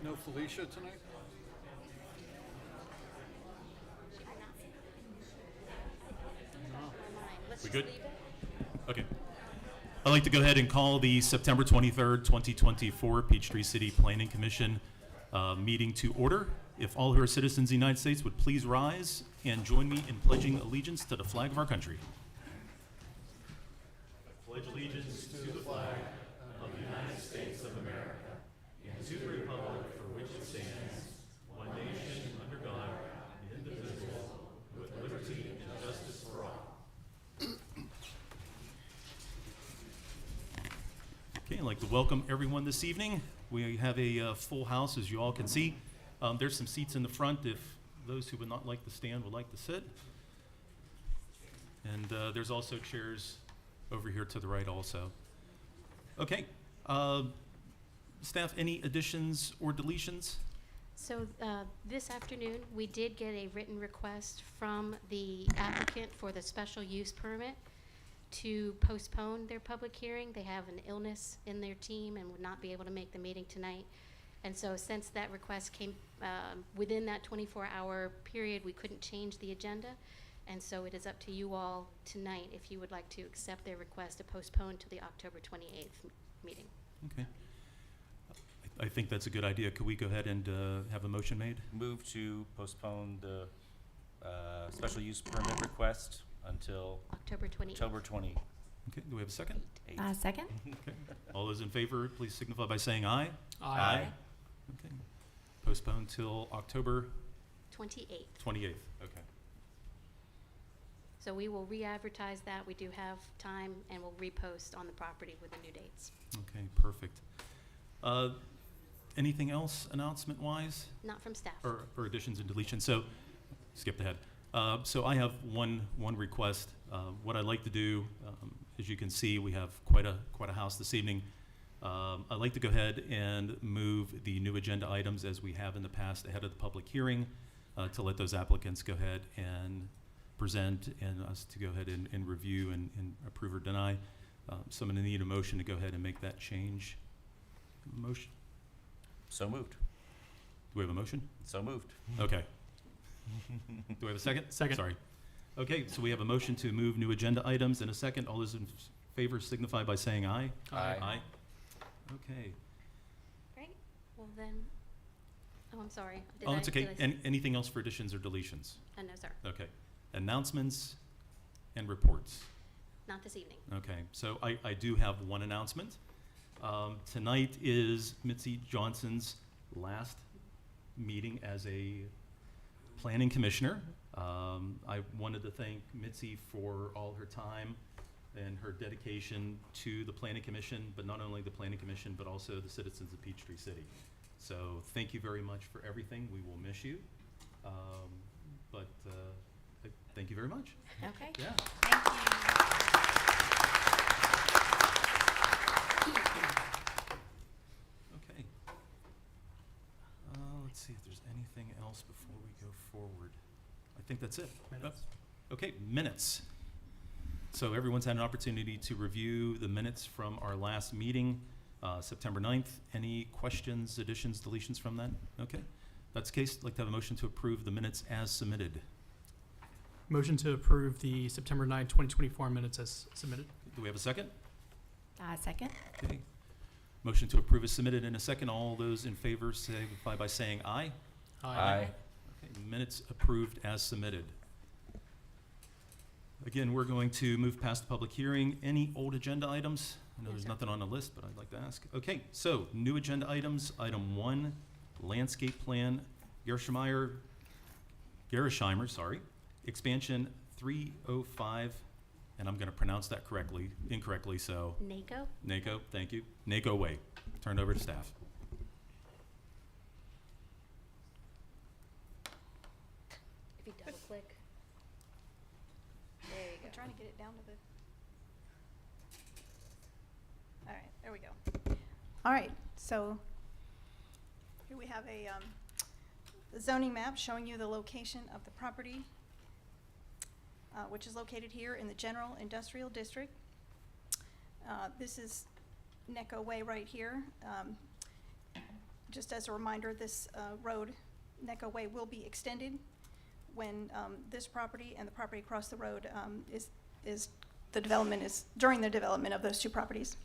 No Felicia tonight? We good? Okay. I'd like to go ahead and call the September 23rd, 2024 Peachtree City Planning Commission meeting to order. If all who are citizens of the United States would please rise and join me in pledging allegiance to the flag of our country. I pledge allegiance to the flag of the United States of America and to the republic for which it stands, one nation under God, indivisible, with liberty and justice for all. Okay, I'd like to welcome everyone this evening. We have a full house, as you all can see. There's some seats in the front if those who would not like to stand would like to sit. And there's also chairs over here to the right also. Okay, staff, any additions or deletions? So this afternoon, we did get a written request from the applicant for the special use permit to postpone their public hearing. They have an illness in their team and would not be able to make the meeting tonight. And so since that request came within that 24-hour period, we couldn't change the agenda. And so it is up to you all tonight if you would like to accept their request to postpone to the October 28th meeting. Okay. I think that's a good idea. Could we go ahead and have a motion made? Move to postpone the special use permit request until October 28th. October 28th. Okay, do we have a second? Second. Okay. All those in favor, please signify by saying aye. Aye. Okay. Postpone till October 28th. 28th. Okay. So we will re-advertise that. We do have time, and we'll repost on the property with the new dates. Okay, perfect. Anything else announcement-wise? Not from staff. Or additions and deletions? So, skipped ahead. So I have one request. What I'd like to do, as you can see, we have quite a house this evening. I'd like to go ahead and move the new agenda items as we have in the past ahead of the public hearing to let those applicants go ahead and present and us to go ahead and review and approve or deny. So I'm going to need a motion to go ahead and make that change. Motion. So moved. Do we have a motion? So moved. Okay. Do we have a second? Second. Sorry. Okay, so we have a motion to move new agenda items and a second. All those in favor signify by saying aye. Aye. Aye. Okay. Great. Well then, oh, I'm sorry. Oh, it's okay. Did I Anything else for additions or deletions? no, sir. Okay. Announcements and reports. Not this evening. Okay, so I do have one announcement. Tonight is Mitzi Johnson's last meeting as a planning commissioner. I wanted to thank Mitzi for all her time and her dedication to the planning commission, but not only the planning commission, but also the citizens of Peachtree City. So thank you very much for everything. We will miss you. But thank you very much. Okay. Yeah. Okay. Let's see if there's anything else before we go forward. I think that's it. Minutes. Okay, minutes. So everyone's had an opportunity to review the minutes from our last meeting, September 9th. Any questions, additions, deletions from that? Okay. That's the case. I'd like to have a motion to approve the minutes as submitted. Motion to approve the September 9, 2024 minutes as submitted. Do we have a second? Second. Okay. Motion to approve is submitted in a second. All those in favor signify by saying aye. Aye. Okay, minutes approved as submitted. Again, we're going to move past the public hearing. Any old agenda items? I know No, there's sir. nothing on the list, but I'd like to ask. Okay, so new agenda items. Item 1, landscape plan, Gersheimer, sorry, expansion 305, and I'm going to pronounce that incorrectly, so NACO? thank you. NACO Way. Turn it over to staff. If you double click. There you go. I'm trying to get it down to the. All right, there we go. All right, so here we have a zoning map showing you the location of the property, which is located here in the General Industrial District. This is Necco Way right here. just as a reminder, this road, Necco Way, will be extended when this property and the property across the road during the development of those two properties.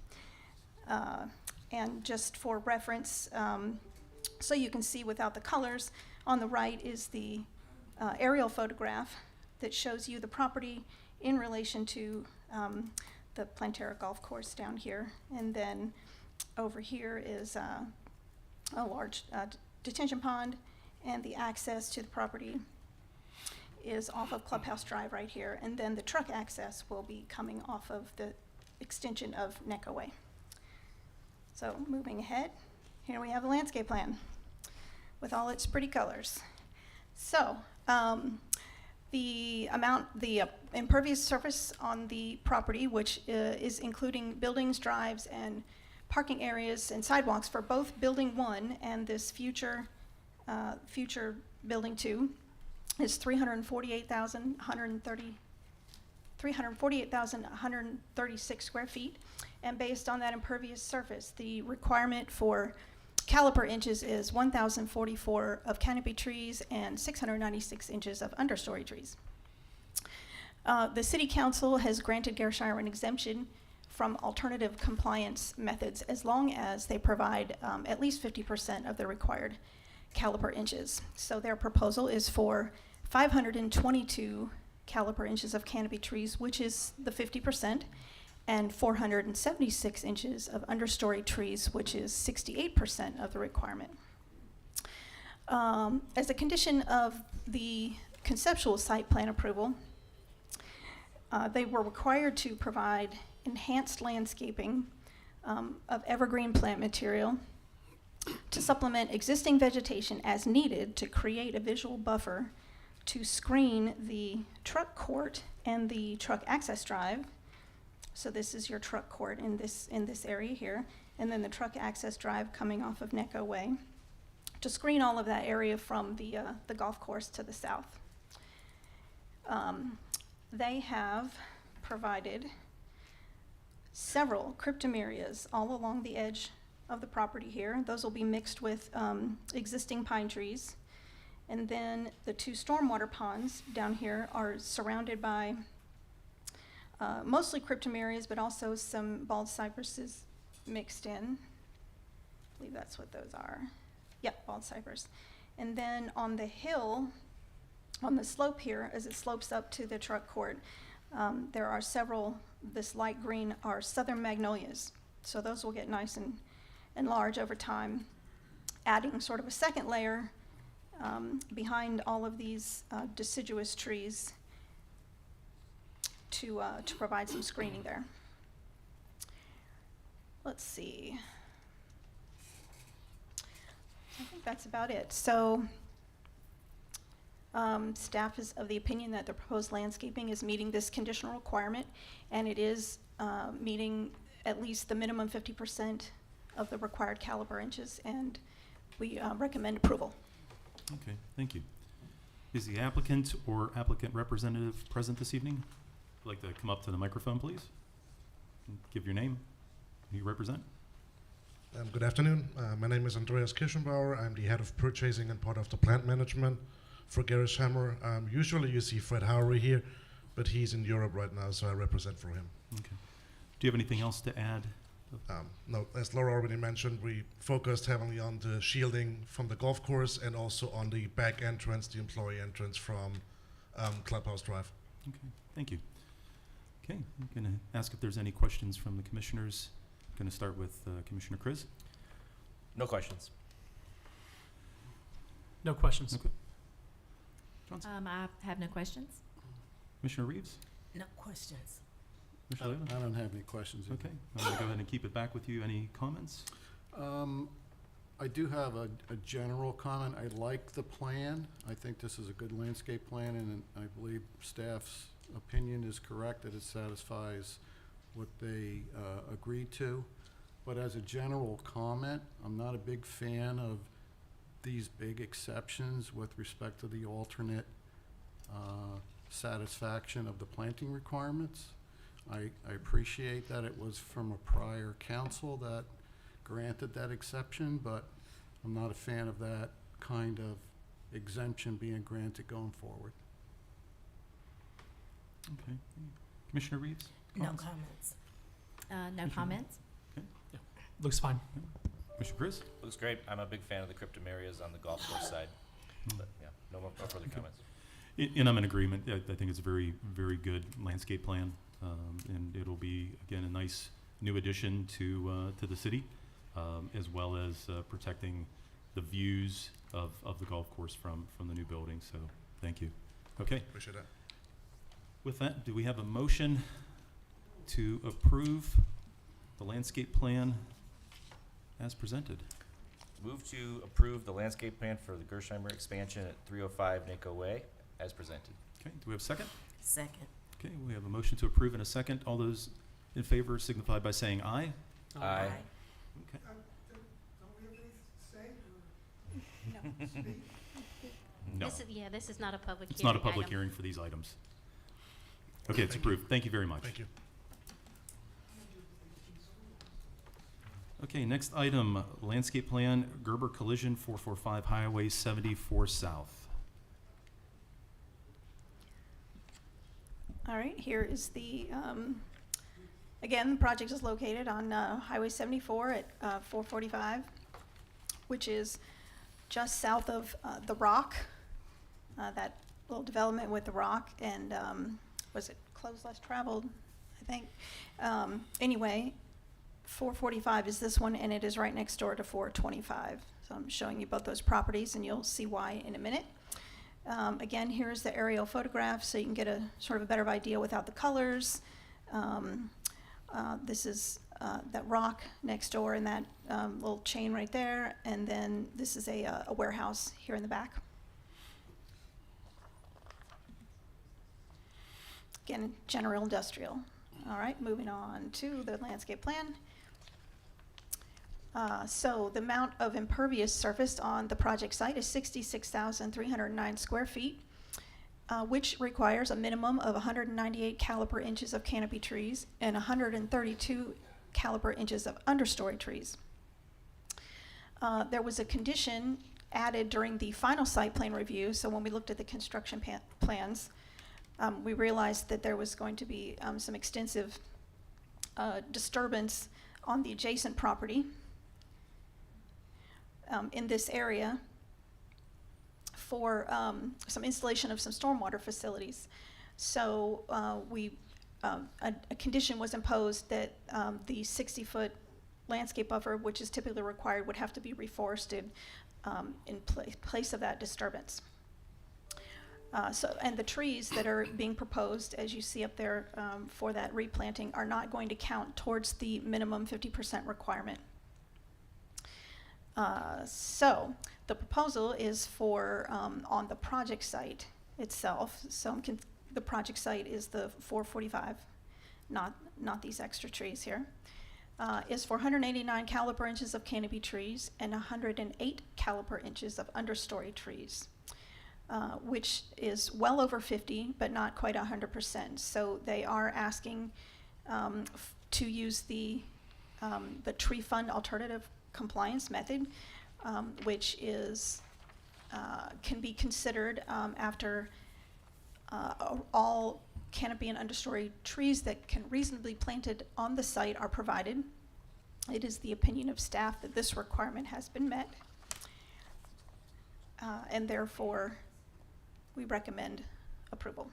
And just for reference, so you can see without the colors, on the right is the aerial photograph that shows you the property in relation to the Plantera Golf Course down here. And then over here is a large detention pond, and the access to the property is off of Clubhouse Drive right here. And then the truck access will be coming off of the extension of Necco Way. So moving ahead, here we have a landscape plan with all its pretty colors. So the impervious surface on the property, which is including buildings, drives, and parking areas and sidewalks for both Building 1 and this future Building 2, is 348,136 square feet. And based on that impervious surface, the requirement for caliper inches is 1,044 of canopy trees and 696 inches of understory trees. The City Council has granted Gershire an exemption from alternative compliance methods as long as they provide at least 50% of the required caliper inches. So their proposal is for 522 caliper inches of canopy trees, which is the 50%, and 476 inches of understory trees, which is 68% of the requirement. As a condition of the conceptual site plan approval, they were required to provide enhanced landscaping of evergreen plant material to supplement existing vegetation as needed to create a visual buffer to screen the truck court and the truck access drive. So this is your truck court in this area here, and then the truck access drive coming off of Necco Way to screen all of that area from the golf course to the south. They have provided several cryptomerias all along the edge of the property here. Those will be mixed with existing pine trees. And then the two stormwater ponds down here are surrounded by mostly cryptomerias, but also some bald cypresses mixed in. I believe that's what those are. Yep, bald cypress. And then on the hill, on the slope here, as it slopes up to the truck court, there are several, this light green are southern magnolias. So those will get nice and large over time, adding sort of a second layer behind all of these deciduous trees to provide some screening there. Let's see. I think that's about it. So staff is of the opinion that the proposed landscaping is meeting this conditional requirement, and it is meeting at least the minimum 50% of the required caliper inches, and we recommend approval. Okay, thank you. Is the applicant or applicant representative present this evening? If you'd like to come up to the microphone, please. And give your name, who you represent. Good afternoon. My name is Andreas Kirschenbauer. I'm the head of purchasing and part of the plant management for Gerresheimer. Usually you see Fred Howery here, but he's in Europe right now, so I represent for him. Okay. Do you have anything else to add? No, as Laura already mentioned, we focused heavily on the shielding from the golf course and also on the back entrance, the employee entrance from Clubhouse Drive. Okay, thank you. Okay, I'm going to ask if there's any questions from the commissioners. I'm going to start with Commissioner Kriz. No questions. No questions. Okay. Johnson. I have no questions. Commissioner Reeves? No questions. Commissioner Leyland? I don't have any questions. either. Okay, I'm going to go ahead and keep it back with you. Any comments? I do have a general comment. I like the plan. I think this is a good landscape plan, and I believe staff's opinion is correct, that it satisfies what they agreed to. But as a general comment, I'm not a big fan of these big exceptions with respect to the alternate satisfaction of the planting requirements. I appreciate that it was from a prior council that granted that exception, but I'm not a fan of that kind of exemption being granted going forward. Okay. Commissioner Reeves? No Comments? comments. No Commissioner- comments. Looks fine. Commissioner Chris? Looks great. I'm a big fan of the cryptum areas on the golf course side. But, yeah, no further comments. And I'm in agreement. I think it's a very, very good landscape plan, and it'll be, again, a nice new addition to the city, as well as protecting the views of the golf course from the new building. So, thank you. Okay. Appreciate that. With that, do we have a motion to approve the landscape plan as presented? Move to approve the landscape plan for the Gersheimer expansion at 305 Naco Way as presented. Okay. Do we have a second? Second. Okay. We have a motion to approve and a second. All those in favor signify by saying aye. Aye. Okay. No. This is not a public hearing. It's not a public item. hearing for these items. Okay, it's approved. Thank you very much. Thank you. Okay, next item, landscape plan, Gerber Collision, 445 Highway 74 South. All right, here is the, again, the project is located on Highway 74 at 445, which is just south of the Rock, that little development with the Rock, and was it closed less traveled, I think. Anyway, 445 is this one, and it is right next door to 425. So I'm showing you both those properties, and you'll see why in a minute. Again, here's the aerial photograph, so you can get a sort of a better idea without the colors. This is that rock next door and that little chain right there, and then this is a warehouse here in the back. Again, general industrial. All right, moving on to the landscape plan. So the amount of impervious surface on the project site is 66,309 square feet, which requires a minimum of 198 caliper inches of canopy trees and 132 caliper inches of understory trees. There was a condition added during the final site plan review, so when we looked at the construction plans, we realized that there was going to be some extensive disturbance on the adjacent property in this area for some installation of some stormwater facilities. So a condition was imposed that the 60-foot landscape buffer, which is typically required, would have to be reforested in place of that disturbance. And the trees that are being proposed, as you see up there for that replanting, are not going to count towards the minimum 50% requirement. So the proposal is for on the project site itself. So the project site is the 445, not these extra trees here. Is for 189 caliper inches of canopy trees and 108 caliper inches of understory trees. Which is well over 50, but not quite 100%. So they are asking to use the tree fund alternative compliance method, which is can be considered after all canopy and understory trees that can reasonably planted on the site are provided. It is the opinion of staff that this requirement has been met, and therefore we recommend approval.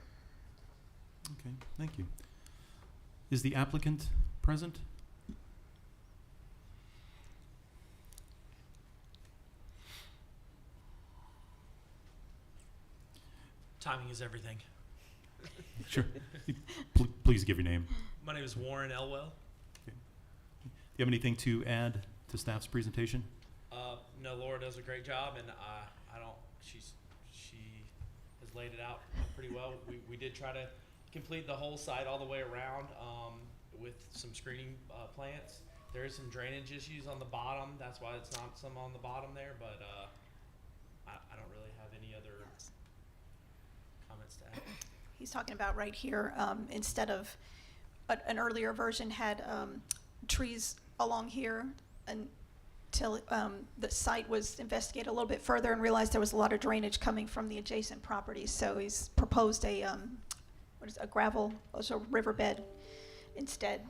Okay, thank you. Is the applicant present? Timing is everything. Sure. Please give your name. My name is Warren Elwell. Do you have anything to add to staff's presentation? No, Laura does a great job, and she has laid it out pretty well. We did try to complete the whole site all the way around with some screening plants. There is some drainage issues on the bottom. That's why it's not some on the bottom there, but I don't really have any other comments to add. He's talking about right here, instead of an earlier version had trees along here, and till the site was investigated a little bit further and realized there was a lot of drainage coming from the adjacent properties. So he's proposed a gravel, also riverbed instead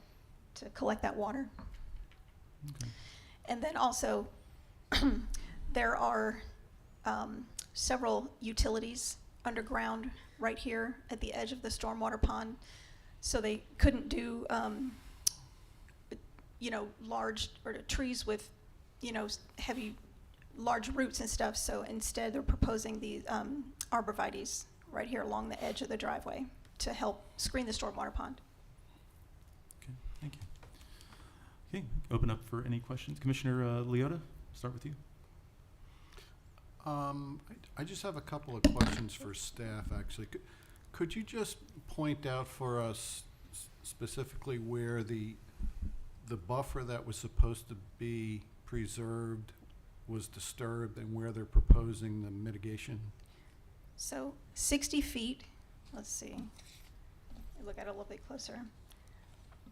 to collect that water. Okay. And then also, there are several utilities underground right here at the edge of the stormwater pond. So they couldn't do, large trees with, heavy, large roots and stuff. So instead, they're proposing the arborvitaes right here along the edge of the driveway to help screen the stormwater pond. Okay, thank you. Okay, open up for any questions. Commissioner Leota, start with you. I just have a couple of questions for staff, actually. Could you just point out for us specifically where the buffer that was supposed to be preserved was disturbed and where they're proposing the mitigation? So 60 feet, let's see, look at it a little bit closer.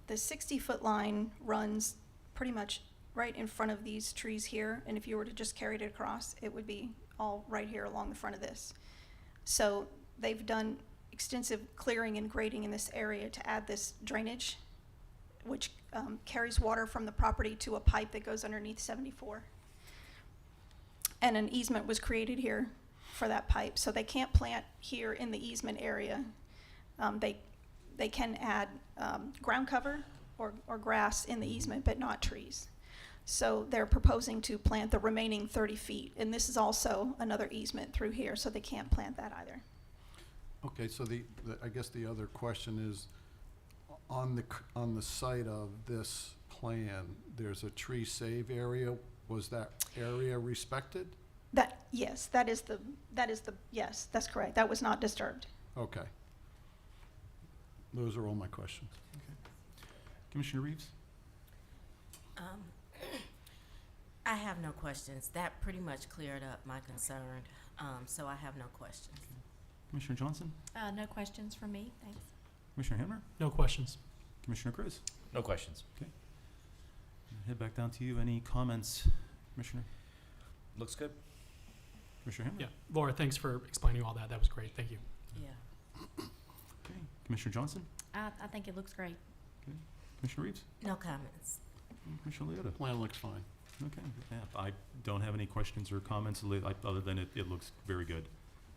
The 60-foot line runs pretty much right in front of these trees here, and if you were to just carry it across, it would be all right here along the front of this. So they've done extensive clearing and grading in this area to add this drainage, which carries water from the property to a pipe that goes underneath 74. And an easement was created here for that pipe. So they can't plant here in the easement area. They can add ground cover or grass in the easement, but not trees. So they're proposing to plant the remaining 30 feet. And this is also another easement through here, so they can't plant that either. Okay, so I guess the other question is, on the site of this plan, there's a tree save area. Was that area respected? Yes, yes, that's correct. That was not disturbed. Okay. Those are all my questions. Commissioner Reeves? I have no questions. That pretty much cleared up my concern, so I have no questions. Commissioner Johnson? No questions from me, thanks. Commissioner Hammer? No questions. Commissioner Cruz? No questions. Head back down to you. Any comments, Commissioner? Looks good. Commissioner Hammer? Yeah, Laura, thanks for explaining all that. That was great. Thank you. Yeah. Okay. Commissioner Johnson? I think it looks great. Commissioner Reeves? No comments. Commissioner Leota? Plan looks fine. Okay. Yeah, I don't have any questions or comments other than it looks very good.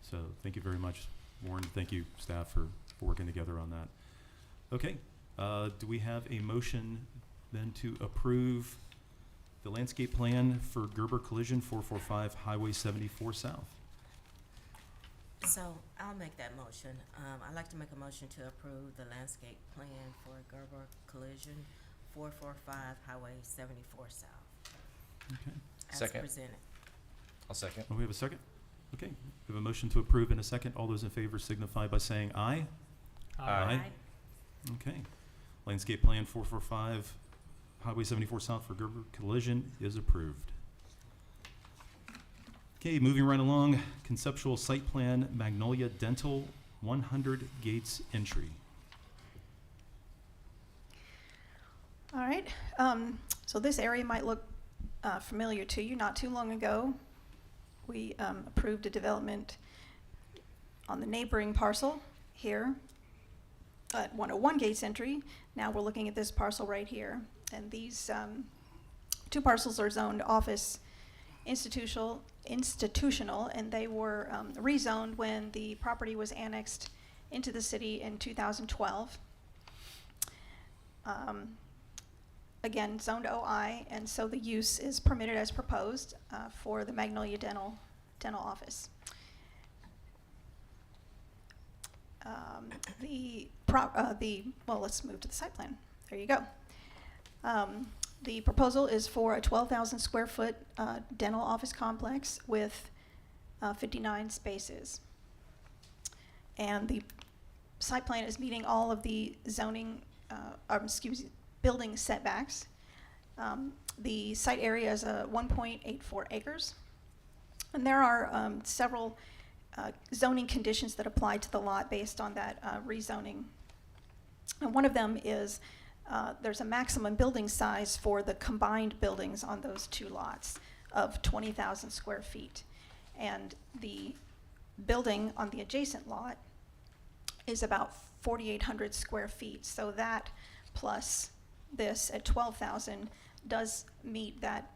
So thank you very much, Warren. Thank you, staff, for working together on that. Okay. Do we have a motion then to approve the landscape plan for Gerber Collision 445 Highway 74 South? So I'll make that motion. I'd like to make a motion to approve the landscape plan for Gerber Collision 445 Highway 74 South. Okay. As Second. presented. I'll second. Oh, we have a second? Okay. We have a motion to approve in a second. All those in favor signify by saying aye. Aye. Okay. Landscape plan 445 Highway 74 South for Gerber Collision is approved. Okay, moving right along, conceptual site plan Magnolia Dental 100 Gates entry. All right. So this area might look familiar to you. Not too long ago, we approved a development on the neighboring parcel here at 101 Gates entry. Now we're looking at this parcel right here. And these two parcels are zoned office institutional, and they were rezoned when the property was annexed into the city in 2012. Again, zoned OI, and so the use is permitted as proposed for the Magnolia Dental office. Well, let's move to the site plan. There you go. The proposal is for a 12,000 square foot dental office complex with 59 spaces. And the site plan is meeting all of the zoning, building setbacks. The site area is 1.84 acres. And there are several zoning conditions that apply to the lot based on that rezoning. And one of them is there's a maximum building size for the combined buildings on those two lots of 20,000 square feet. And the building on the adjacent lot is about 4,800 square feet. So that plus this at 12,000 does meet that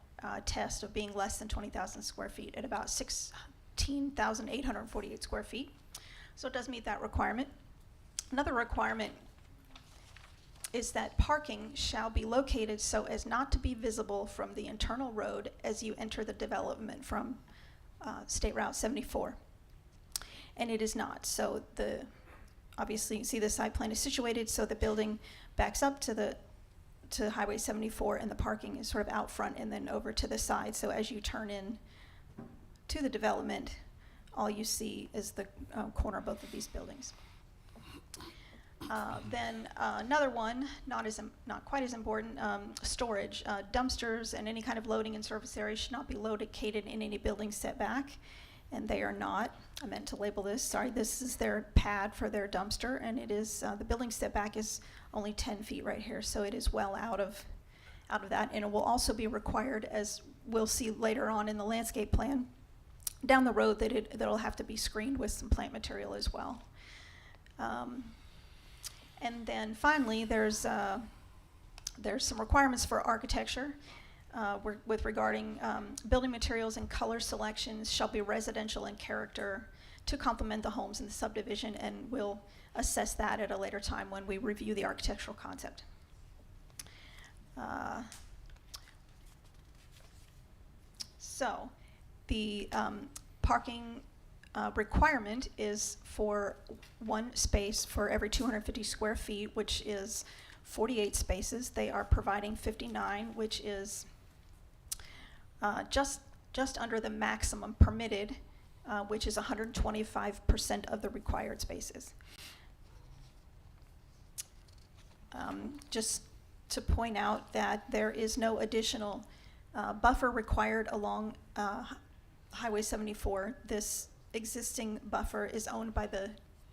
test of being less than 20,000 square feet at about 16,848 square feet. So it does meet that requirement. Another requirement is that parking shall be located so as not to be visible from the internal road as you enter the development from State Route 74. And it is not. So obviously you see the site plan is situated so the building backs up to Highway 74 and the parking is sort of out front and then over to the side. So as you turn in to the development, all you see is the corner of both of these buildings. Then another one, not quite as important, storage. Dumpsters and any kind of loading and service area should not be located in any building setback, and they are not. I meant to label this. Sorry, this is their pad for their dumpster, and it is the building setback is only 10 feet right here, so it is well out of that, and it will also be required, as we'll see later on in the landscape plan down the road, that it'll have to be screened with some plant material as well. And then finally, there's some requirements for architecture regarding building materials and color selections shall be residential in character to complement the homes in the subdivision, and we'll assess that at a later time when we review the architectural concept. So the parking requirement is for one space for every 250 square feet, which is 48 spaces. They are providing 59, which is just under the maximum permitted, which is 125% of the required spaces. Just to point out that there is no additional buffer required along Highway 74. This existing buffer is owned by the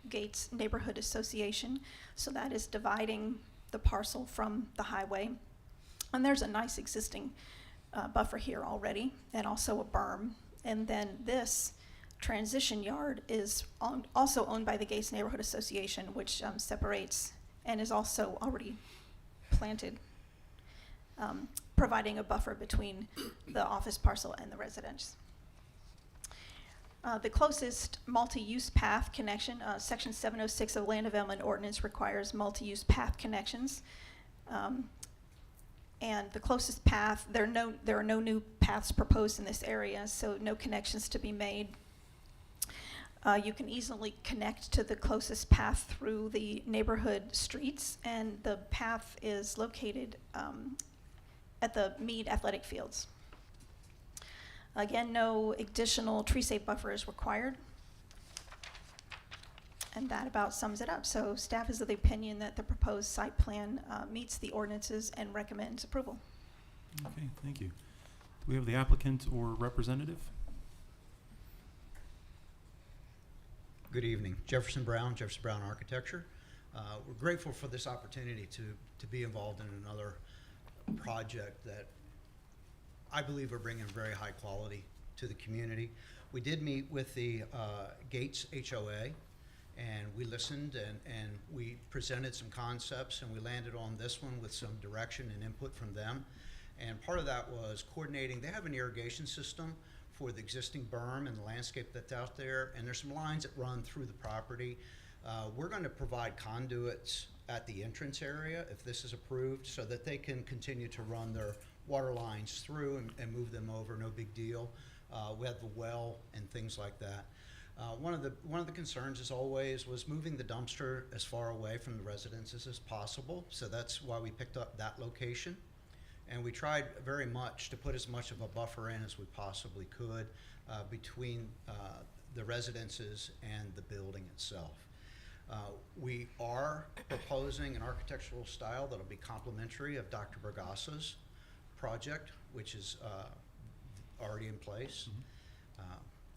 Gates Neighborhood Association, so that is dividing the parcel from the highway. And there's a nice existing buffer here already, and also a berm. And then this transition yard is also owned by the Gates Neighborhood Association, which separates and is also already planted, providing a buffer between the office parcel and the residence. The closest multi-use path connection, Section 706 of the Land Development Ordinance requires multi-use path connections. And the closest path, there are no new paths proposed in this area, so no connections to be made. You can easily connect to the closest path through the neighborhood streets, and the path is located at the Mead Athletic Fields. Again, no additional tree-safe buffer is required. And that about sums it up. So staff is of the opinion that the proposed site plan meets the ordinances and recommends approval. Okay, thank you. Do we have the applicant or representative? Good evening. Jefferson Brown Architecture. We're grateful for this opportunity to be involved in another project that I believe are bringing very high quality to the community. We did meet with the Gates HOA, and we listened and we presented some concepts, and we landed on this one with some direction and input from them. And part of that was coordinating. They have an irrigation system for the existing berm and the landscape that's out there, and there's some lines that run through the property. We're going to provide conduits at the entrance area if this is approved, so that they can continue to run their water lines through and move them over, no big deal. We have the well and things like that. One of the concerns, as always, was moving the dumpster as far away from the residences as possible. So that's why we picked up that location, and we tried very much to put as much of a buffer in as we possibly could between the residences and the building itself. We are proposing an architectural style that'll be complementary of Dr. Bergassa's project, which is already in place.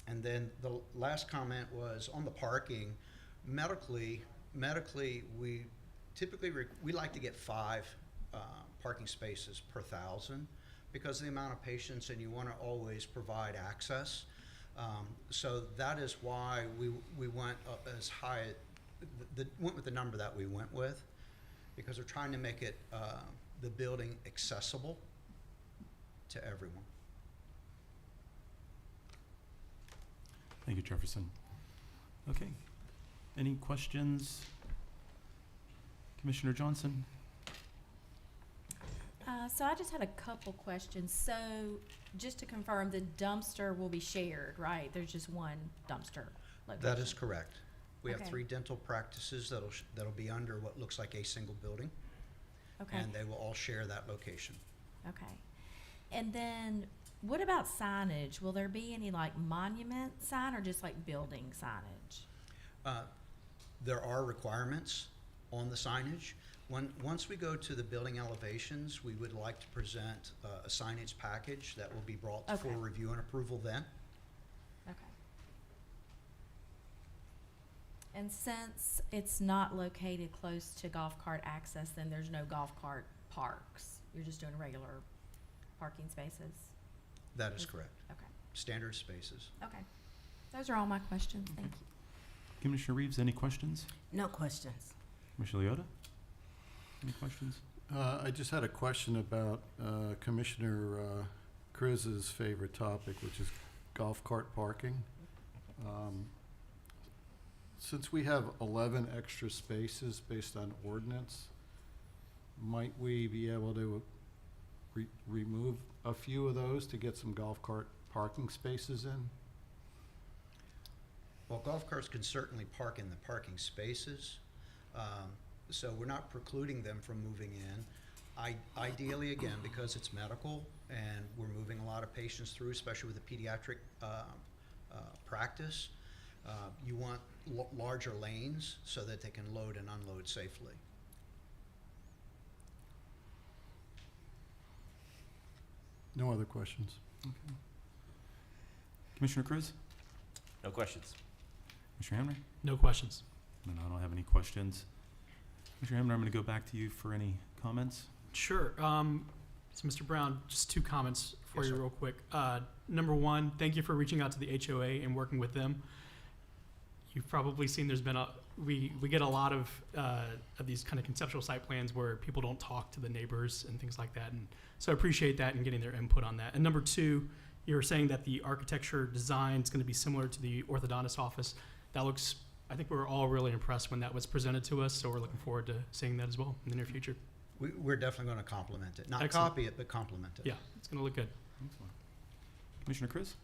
And then the last comment was on the parking. Medically, we typically we like to get 5 parking spaces per 1,000 because of the amount of patients, and you want to always provide access. So that is why we went up as high, went with the number that we went with, because we're trying to make it, the building accessible to everyone. Thank you, Jefferson. Okay. Any questions? Commissioner Johnson? So I just had a couple questions. So just to confirm, the dumpster will be shared, right? There's just one dumpster location? That is correct. We have Okay. 3 dental practices that'll be under what looks like a single building, Okay, and they will all share that location. okay. And then what about signage? Will there be any like monument sign or just like building signage? There are requirements on the signage. Once we go to the building elevations, we would like to present a signage package that will be brought for Okay. review and approval then. Okay. And since it's not located close to golf cart access, then there's no golf cart parks? You're just doing regular parking spaces? That is correct. Okay, Standard spaces. okay. Those are all my questions, thank you. Commissioner Reeves, any questions? No questions. Commissioner Leota? Any questions? I just had a question about Commissioner Cruz's favorite topic, which is golf cart parking. Since we have 11 extra spaces based on ordinance, might we be able to remove a few of those to get some golf cart parking spaces in? Well, golf carts can certainly park in the parking spaces, so we're not precluding them from moving in. Ideally, again, because it's medical and we're moving a lot of patients through, especially with the pediatric practice, you want larger lanes so that they can load and unload safely. No other questions. Okay. Commissioner Cruz? No questions. Commissioner Hamner? No questions. And I don't have any questions. Commissioner Hamner, I'm going to go back to you for any comments. Sure. So Mr. Brown, just 2 comments for Yes, you sir. real quick. Number 1, thank you for reaching out to the HOA and working with them. You've probably seen there's been we get a lot of these kind of conceptual site plans where people don't talk to the neighbors and things like that. And so I appreciate that and getting their input on that. And number 2, you were saying that the architecture design is going to be similar to the orthodontist office. That looks, I think we were all really impressed when that was presented to us. So we're looking forward to seeing that as well in the near future. We're definitely going to complement it. Not Excellent. copy it, but complement it. Yeah, it's going to look good. Excellent. Commissioner Cruz?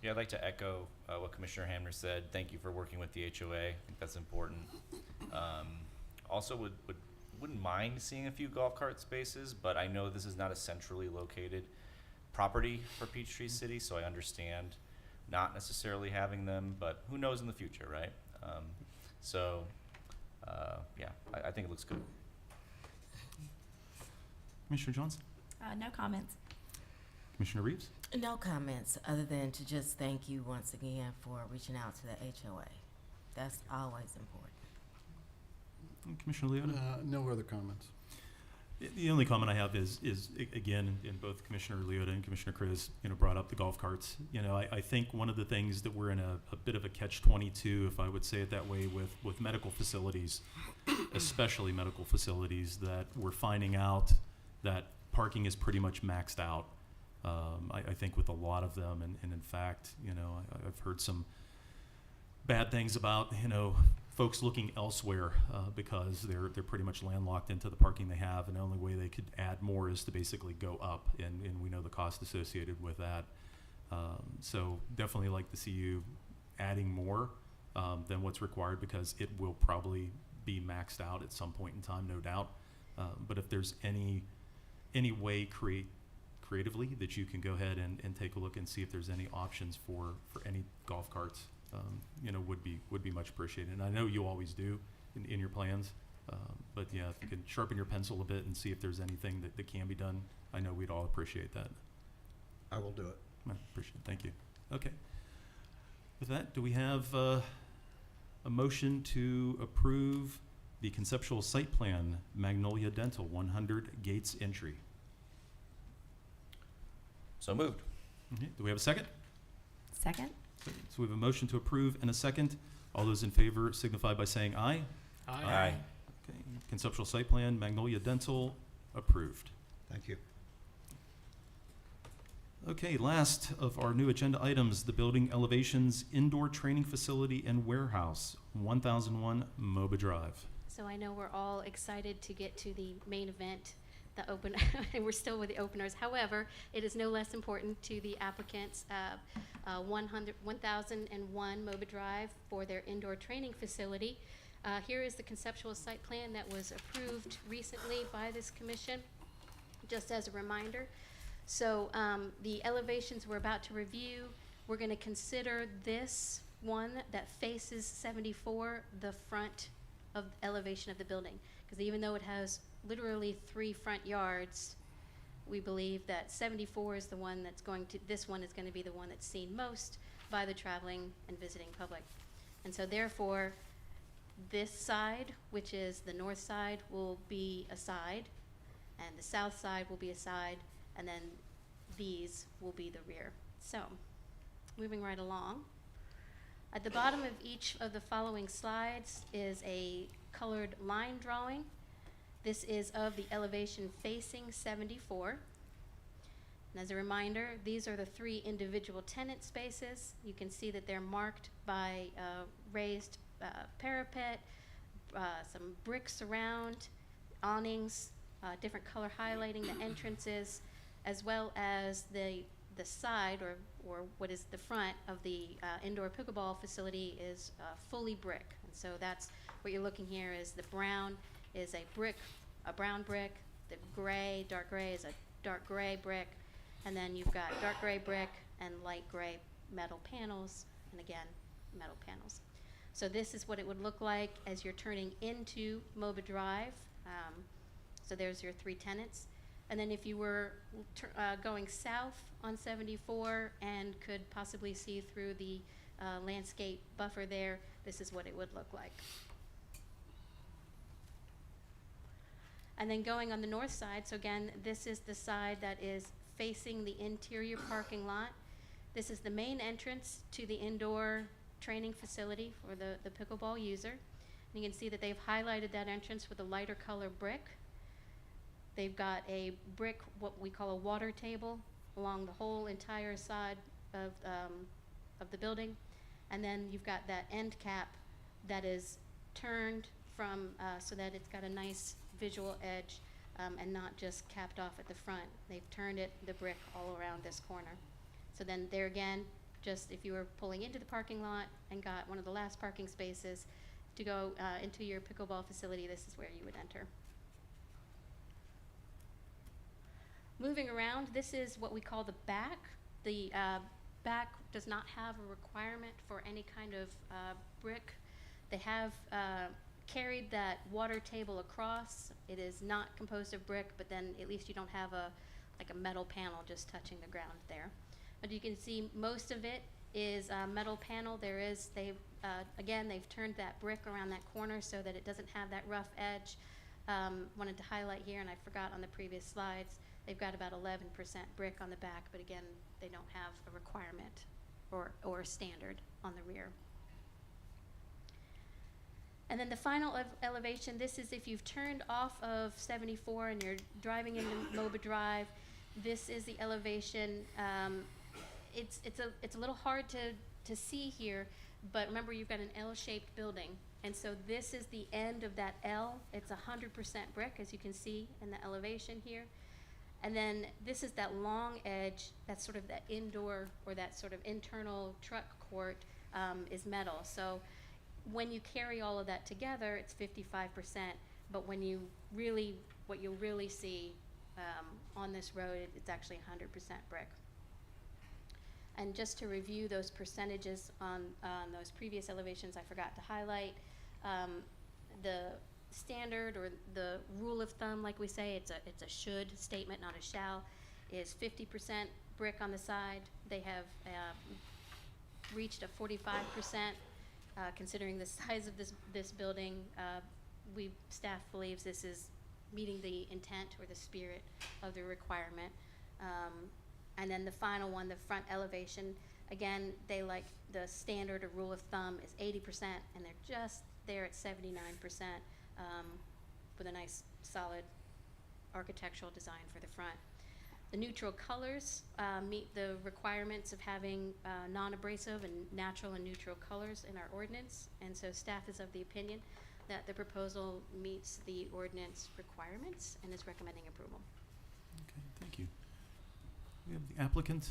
Yeah, I'd like to echo what Commissioner Hamner said. Thank you for working with the HOA. I think that's important. Also, wouldn't mind seeing a few golf cart spaces, but I know this is not a centrally located property for Peachtree City, so I understand not necessarily having them, but who knows in the future, right? Yeah, I think it looks good. Commissioner Johnson? No comments. Commissioner Reeves? No comments, other than to just thank you once again for reaching out to the HOA. That's always important. And Commissioner Leota? No other comments. The only comment I have is again, in both Commissioner Leota and Commissioner Cruz, brought up the golf carts. I think one of the things that we're in a bit of a catch-22, if I would say it that way, with medical facilities, especially medical facilities, that we're finding out that parking is pretty much maxed out. I think with a lot of them, and in fact, I've heard some bad things about, folks looking elsewhere because they're pretty much landlocked into the parking they have, and the only way they could add more is to basically go up, and we know the cost associated with that. So definitely like to see you adding more than what's required, because it will probably be maxed out at some point in time, no doubt. But if there's any way creatively that you can go ahead and take a look and see if there's any options for any golf carts, would be much appreciated. And I know you always do in your plans, but yeah, if you can sharpen your pencil a bit and see if there's anything that can be done, I know we'd all appreciate that. I will do it. I appreciate it. Thank you. Okay. With that, do we have a motion to approve the conceptual site plan, Magnolia Dental, 100 Gates Entry. So moved. Okay, do we have a second? Second? So we have a motion to approve and a second. All those in favor signify by saying aye. Aye. Okay, conceptual site plan, Magnolia Dental, approved. Thank you. Okay, last of our new agenda items, the building elevations, indoor training facility and warehouse, 1001 MOBA Drive. So I know we're all excited to get to the main event, the open, and we're still with the openers. However, it is no less important to the applicants, 1001 MOBA Drive for their indoor training facility. Here is the conceptual site plan that was approved recently by this commission, just as a reminder. So the elevations we're about to review, we're going to consider this one that faces 74 the front of elevation of the building, because even though it has literally 3 front yards, we believe that 74 is the one that's this one is going to be the one that's seen most by the traveling and visiting public. And so therefore, this side, which is the north side, will be a side, and the south side will be a side, and then these will be the rear. So, moving right along. At the bottom of each of the following slides is a colored line drawing. This is of the elevation facing 74. And as a reminder, these are the 3 individual tenant spaces. You can see that they're marked by raised parapet, some bricks around, awnings, different color highlighting the entrances, as well as the side or what is the front of the indoor pickleball facility is fully brick. And so that's what you're looking here is the brown is a brown brick, the gray, dark gray is a dark gray brick, and then you've got dark gray brick and light gray metal panels, and again, metal panels. So this is what it would look like as you're turning into MOBA Drive. So there's your 3 tenants. And then if you were going south on 74 and could possibly see through the landscape buffer there, this is what it would look like. And then going on the north side, so again, this is the side that is facing the interior parking lot. This is the main entrance to the indoor training facility for the pickleball user. And you can see that they've highlighted that entrance with a lighter color brick. They've got a brick, what we call a water table, along the whole entire side of the building. And then you've got that end cap that is turned from, so that it's got a nice visual edge and not just capped off at the front. They've turned the brick all around this corner. So then there again, just if you were pulling into the parking lot and got one of the last parking spaces to go into your pickleball facility, this is where you would enter. Moving around, this is what we call the back. The back does not have a requirement for any kind of brick. They have carried that water table across. It is not composed of brick, but then at least you don't have like a metal panel just touching the ground there. But you can see most of it is a metal panel. Again, they've turned that brick around that corner so that it doesn't have that rough edge. Wanted to highlight here, and I forgot on the previous slides, they've got about 11% brick on the back, but again, they don't have a requirement or a standard on the rear. And then the final elevation, this is if you've turned off of 74 and you're driving into MOBA Drive, this is the elevation. It's a little hard to see here, but remember you've got an L-shaped building. And so this is the end of that L. It's 100% brick, as you can see in the elevation here. And then this is that long edge, that's sort of that indoor or that sort of internal truck court is metal. So when you carry all of that together, it's 55%, but when you really, what you'll really see on this road, it's actually 100% brick. And just to review those percentages on those previous elevations, I forgot to highlight the standard or the rule of thumb, like we say, it's a should statement, not a shall, is 50% brick on the side. They have reached a 45%, considering the size of this building. staff believes this is meeting the intent or the spirit of the requirement. And then the final one, the front elevation, again, they like the standard or rule of thumb is 80%, and they're just there at 79%, with a nice solid architectural design for the front. The neutral colors meet the requirements of having non-abrasive and natural and neutral colors in our ordinance, and so staff is of the opinion that the proposal meets the ordinance requirements and is recommending approval. Okay, thank you. We have the applicant.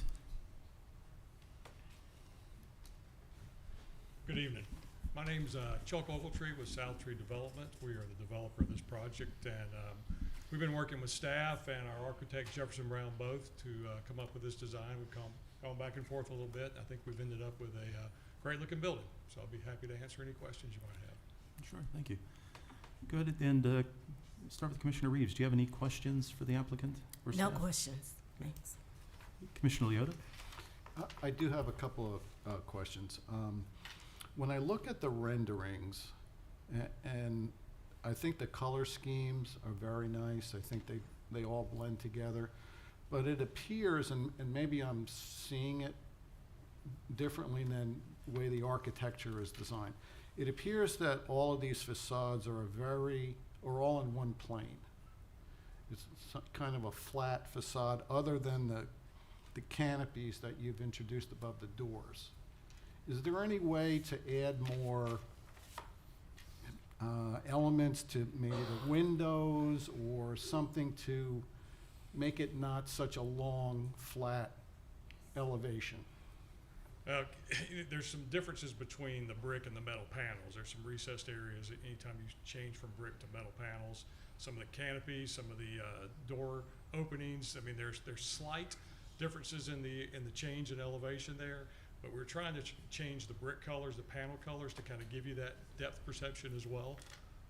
Good evening. My name's Chuck Ogletree with South Tree Development. We are the developer of this project, and we've been working with staff and our architect Jefferson Brown both to come up with this design. We've gone back and forth a little bit. I think we've ended up with a great looking building, so I'll be happy to answer any questions you might have. Sure, thank you. Good, and start with Commissioner Reeves. Do you have any questions for the applicant or No staff? questions, thanks. Commissioner Leota? I do have a couple of questions. When I look at the renderings, and I think the color schemes are very nice. I think they all blend together. But it appears, and maybe I'm seeing it differently than the way the architecture is designed. It appears that all of these facades are all in one plane. It's kind of a flat facade other than the canopies that you've introduced above the doors. Is there any way to add more elements to maybe the windows or something to make it not such a long, flat elevation? There's some differences between the brick and the metal panels. There's some recessed areas anytime you change from brick to metal panels. Some of the canopies, some of the door openings. I mean, there's slight differences in the change in elevation there, but we're trying to change the brick colors, the panel colors, to kind of give you that depth perception as well.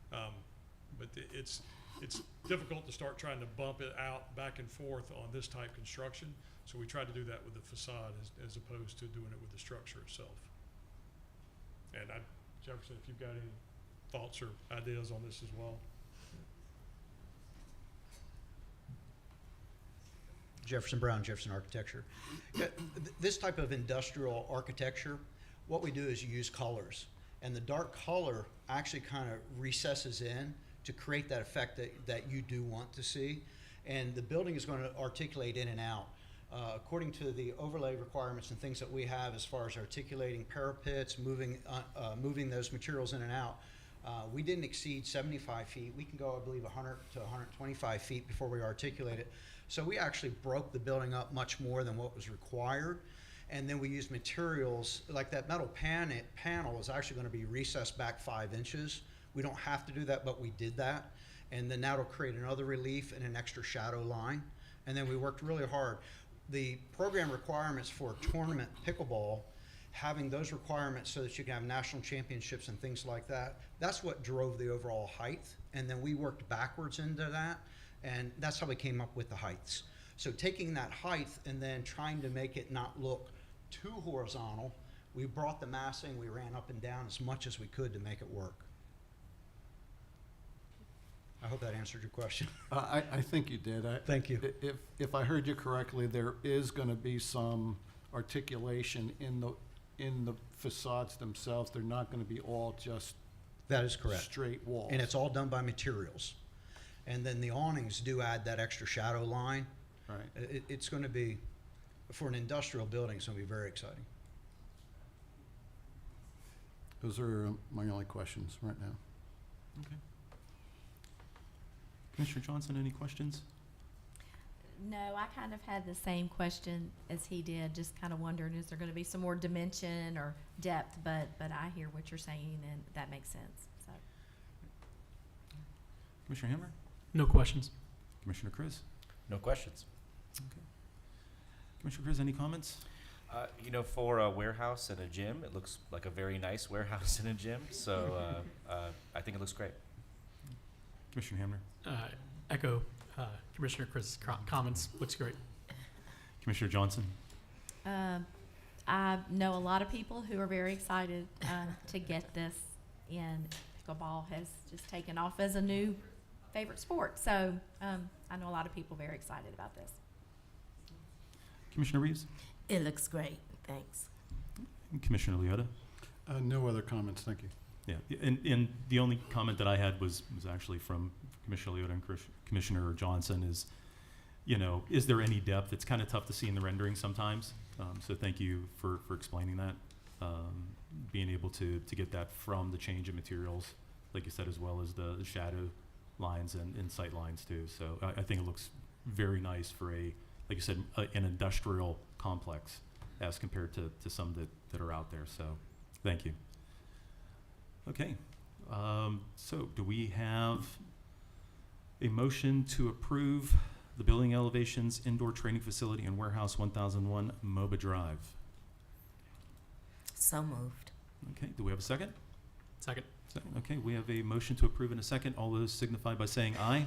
But it's difficult to start trying to bump it out back and forth on this type construction. So we try to do that with the facade as opposed to doing it with the structure itself. And Jefferson, if you've got any thoughts or ideas on this as well. Jefferson Brown, Jefferson Architecture. Yeah, this type of industrial architecture, what we do is you use colors. And the dark color actually kind of recesses in to create that effect that you do want to see. And the building is going to articulate in and out. According to the overlay requirements and things that we have as far as articulating parapets, moving those materials in and out, we didn't exceed 75 feet. We can go, I believe, 100 to 125 feet before we articulate it. So we actually broke the building up much more than what was required. And then we used materials, like that metal panel is actually going to be recessed back 5 inches. We don't have to do that, but we did that. And then that'll create another relief and an extra shadow line. And then we worked really hard. The program requirements for tournament pickleball, having those requirements so that you can have national championships and things like that, that's what drove the overall height. And then we worked backwards into that, and that's how we came up with the heights. So taking that height and then trying to make it not look too horizontal, we brought the massing, we ran up and down as much as we could to make it work. I hope that answered your question. I think you did. Thank you. If I heard you correctly, there is going to be some articulation in the facades themselves. They're not going to be all just That is correct. straight walls. And it's all done by materials. And then the awnings do add that extra shadow line. Right. It's going to be, for an industrial building, it's going to be very exciting. Those are my only questions right now. Okay. Commissioner Johnson, any questions? No, I kind of had the same question as he did, just kind of wondering, is there going to be some more dimension or depth? But I hear what you're saying, and that makes sense. So. Commissioner Hammer? No questions. Commissioner Chris? No questions. Okay. Commissioner Chris, any comments? For a warehouse and a gym, it looks like a very nice warehouse and a gym. So I think it looks great. Commissioner Hammer? Echo Commissioner Chris's comments. Looks great. Commissioner Johnson? I know a lot of people who are very excited to get this in, pickleball has just taken off as a new favorite sport. So I know a lot of people very excited about this. Commissioner Reeves? It looks great, thanks. And Commissioner Leota? No other comments, thank you. Yeah, and the only comment that I had was actually from Commissioner Leota and Commissioner Johnson is, you know, is there any depth? It's kind of tough to see in the rendering sometimes. So thank you for explaining that. Being able to get that from the change in materials, like you said, as well as the shadow lines and sight lines too. So I think it looks very nice for like you said, an industrial complex as compared to some that are out there. So thank you. Okay, so do we have a motion to approve the building elevations, indoor training facility, and warehouse 1001 MOBA Drive? So moved. Okay, do we have a second? Second. Okay, we have a motion to approve in a second. All those signify by saying aye.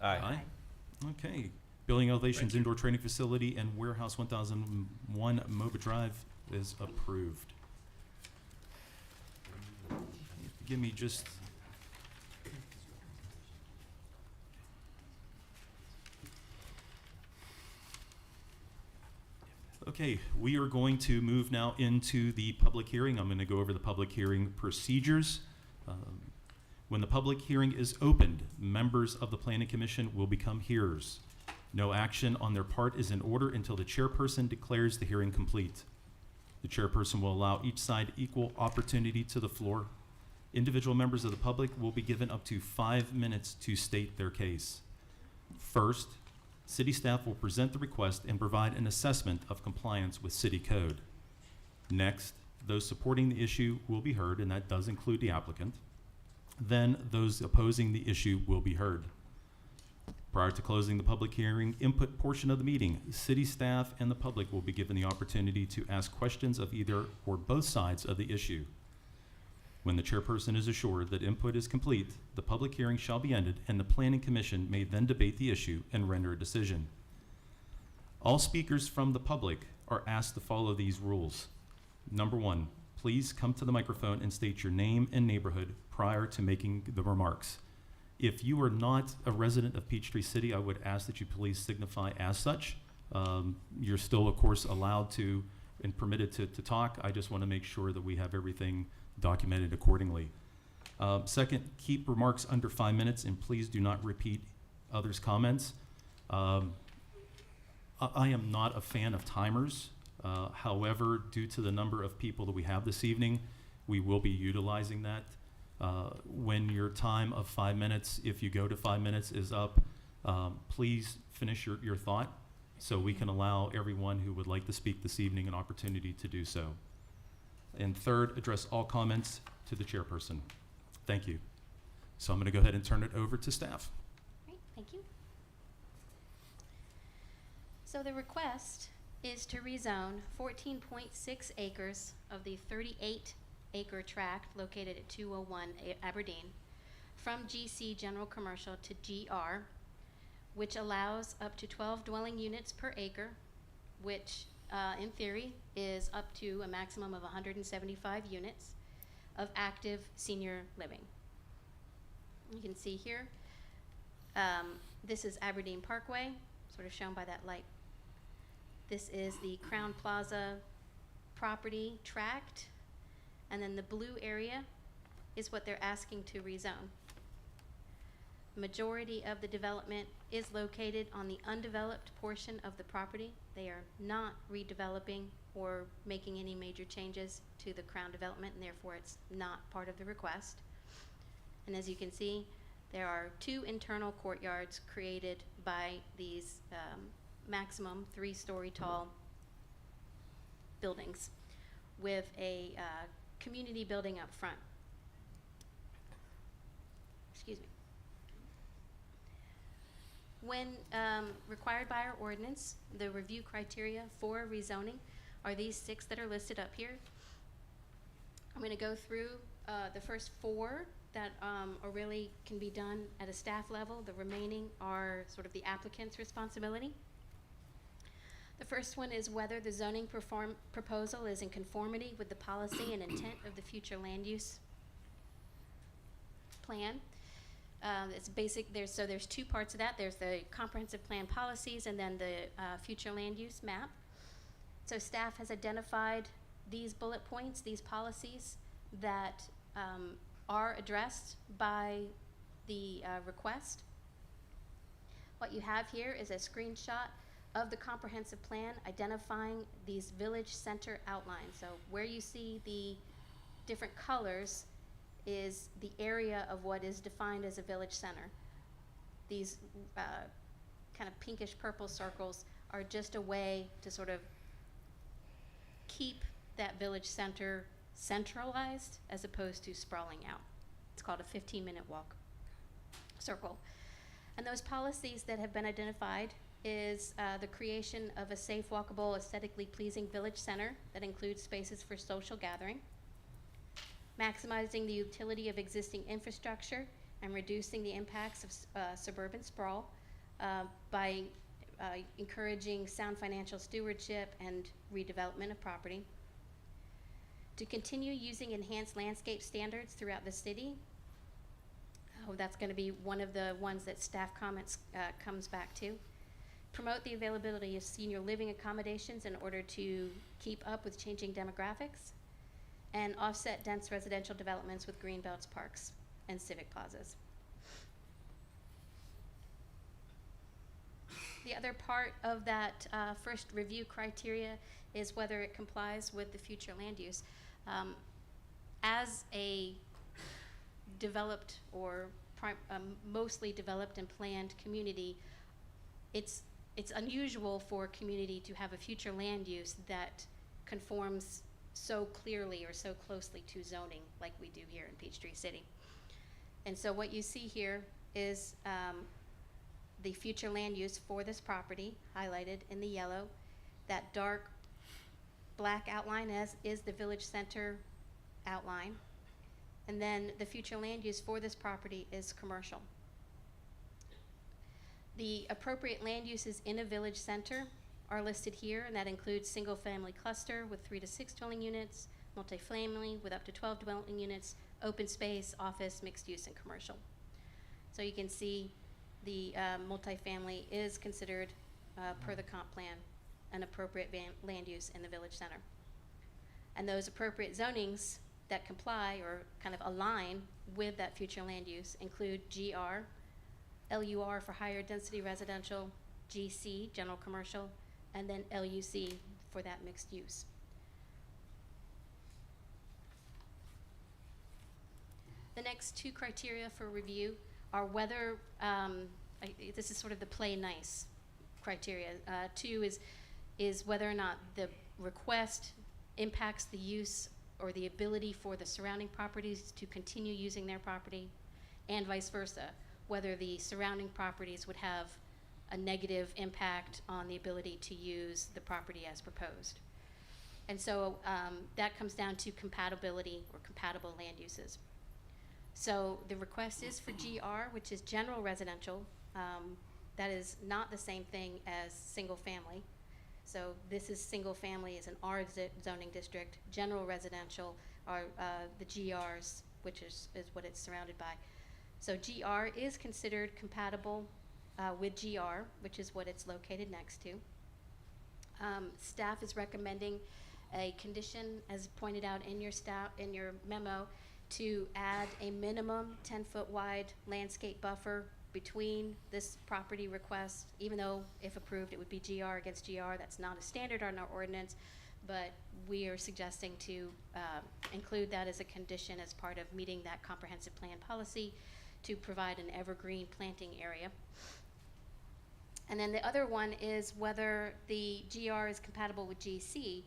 Aye. Okay, building elevations, indoor training facility, and warehouse 1001 MOBA Drive is approved. Give me just okay, we are going to move now into the public hearing. I'm going to go over the public hearing procedures. When the public hearing is opened, members of the Planning Commission will become hearers. No action on their part is in order until the chairperson declares the hearing complete. The chairperson will allow each side equal opportunity to the floor. Individual members of the public will be given up to 5 minutes to state their case. First, city staff will present the request and provide an assessment of compliance with city code. Next, those supporting the issue will be heard, and that does include the applicant. Then those opposing the issue will be heard. Prior to closing the public hearing input portion of the meeting, city staff and the public will be given the opportunity to ask questions of either or both sides of the issue. When the chairperson is assured that input is complete, the public hearing shall be ended and the Planning Commission may then debate the issue and render a decision. All speakers from the public are asked to follow these rules. Number 1, please come to the microphone and state your name and neighborhood prior to making the remarks. If you are not a resident of Peachtree City, I would ask that you please signify as such. You're still, of course, allowed to and permitted to talk. I just want to make sure that we have everything documented accordingly. Second, keep remarks under 5 minutes and please do not repeat others' comments. I am not a fan of timers. However, due to the number of people that we have this evening, we will be utilizing that. When your time of 5 minutes, if you go to 5 minutes, is up, please finish your thought so we can allow everyone who would like to speak this evening an opportunity to do so. And third, address all comments to the chairperson. Thank you. So I'm going to go ahead and turn it over to staff. Great, thank you. So the request is to rezone 14.6 acres of the 38-acre tract located at 201 Aberdeen from GC General Commercial to GR, which allows up to 12 dwelling units per acre, which in theory is up to a maximum of 175 units of active senior living. You can see here, this is Aberdeen Parkway, sort of shown by that light. This is the Crown Plaza property tract, and then the blue area is what they're asking to rezone. Majority of the development is located on the undeveloped portion of the property. They are not redeveloping or making any major changes to the Crown development, and therefore it's not part of the request. And as you can see, there are 2 internal courtyards created by these maximum 3-story tall buildings with a community building up front. Excuse me. When required by our ordinance, the review criteria for rezoning are these 6 that are listed up here. I'm going to go through the first 4 that are really can be done at a staff level. The remaining are sort of the applicant's responsibility. The first one is whether the zoning proposal is in conformity with the policy and intent of the future land use. plan. It's basic, there's two parts of that. There's the comprehensive plan policies and then the future land use map. So staff has identified these bullet points, these policies that are addressed by the request. What you have here is a screenshot of the comprehensive plan identifying these village center outlines. So where you see the different colors is the area of what is defined as a village center. These kind of pinkish purple circles are just a way to sort of keep that village center centralized as opposed to sprawling out. It's called a 15-minute walk circle. And those policies that have been identified is the creation of a safe, walkable, aesthetically pleasing village center that includes spaces for social gathering, maximizing the utility of existing infrastructure and reducing the impacts of suburban sprawl by encouraging sound financial stewardship and redevelopment of property, to continue using enhanced landscape standards throughout the city. Oh, that's going to be one of the ones that staff comments comes back to. Promote the availability of senior living accommodations in order to keep up with changing demographics, and offset dense residential developments with green belts, parks, and civic plazas. The other part of that first review criteria is whether it complies with the future land use. As a developed or mostly developed and planned community, it's unusual for a community to have a future land use that conforms so clearly or so closely to zoning like we do here in Peachtree City. And so what you see here is the future land use for this property highlighted in the yellow. That dark black outline is the village center outline. And then the future land use for this property is commercial. The appropriate land uses in a village center are listed here, and that includes single-family cluster with 3 to 6 dwelling units, multifamily with up to 12 dwelling units, open space, office, mixed use, and commercial. So you can see the multifamily is considered, per the comp plan, an appropriate land use in the village center. And those appropriate zonings that comply or kind of align with that future land use include GR, LUR for higher density residential, GC, general commercial, and then LUC for that mixed use. The next two criteria for review are whether, this is sort of the play nice criteria. Two is whether or not the request impacts the use or the ability for the surrounding properties to continue using their property, and vice versa, whether the surrounding properties would have a negative impact on the ability to use the property as proposed. And so that comes down to compatibility or compatible land uses. So the request is for GR, which is general residential. That is not the same thing as single family. So this is single family is an R zoning district. General residential are the GRs, which is what it's surrounded by. So GR is considered compatible with GR, which is what it's located next to. Staff is recommending a condition, as pointed out in your memo, to add a minimum 10-foot wide landscape buffer between this property request, even though if approved it would be GR against GR. That's not a standard on our ordinance, but we are suggesting to include that as a condition as part of meeting that comprehensive plan policy to provide an evergreen planting area. And then the other one is whether the GR is compatible with GC.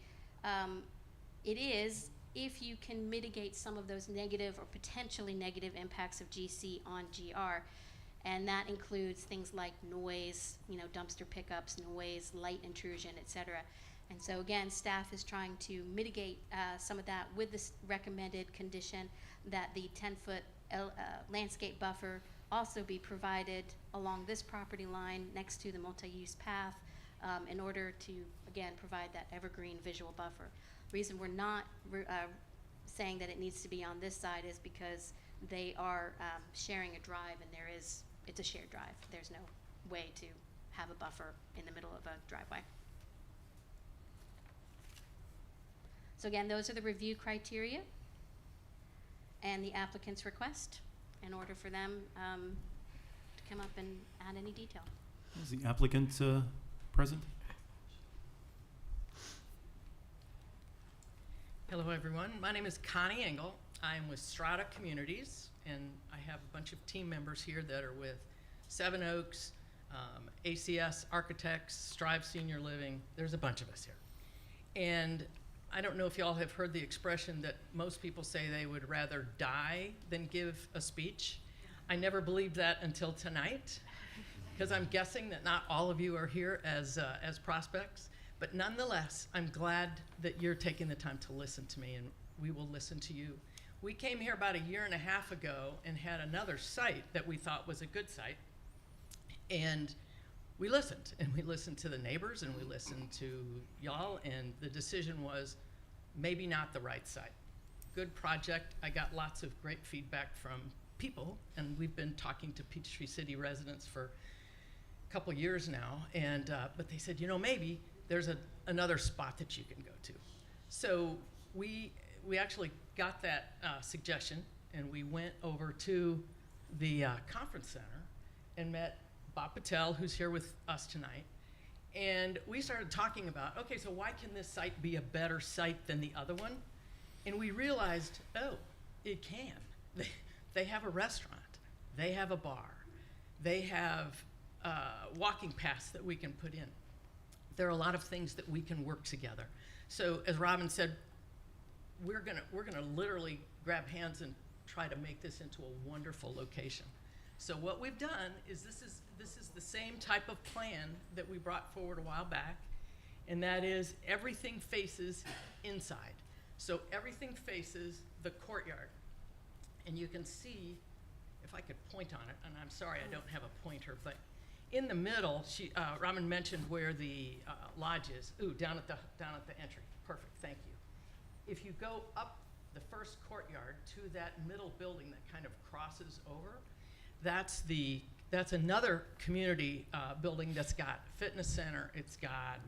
It is if you can mitigate some of those negative or potentially negative impacts of GC on GR. And that includes things like noise, dumpster pickups, noise, light intrusion, et cetera. And so again, staff is trying to mitigate some of that with this recommended condition that the 10-foot landscape buffer also be provided along this property line next to the multi-use path in order to, again, provide that evergreen visual buffer. The reason we're not saying that it needs to be on this side is because They are sharing a drive, and it's a shared drive. There's no way to have a buffer in the middle of a driveway. So again, those are the review criteria and the applicant's request in order for them to come up and add any detail. Is the applicant present? Hello, everyone. My name is Connie Engel. I'm with Strata Communities, and I have a bunch of team members here that are with Seven Oaks, ACS Architects, Strive Senior Living. There's a bunch of us here. And I don't know if y'all have heard the expression that most people say they would rather die than give a speech. I never believed that until tonight, because I'm guessing that not all of you are here as prospects. But nonetheless, I'm glad that you're taking the time to listen to me, and we will listen to you. We came here about 1.5 years ago and had another site that we thought was a good site. And we listened to the neighbors, and we listened to y'all, and the decision was maybe not the right site. Good project. I got lots of great feedback from people, and we've been talking to Peachtree City residents for a couple years now, and but they said, maybe there's another spot that you can go to. So we actually got that suggestion, and we went over to the conference center and met Bob Patel, who's here with us tonight. And we started talking about, okay, so why can this site be a better site than the other one? And we realized, oh, it can. They have a restaurant. They have a bar. They have walking paths that we can put in. There are a lot of things that we can work together. So as Robin said, we're gonna literally grab hands and try to make this into a wonderful location. So what we've done is this is the same type of plan that we brought forward a while back, and that is everything faces inside. So everything faces the courtyard. And you can see, if I could point on it, and I'm sorry I don't have a pointer, but in the middle, Robin mentioned where the lodge is. Ooh, down at the entry. Perfect, thank you. If you go up the first courtyard to that middle building that kind of crosses over, that's another community building that's got fitness center. It's got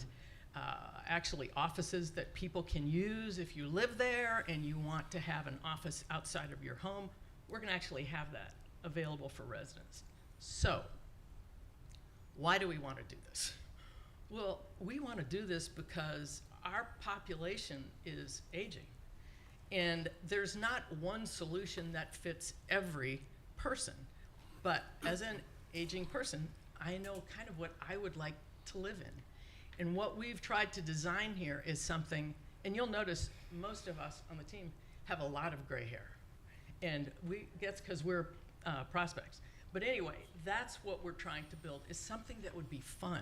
actually offices that people can use if you live there and you want to have an office outside of your home. We're gonna actually have that available for residents. So, why do we want to do this? Well, we want to do this because our population is aging. And there's not one solution that fits every person. But as an aging person, I know kind of what I would like to live in. And what we've tried to design here is something, and you'll notice most of us on the team have a lot of gray hair. And that's because we're prospects. But anyway, that's what we're trying to build, is something that would be fun.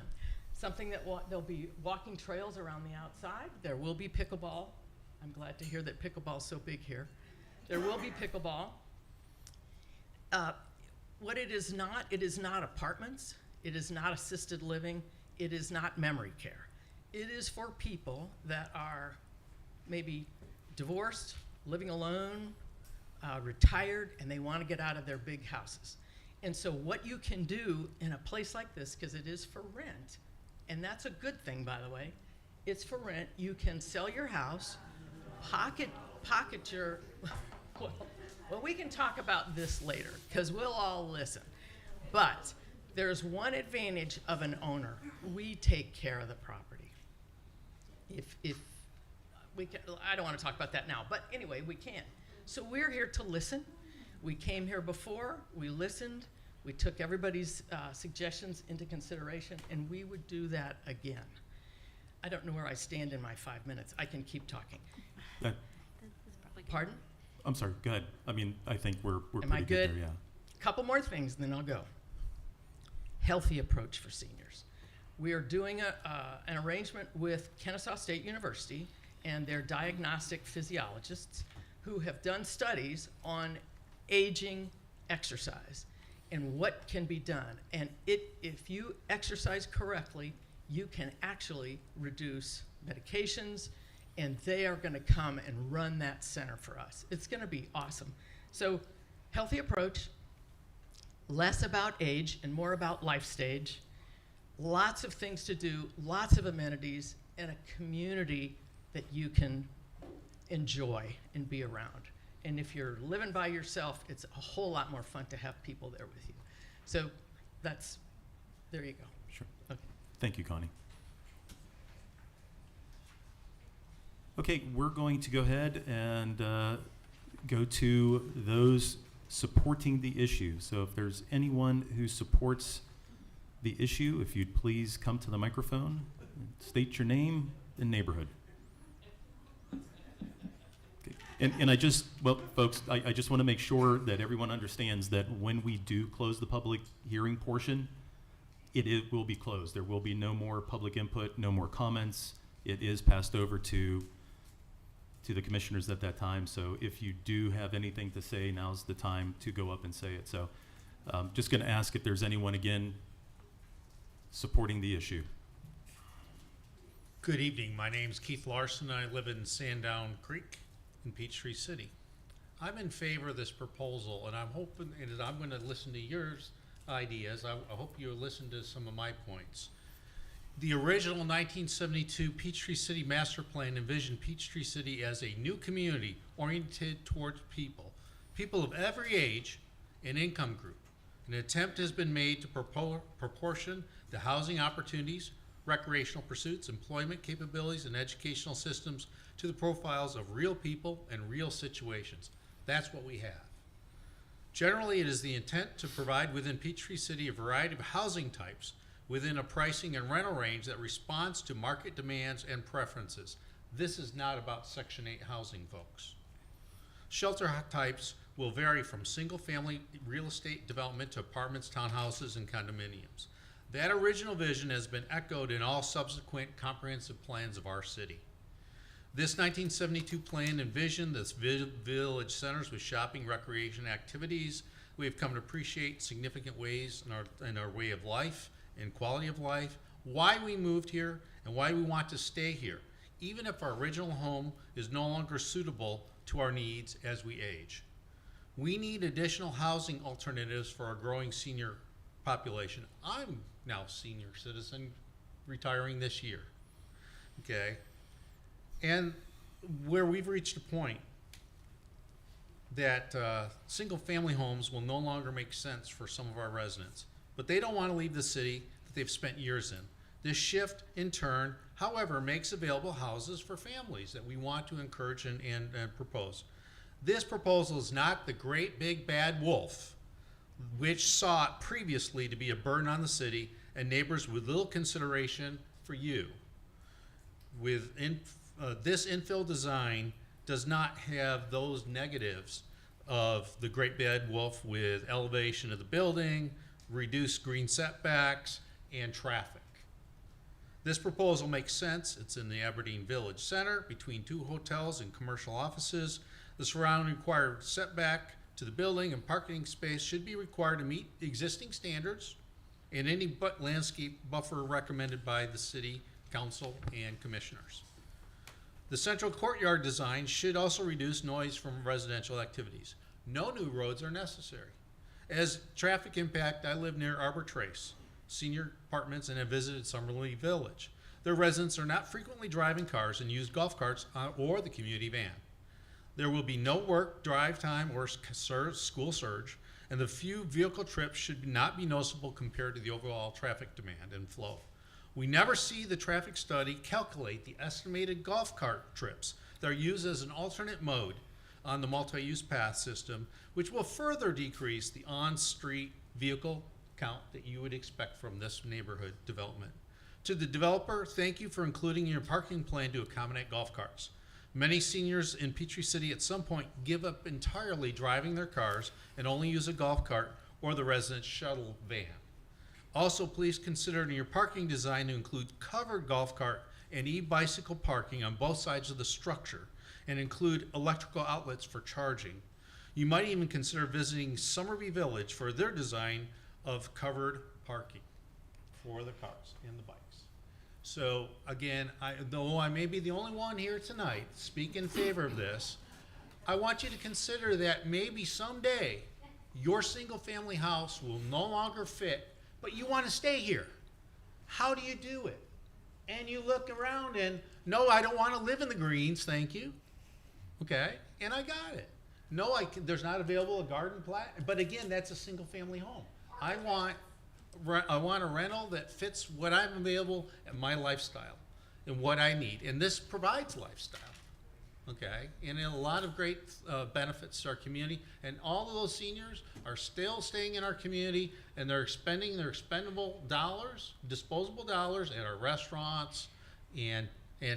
Something that there'll be walking trails around the outside. There will be pickleball. I'm glad to hear that pickleball's so big here. There will be pickleball. What it is not apartments. It is not assisted living. It is not memory care. It is for people that are maybe divorced, living alone, retired, and they want to get out of their big houses. And so what you can do in a place like this, because it is for rent, and that's a good thing, by the way, it's for rent. You can sell your house, pocket your, well, we can talk about this later, because we'll all listen. But there's one advantage of an owner. We take care of the property. If we can, I don't want to talk about that now, but anyway, we can. So we're here to listen. We came here before, we listened, we took everybody's suggestions into consideration, and we would do that again. I don't know where I stand in my 5 minutes. I can keep talking. Pardon? I'm sorry, go ahead. I mean, I think we're Am I pretty good? there, yeah. Couple more things, and then I'll go. Healthy approach for seniors. We are doing an arrangement with Kennesaw State University and their diagnostic physiologists who have done studies on aging exercise and what can be done. And if you exercise correctly, you can actually reduce medications, and they are going to come and run that center for us. It's going to be awesome. So healthy approach, less about age and more about life stage. Lots of things to do, lots of amenities, and a community that you can enjoy and be around. And if you're living by yourself, it's a whole lot more fun to have people there with you. So there you go. Sure. Okay. Thank you, Connie. Okay, we're going to go ahead and go to those supporting the issue. So if there's anyone who supports the issue, if you'd please come to the microphone, state your name and neighborhood. Okay. And I just, well, folks, I just want to make sure that everyone understands that when we do close the public hearing portion, it will be closed. There will be no more public input, no more comments. It is passed over to the commissioners at that time. So if you do have anything to say, now's the time to go up and say it. So just going to ask if there's anyone, again, supporting the issue. Good evening. My name's Keith Larson. I live in Sandown Creek in Peachtree City. I'm in favor of this proposal, and I'm hoping, and I'm going to listen to your ideas. I hope you listen to some of my points. The original 1972 Peachtree City Master Plan envisioned Peachtree City as a new community oriented towards people of every age and income group. An attempt has been made to proportion the housing opportunities, recreational pursuits, employment capabilities, and educational systems to the profiles of real people and real situations. That's what we have. Generally, it is the intent to provide within Peachtree City a variety of housing types within a pricing and rental range that responds to market demands and preferences. This is not about Section 8 housing, folks. Shelter types will vary from single-family real estate development to apartments, townhouses, and condominiums. That original vision has been echoed in all subsequent comprehensive plans of our city. This 1972 plan envisioned this village centers with shopping, recreation, activities. We have come to appreciate significant ways in our way of life and quality of life, why we moved here, and why we want to stay here, even if our original home is no longer suitable to our needs as we age. We need additional housing alternatives for our growing senior population. I'm now a senior citizen, retiring this year, okay? And where we've reached a point that single-family homes will no longer make sense for some of our residents. But they don't want to leave the city that they've spent years in. This shift, in turn, however, makes available houses for families that we want to encourage and propose. This proposal is not the great big bad wolf, which sought previously to be a burden on the city and neighbors with little consideration for you. This infill design does not have those negatives of the great bad wolf with elevation of the building, reduced green setbacks, and traffic. This proposal makes sense. It's in the Aberdeen Village Center between two hotels and commercial offices. The surrounding required setback to the building and parking space should be required to meet existing standards and any landscape buffer recommended by the city council and commissioners. The central courtyard design should also reduce noise from residential activities. No new roads are necessary. As traffic impact, I live near Arbor Trace, senior apartments, and have visited Summerlee Village. Their residents are not frequently driving cars and use golf carts or the community van. There will be no work, drive time, or school surge, and the few vehicle trips should not be noticeable compared to the overall traffic demand and flow. We never see the traffic study calculate the estimated golf cart trips that are used as an alternate mode on the multi-use path system, which will further decrease the on-street vehicle count that you would expect from this neighborhood development. To the developer, thank you for including your parking plan to accommodate golf carts. Many seniors in Peachtree City at some point give up entirely driving their cars and only use a golf cart or the residence shuttle van. Also, please consider in your parking design to include covered golf cart and e-bicycle parking on both sides of the structure and include electrical outlets for charging. You might even consider visiting Summerlee Village for their design of covered parking for the cars and the bikes. So again, though I may be the only one here tonight speak in favor of this, I want you to consider that maybe someday Your single-family house will no longer fit, but you want to stay here. How do you do it? And you look around and, no, I don't want to live in the greens, thank you. Okay, and I got it. No, there's not available a garden plat, but again, that's a single-family home. I want a rental that fits what I'm available and my lifestyle and what I need, and this provides lifestyle. Okay, and a lot of great benefits to our community, and all of those seniors are still staying in our community, and they're expending their expendable dollars, disposable dollars, at our restaurants, and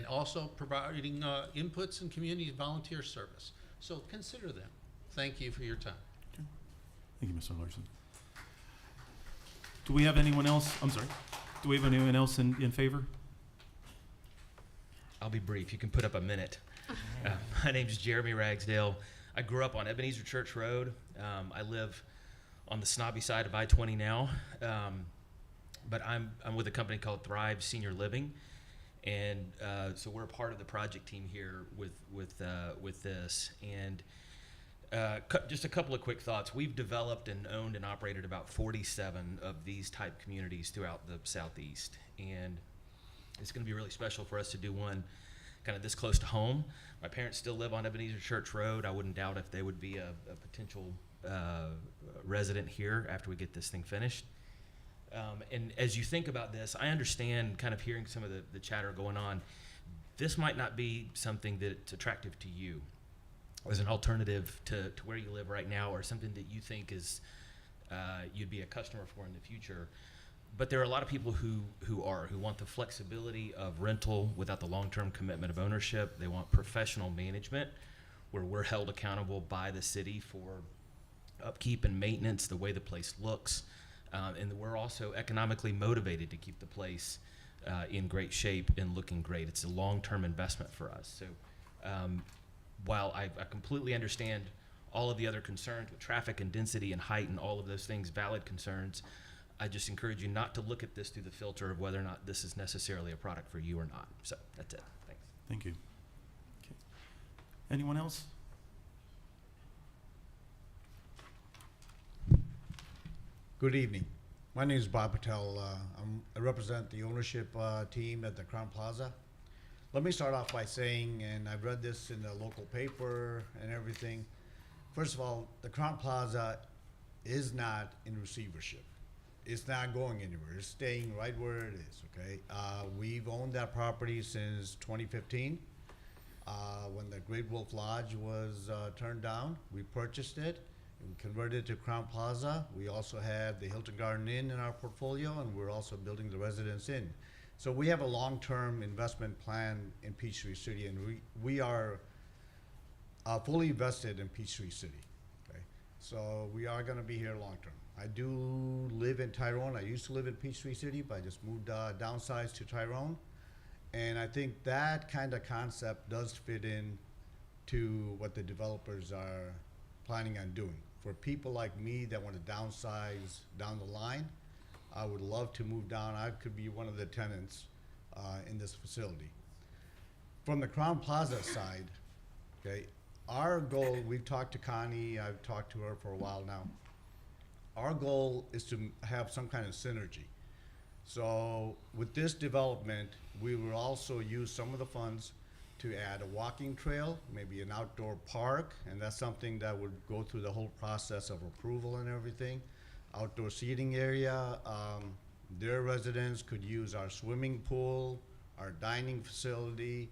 also providing inputs in community volunteer service. So consider them. Thank you for your time. Thank you, Mr. Larson. Do we have anyone else? I'm sorry. Do we have anyone else in favor? I'll be brief. You can put up a minute. My name's Jeremy Ragsdale. I grew up on Ebenezer Church Road. I live on the snobby side of I-20 now, but I'm with a company called Thrive Senior Living, and so we're a part of the project team here with this. And just a couple of quick thoughts. We've developed and owned and operated about 47 of these type communities throughout the Southeast, and it's going to be really special for us to do one kind of this close to home. My parents still live on Ebenezer Church Road. I wouldn't doubt if they would be a potential resident here after we get this thing finished. And as you think about this, I understand kind of hearing some of the chatter going on. This might not be something that's attractive to you as an alternative to where you live right now, or something that you think is you'd be a customer for in the future. But there are a lot of people who want the flexibility of rental without the long-term commitment of ownership. They want professional management where we're held accountable by the city for upkeep and maintenance, the way the place looks. And we're also economically motivated to keep the place in great shape and looking great. It's a long-term investment for us. So while I completely understand all of the other concerns with traffic and density and height and all of those things, valid concerns, I just encourage you not to look at this through the filter of whether or not this is necessarily a product for you or not. So that's it. Thanks. Thank you. Okay. Anyone else? Good evening. My name is Bob Patel. I represent the ownership team at the Crown Plaza. Let me start off by saying, and I've read this in the local paper and everything. First of all, the Crown Plaza is not in receivership. It's not going anywhere. It's staying right where it is, okay? We've owned that property since 2015. When the Great Wolf Lodge was turned down, we purchased it and converted it to Crown Plaza. We also have the Hilton Garden Inn in our portfolio, and we're also building the Residence Inn. So we have a long-term investment plan in Peachtree City, and we are fully invested in Peachtree City, okay? So we are gonna be here long-term. I do live in Tyrone. I used to live in Peachtree City, but I just moved downsized to Tyrone. And I think that kind of concept does fit in to what the developers are planning on doing. For people like me that want to downsize down the line, I would love to move down. I could be one of the tenants in this facility. From the Crown Plaza side, okay, our goal, we've talked to Connie, I've talked to her for a while now. Our goal is to have some kind of synergy. So with this development, we will also use some of the funds to add a walking trail, maybe an outdoor park, and that's something that would go through the whole process of approval and everything. Outdoor seating area, their residents could use our swimming pool, our dining facility.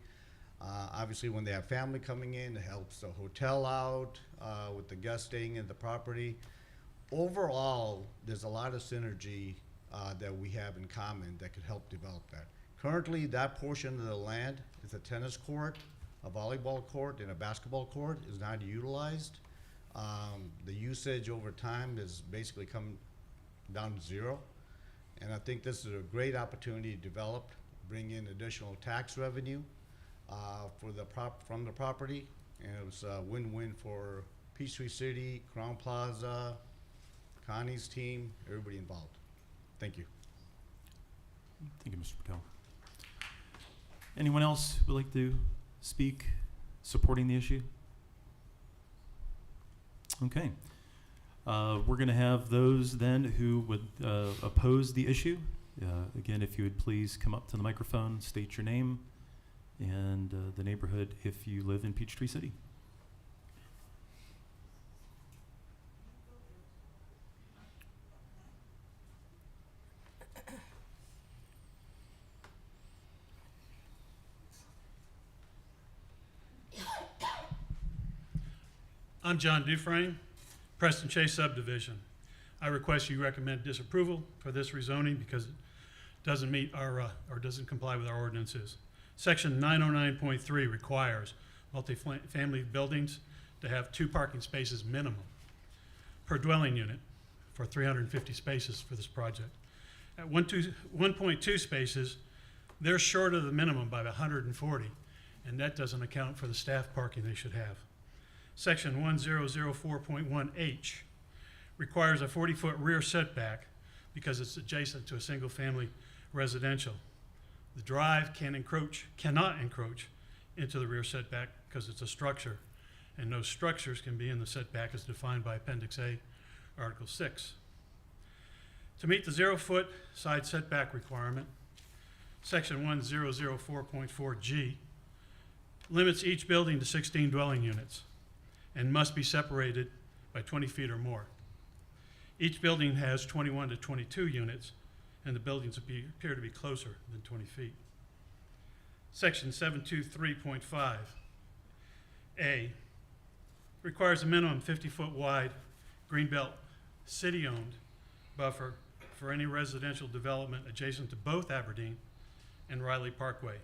Obviously, when they have family coming in, it helps the hotel out with the guests staying in the property. Overall, there's a lot of synergy that we have in common that could help develop that. Currently, that portion of the land is a tennis court, a volleyball court, and a basketball court is not utilized. The usage over time has basically come down to zero. And I think this is a great opportunity to develop, bring in additional tax revenue from the property. And it was a win-win for Peachtree City, Crown Plaza, Connie's team, everybody involved. Thank you. Thank you, Mr. Patel. Anyone else would like to speak supporting the issue? Okay. We're going to have those then who would oppose the issue. Again, if you would please come up to the microphone, state your name and the neighborhood if you live in Peachtree City. I'm John Dufresne, Preston Chase subdivision. I request you recommend disapproval for this rezoning because it doesn't meet our, or doesn't comply with our ordinances. Section 909.3 requires multifamily buildings to have 2 parking spaces minimum per dwelling unit for 350 spaces for this project. At 1.2 spaces, they're short of the minimum by 140, and that doesn't account for the staff parking they should have. Section 1004.1H requires a 40-foot rear setback because it's adjacent to a single-family residential. The drive cannot encroach into the rear setback because it's a structure, and no structures can be in the setback as defined by Appendix A, Article 6. To meet the 0-foot side setback requirement, Section 1004.4G limits each building to 16 dwelling units and must be separated by 20 feet or more. Each building has 21 to 22 units, and the buildings appear to be closer than 20 feet. Section 723.5A requires a minimum 50-foot wide greenbelt city-owned buffer for any residential development adjacent to both Aberdeen and Riley Parkway.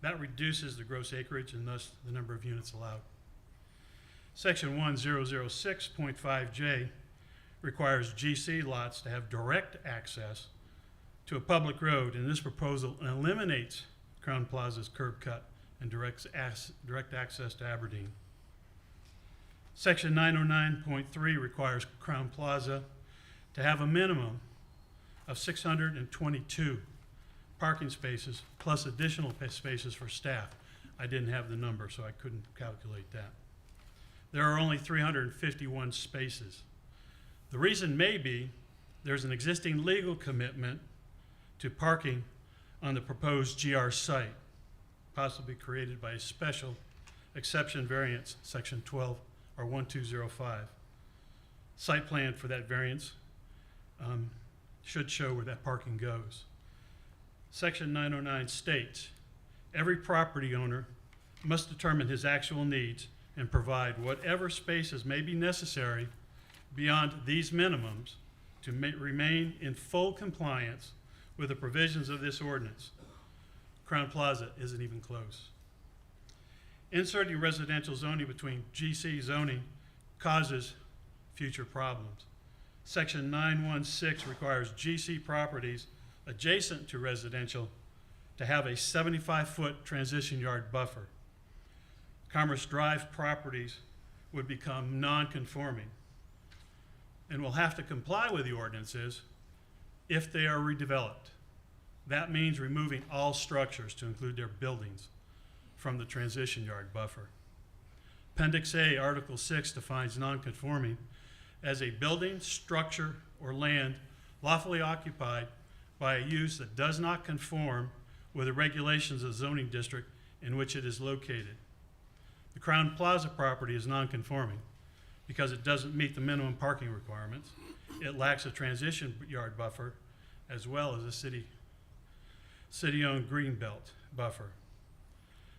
That reduces the gross acreage and thus the number of units allowed. Section 1006.5J requires GC lots to have direct access to a public road, and this proposal eliminates Crown Plaza's curb cut and direct access to Aberdeen. Section 909.3 requires Crown Plaza to have a minimum of 622 parking spaces plus additional spaces for staff. I didn't have the number, so I couldn't calculate that. There are only 351 spaces. The reason may be there's an existing legal commitment to parking on the proposed GR site, possibly created by a special exception variance, Section 12 or 1205. Site plan for that variance should show where that parking goes. Section 909 states, every property owner must determine his actual needs and provide whatever spaces may be necessary beyond these minimums to remain in full compliance with the provisions of this ordinance. Crown Plaza isn't even close. Inserting residential zoning between GC zoning causes future problems. Section 916 requires GC properties adjacent to residential to have a 75-foot transition yard buffer. Commerce Drive properties would become non-conforming and will have to comply with the ordinances if they are redeveloped. That means removing all structures to include their buildings from the transition yard buffer. Appendix A, Article 6 defines non-conforming as a building, structure, or land lawfully occupied by a use that does not conform with the regulations of the zoning district in which it is located. The Crown Plaza property is non-conforming because it doesn't meet the minimum parking requirements. It lacks a transition yard buffer as well as a city-owned greenbelt buffer.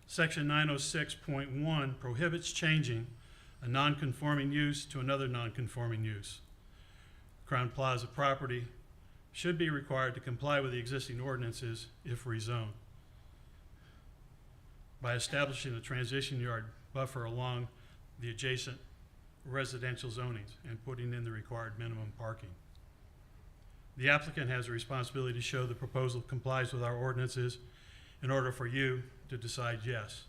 Section 906.1 prohibits changing a non-conforming use to another non-conforming use. Crown Plaza property should be required to comply with the existing ordinances if rezoned by establishing a transition yard buffer along the adjacent residential zonings and putting in the required minimum parking. The applicant has a responsibility to show the proposal complies with our ordinances in order for you to decide yes.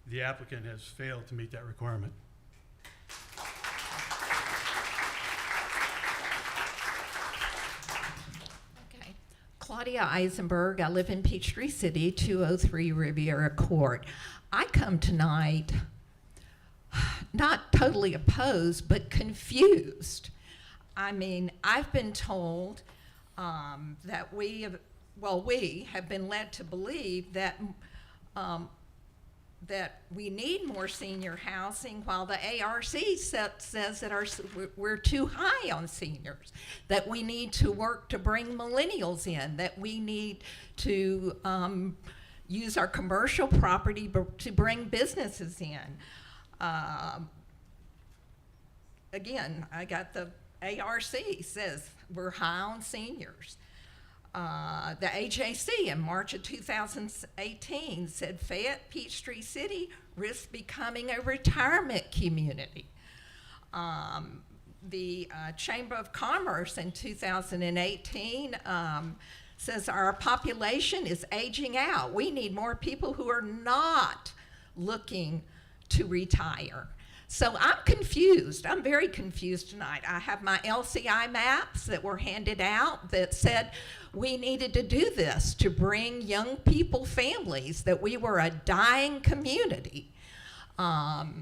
The applicant has failed to meet that requirement. Okay. Claudia Eisenberg, I live in Peachtree City, 203 Riviera Court. I come tonight not totally opposed, but confused. I mean, I've been told that we have been led to believe that that we need more senior housing, while the ARC says that we're too high on seniors, that we need to work to bring millennials in, that we need to use our commercial property to bring businesses in. Again, I got the ARC says we're high on seniors. The HAC in March of 2018 said Fayette, Peachtree City risks becoming a retirement community. The Chamber of Commerce in 2018 says our population is aging out. We need more people who are not looking to retire. So I'm confused. I'm very confused tonight. I have my LCI maps that were handed out that said we needed to do this to bring young people families, that we were a dying community. So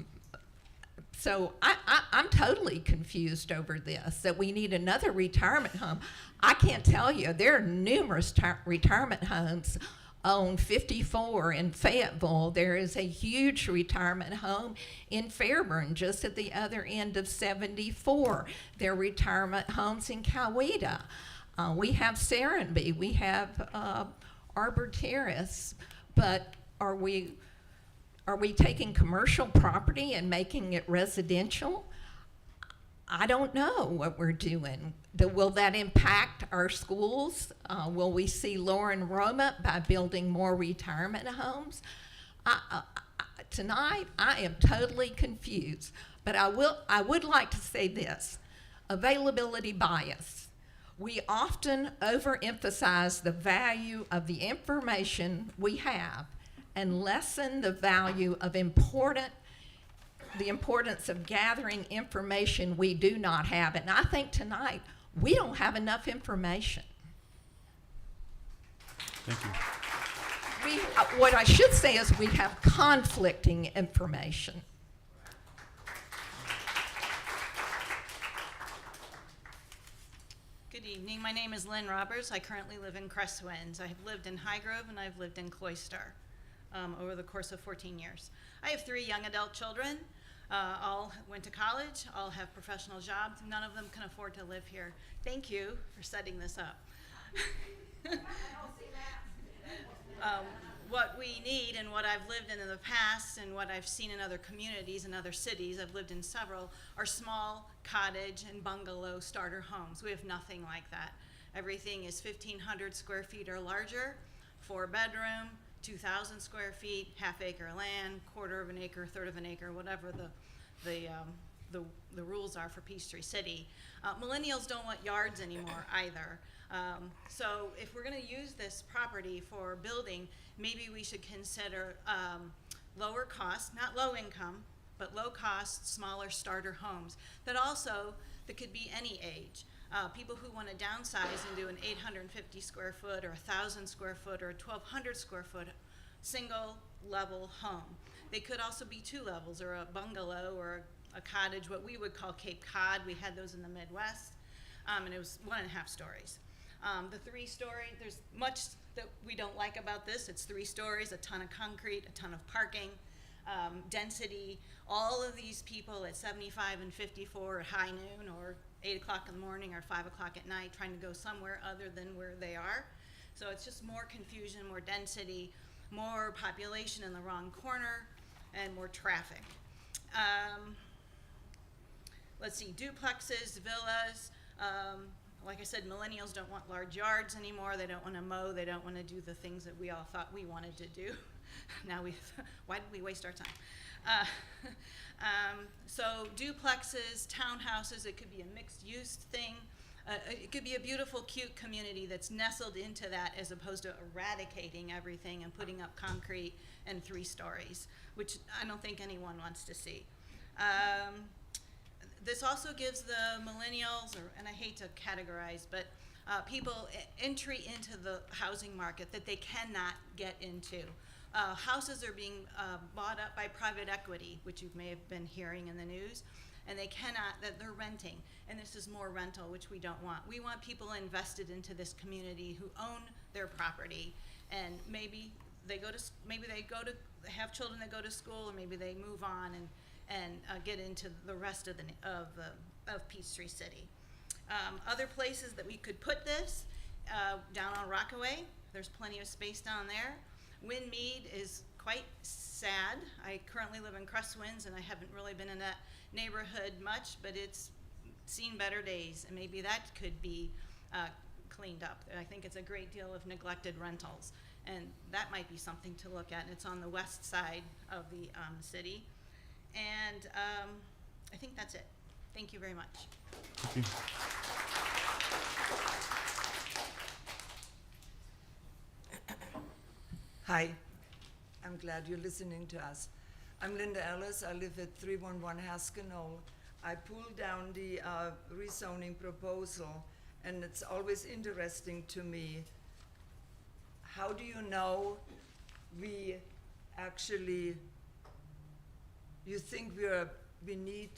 I'm totally confused over this, that we need another retirement home. I can't tell you, there are numerous retirement homes on 54 in Fayetteville. There is a huge retirement home in Fairburn, just at the other end of 74. There are retirement homes in Coweta. We have Serenby, we have Arbor Terrace, but are we taking commercial property and making it residential? I don't know what we're doing. Will that impact our schools? Will we see lower enrollment by building more retirement homes? Tonight, I am totally confused, but I would like to say this: availability bias. We often overemphasize the value of the information we have and lessen the value of the importance of gathering information we do not have. And I think tonight we don't have enough information. Thank you. What I should say is we have conflicting information. Good evening. My name is Lynn Roberts. I currently live in Crestwinds. I have lived in Highgrove and I've lived in Cloister over the course of 14 years. I have 3 young adult children. All went to college, all have professional jobs. None of them can afford to live here. Thank you for setting this up. What we need and what I've lived in the past and what I've seen in other communities and other cities, I've lived in several, are small cottage and bungalow starter homes. We have nothing like that. Everything is 1,500 square feet or larger, 4-bedroom, 2,000 square feet, half-acre land, quarter of an acre, third of an acre, whatever the rules are for Peachtree City. Millennials don't want yards anymore either. So if we're going to use this property for building, maybe we should consider lower cost, not low income, but low cost, smaller starter homes that could be any age. People who want to downsize and do an 850 square foot or 1,000 square foot or a 1,200 square foot single level home. They could also be 2 levels or a bungalow or a cottage, what we would call Cape Cod. We had those in the Midwest, and it was 1.5 stories. The 3-story, there's much that we don't like about this. It's 3 stories, a ton of concrete, a ton of parking, density. All of these people at 75 and 54 at high noon or 8 o'clock in the morning or 5 o'clock at night trying to go somewhere other than where they are. So it's just more confusion, more density, more population in the wrong corner, and more traffic. Let's see, duplexes, villas. Like I said, millennials don't want large yards anymore. They don't want to mow. They don't want to do the things that we all thought we wanted to do. Now why did we waste our time? So duplexes, townhouses, it could be a mixed use thing. It could be a beautiful, cute community that's nestled into that as opposed to eradicating everything and putting up concrete and 3 stories, which I don't think anyone wants to see. This also gives the millennials, and I hate to categorize, but people entry into the housing market that they cannot get into. houses are being bought up by private equity, which you may have been hearing in the news, and they cannot, that they're renting, and this is more rental, which we don't want. We want people invested into this community who own their property, and maybe they have children that go to school, or maybe they move on and get into the rest of of Peachtree City. Other places that we could put this, down on Rockaway, there's plenty of space down there. Windmead is quite sad. I currently live in Crestwinds, and I haven't really been in that neighborhood much, but it's seen better days, and maybe that could be cleaned up. I think it's a great deal of neglected rentals, and that might be something to look at, and it's on the west side of the city. And I think that's it. Thank you very much. Thank you. Hi, I'm glad you're listening to us. I'm Linda Ellis. I live at 311 Haskell Knoll. I pulled down the rezoning proposal, and it's always interesting to me. How do you know we actually, you think we need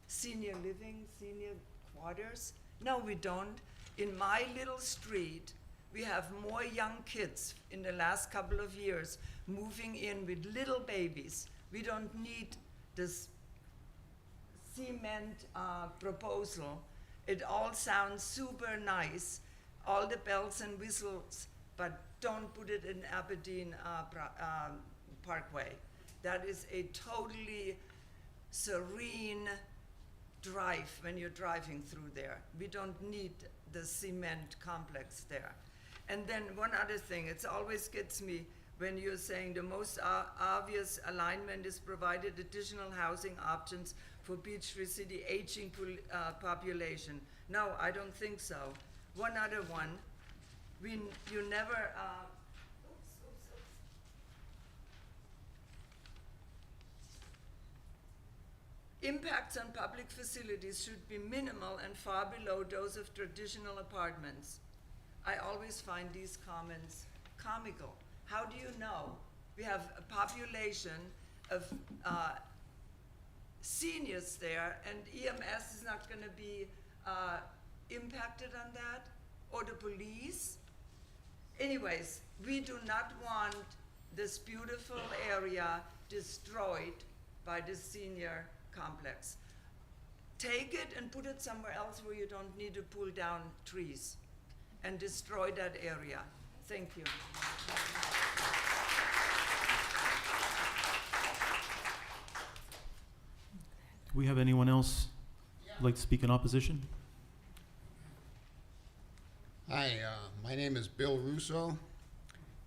senior living, senior quarters? No, we don't. In my little street, we have more young kids in the last couple of years moving in with little babies. We don't need this cement proposal. It all sounds super nice, all the bells and whistles, but don't put it in Aberdeen Parkway. That is a totally serene drive when you're driving through there. We don't need the cement complex there. And then one other thing, it always gets me when you're saying the most obvious alignment is provided additional housing options for Peachtree City aging population. No, I don't think so. One other one, you never, impacts on public facilities should be minimal and far below those of traditional apartments. I always find these comments comical. How do you know? We have a population of seniors there, and EMS is not going to be impacted on that, or the police. Anyways, we do not want this beautiful area destroyed by this senior complex. Take it and put it somewhere else where you don't need to pull down trees and destroy that area. Thank you. Do we have anyone else who'd like to speak in opposition? Hi, my name is Bill Russo.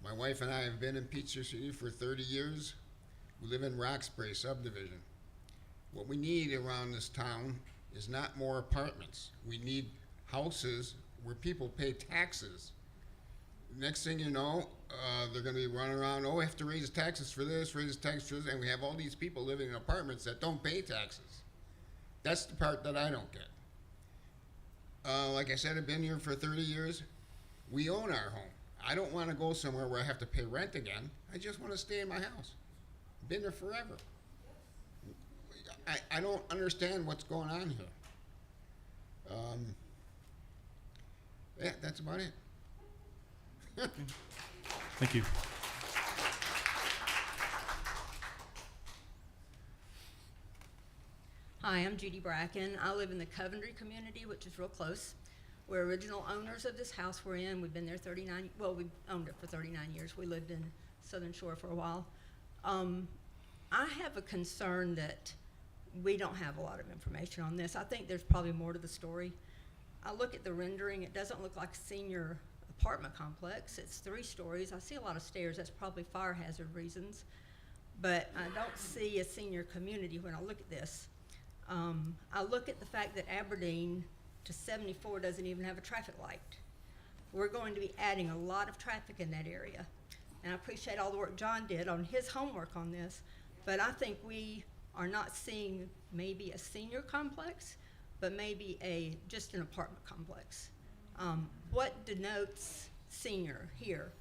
My wife and I have been in Peachtree City for 30 years. We live in Roxbury subdivision. What we need around this town is not more apartments. We need houses where people pay taxes. Next thing you know, they're gonna be running around, oh, we have to raise taxes for this, raise taxes for this, and we have all these people living in apartments that don't pay taxes. That's the part that I don't get. Like I said, I've been here for 30 years. We own our home. I don't wanna go somewhere where I have to pay rent again. I just wanna stay in my house. Been there forever. I don't understand what's going on here. Yeah, that's about it. Thank you. Hi, I'm Judy Bracken. I live in the Coventry community, which is real close. We're original owners of this house we're in. We've been there we've owned it for 39 years. We lived in Southern Shore for a while. I have a concern that we don't have a lot of information on this. I think there's probably more to the story. I look at the rendering, it doesn't look like a senior apartment complex. It's 3 stories. I see a lot of stairs. That's probably fire hazard reasons. But I don't see a senior community when I look at this. I look at the fact that Aberdeen to 74 doesn't even have a traffic light. We're going to be adding a lot of traffic in that area. And I appreciate all the work John did on his homework on this, but I think we are not seeing maybe a senior complex, but maybe just an apartment complex. What denotes senior here?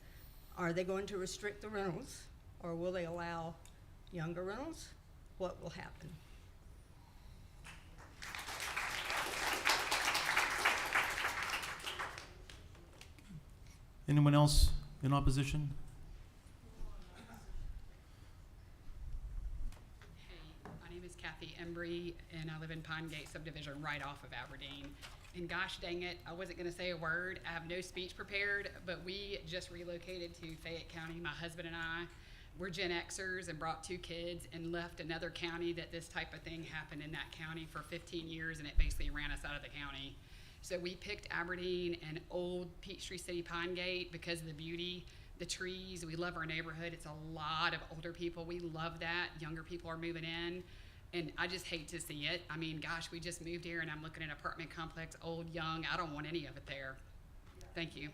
Are they going to restrict the rentals? or will they allow younger rentals? What will happen? Anyone else in opposition? Hey, my name is Kathy Embry, and I live in Pine Gate subdivision right off of Aberdeen. And gosh dang it, I wasn't going to say a word. I have no speech prepared, but we just relocated to Fayette County, my husband and I. We're Gen Xers and brought 2 kids and left another county that this type of thing happened in that county for 15 years, and it basically ran us out of the county. So we picked Aberdeen and old Peachtree City Pine Gate because of the beauty, the trees. We love our neighborhood. It's a lot of older people. We love that. Younger people are moving in. And I just hate to see it. I mean, gosh, we just moved here and I'm looking at an apartment complex, old, young. I don't want any of it there. Thank you.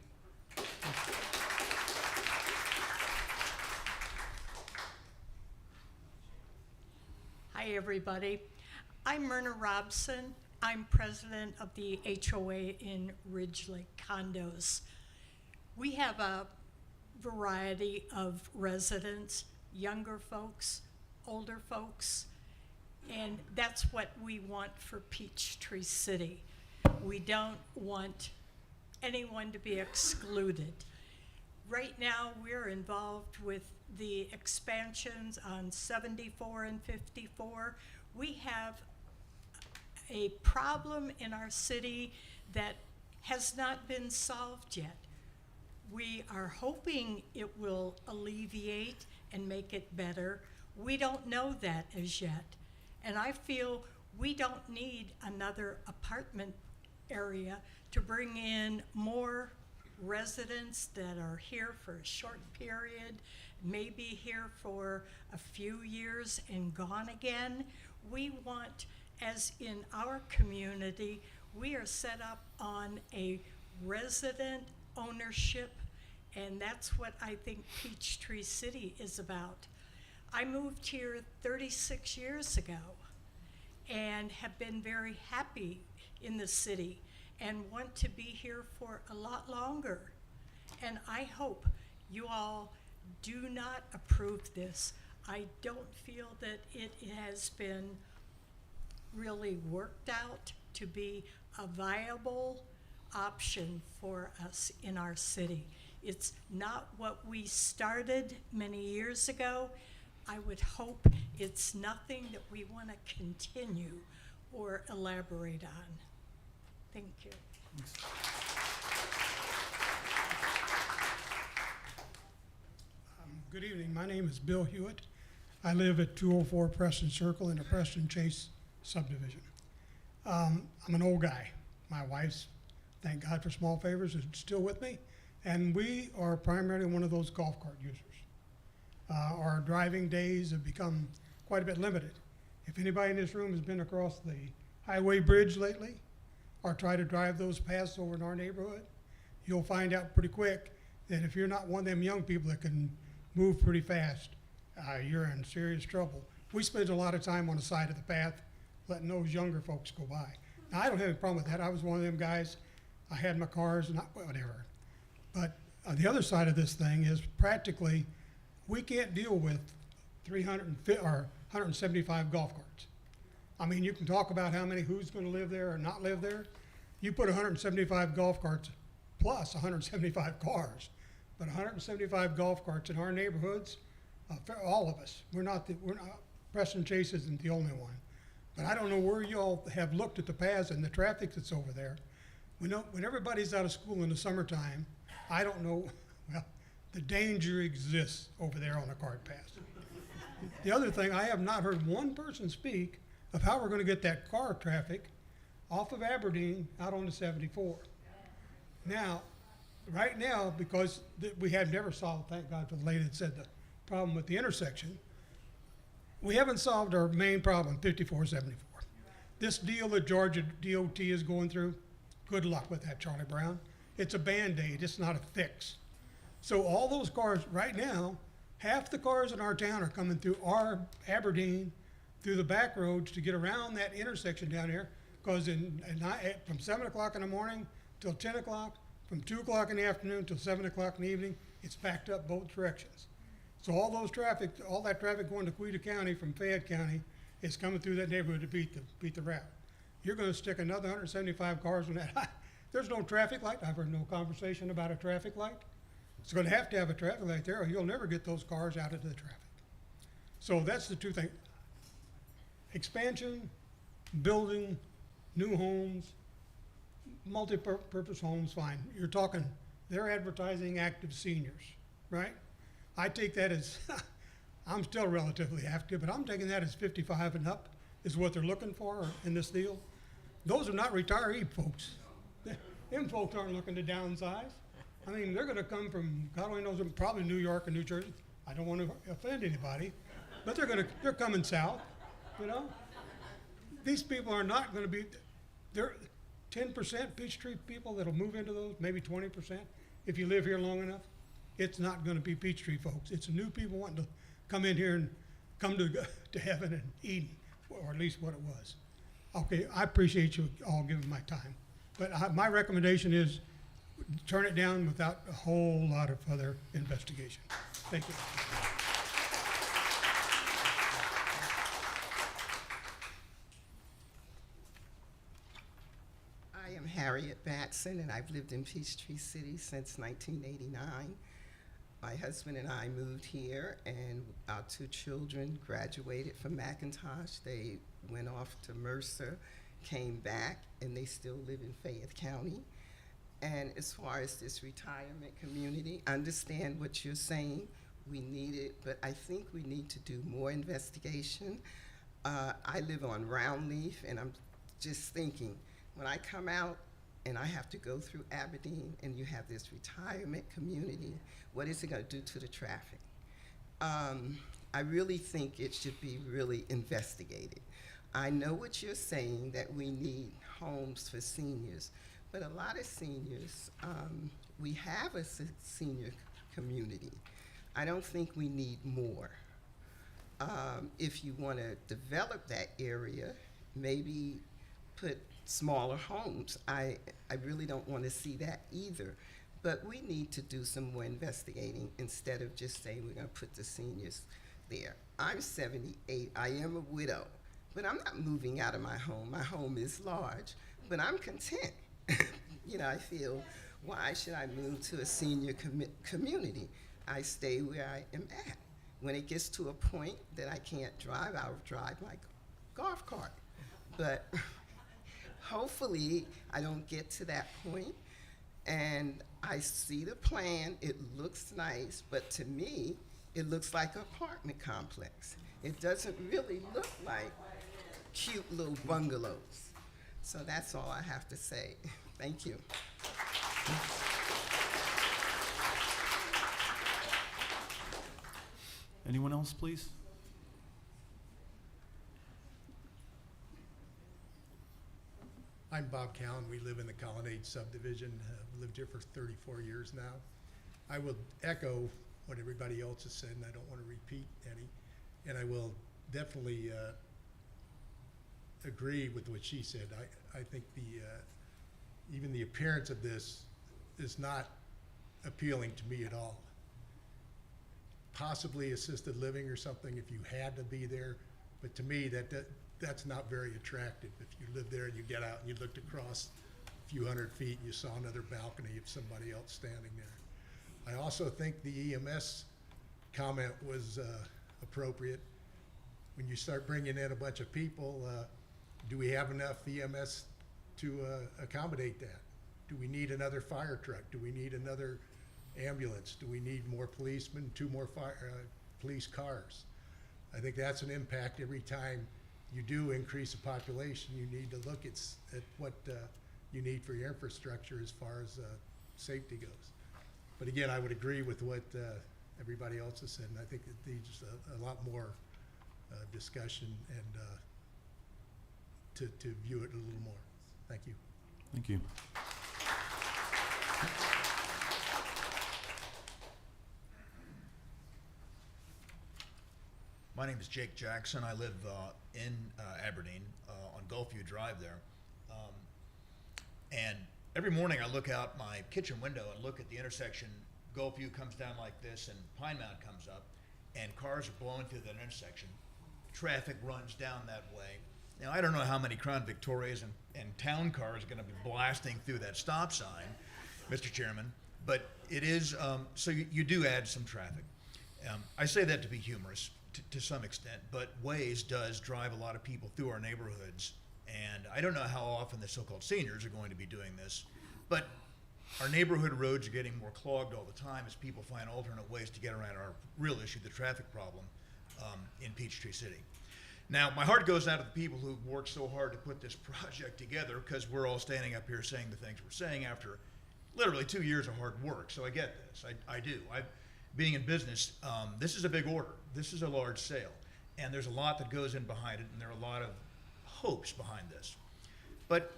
Hi, everybody. I'm Myrna Robson. I'm president of the HOA in Ridgely Condos. We have a variety of residents, younger folks, older folks, and that's what we want for Peachtree City. We don't want anyone to be excluded. Right now, we're involved with the expansions on 74 and 54. We have a problem in our city that has not been solved yet. We are hoping it will alleviate and make it better. We don't know that as yet. And I feel we don't need another apartment area to bring in more residents that are here for a short period, maybe here for a few years and gone again. We want, as in our community, we are set up on a resident ownership, and that's what I think Peachtree City is about. I moved here 36 years ago and have been very happy in the city and want to be here for a lot longer. And I hope you all do not approve this. I don't feel that it has been really worked out to be a viable option for us in our city. It's not what we started many years ago. I would hope it's nothing that we want to continue or elaborate on. Thank you. Good evening. My name is Bill Hewitt. I live at 204 Preston Circle in the Preston Chase subdivision. I'm an old guy. My wife's, thank God for small favors, is still with me, and we are primarily one of those golf cart users. Our driving days have become quite a bit limited. If anybody in this room has been across the highway bridge lately, or try to drive those paths over in our neighborhood, you'll find out pretty quick that if you're not one of them young people that can move pretty fast, you're in serious trouble. We spend a lot of time on the side of the path letting those younger folks go by. Now, I don't have any problem with that. I was one of them guys. I had my cars, and whatever. But the other side of this thing is practically we can't deal with 350 or 175 golf carts. I mean, you can talk about who's going to live there or not live there. You put 175 golf carts plus 175 cars, but 175 golf carts in our neighborhoods, for all of us. We're not Preston Chase isn't the only one, but I don't know where y'all have looked at the paths and the traffic that's over there. When everybody's out of school in the summertime, I don't know. Well, the danger exists over there on the cart paths. The other thing, I have not heard one person speak of how we're going to get that car traffic off of Aberdeen out on the 74. Now, right now, because we have never solved, thank God for the lady that said the problem with the intersection, we haven't solved our main problem, 5474. This deal that Georgia DOT is going through, good luck with that, Charlie Brown. It's a Band-Aid, it's not a fix. So all those cars, right now, half the cars in our town are coming through our Aberdeen, through the back roads to get around that intersection down here, because from 7 o'clock in the morning till 10 o'clock, from 2 o'clock in the afternoon till 7 o'clock in the evening, it's backed up both directions. So all that traffic going to Quita County from Fayette County is coming through that neighborhood to beat the route. You're gonna stick another 175 cars on that. There's no traffic light. I've heard no conversation about a traffic light. It's gonna have to have a traffic light there or you'll never get those cars out into the traffic. So that's the two things. Expansion, building, new homes, multi-purpose homes, fine. You're talking, they're advertising active seniors, right? I take that as, I'm still relatively active, but I'm taking that as 55 and up is what they're looking for in this deal. Those are not retiree folks. Them folks aren't looking to downsize. I mean, they're gonna come from, God only knows, probably New York or New Jersey. I don't want to offend anybody, but they're coming south, you know? These people are not gonna be, they're 10% Peachtree people that'll move into those, maybe 20%, if you live here long enough. It's not gonna be Peachtree folks. It's new people wanting to come in here and come to heaven and Eden, or at least what it was. Okay, I appreciate you all giving my time. But my recommendation is turn it down without a whole lot of other investigation. Thank you. I am Harriet Batson, and I've lived in Peachtree City since 1989. My husband and I moved here, and our 2 children graduated from McIntosh. They went off to Mercer, came back, and they still live in Fayette County. And as far as this retirement community, I understand what you're saying. We need it, but I think we need to do more investigation. I live on Roundleaf, and I'm just thinking, when I come out and I have to go through Aberdeen and you have this retirement community, what is it gonna do to the traffic? I really think it should be really investigated. I know what you're saying, that we need homes for seniors, but a lot of seniors, we have a senior community. I don't think we need more. If you wanna develop that area, maybe put smaller homes. I really don't want to see that either. But we need to do some more investigating instead of just saying we're going to put the seniors there. I'm 78. I am a widow, but I'm not moving out of my home. My home is large, but I'm content. You know, I feel, why should I move to a senior community? I stay where I am at. When it gets to a point that I can't drive, I'll drive my golf cart. But hopefully, I don't get to that point, and I see the plan, it looks nice, but to me, it looks like an apartment complex. It doesn't really look like cute little bungalows. So that's all I have to say. Thank you. Anyone else, please? I'm Bob Cowan. We live in the Colonnade subdivision. Lived here for 34 years now. I will echo what everybody else has said, and I don't want to repeat any. And I will definitely agree with what she said. I think even the appearance of this is not appealing to me at all. Possibly assisted living or something if you had to be there, but to me that's not very attractive. If you live there and you get out and you looked across a few hundred feet and you saw another balcony of somebody else standing there. I also think the EMS comment was appropriate. When you start bringing in a bunch of people, do we have enough EMS to accommodate that? Do we need another fire truck? Do we need another ambulance? Do we need more policemen, 2 more police cars? I think that's an impact every time you do increase the population. You need to look at what you need for your infrastructure as far as safety goes. But again, I would agree with what everybody else has said, and I think it needs a lot more discussion and to view it a little more. Thank you. Thank you. My name is Jake Jackson. I live in Aberdeen on Gulfview Drive there. And every morning I look out my kitchen window and look at the intersection. Gulfview comes down like this and Pine Mound comes up. and cars are blowing through that intersection. Traffic runs down that way. Now, I don't know how many Crown Victorias and town cars are going to be blasting through that stop sign, Mr. Chairman, but it is, so you do add some traffic. I say that to be humorous to some extent, but Waze does drive a lot of people through our neighborhoods, and I don't know how often the so-called seniors are going to be doing this, but our neighborhood roads are getting more clogged all the time as people find alternate ways to get around our real issue, the traffic problem in Peachtree City. Now, my heart goes out to the people who worked so hard to put this project together, because we're all standing up here saying the things we're saying after literally 2 years of hard work. So I get this. I do. Being in business, this is a big order. This is a large sale. And there's a lot that goes in behind it, and there are a lot of hopes behind this. But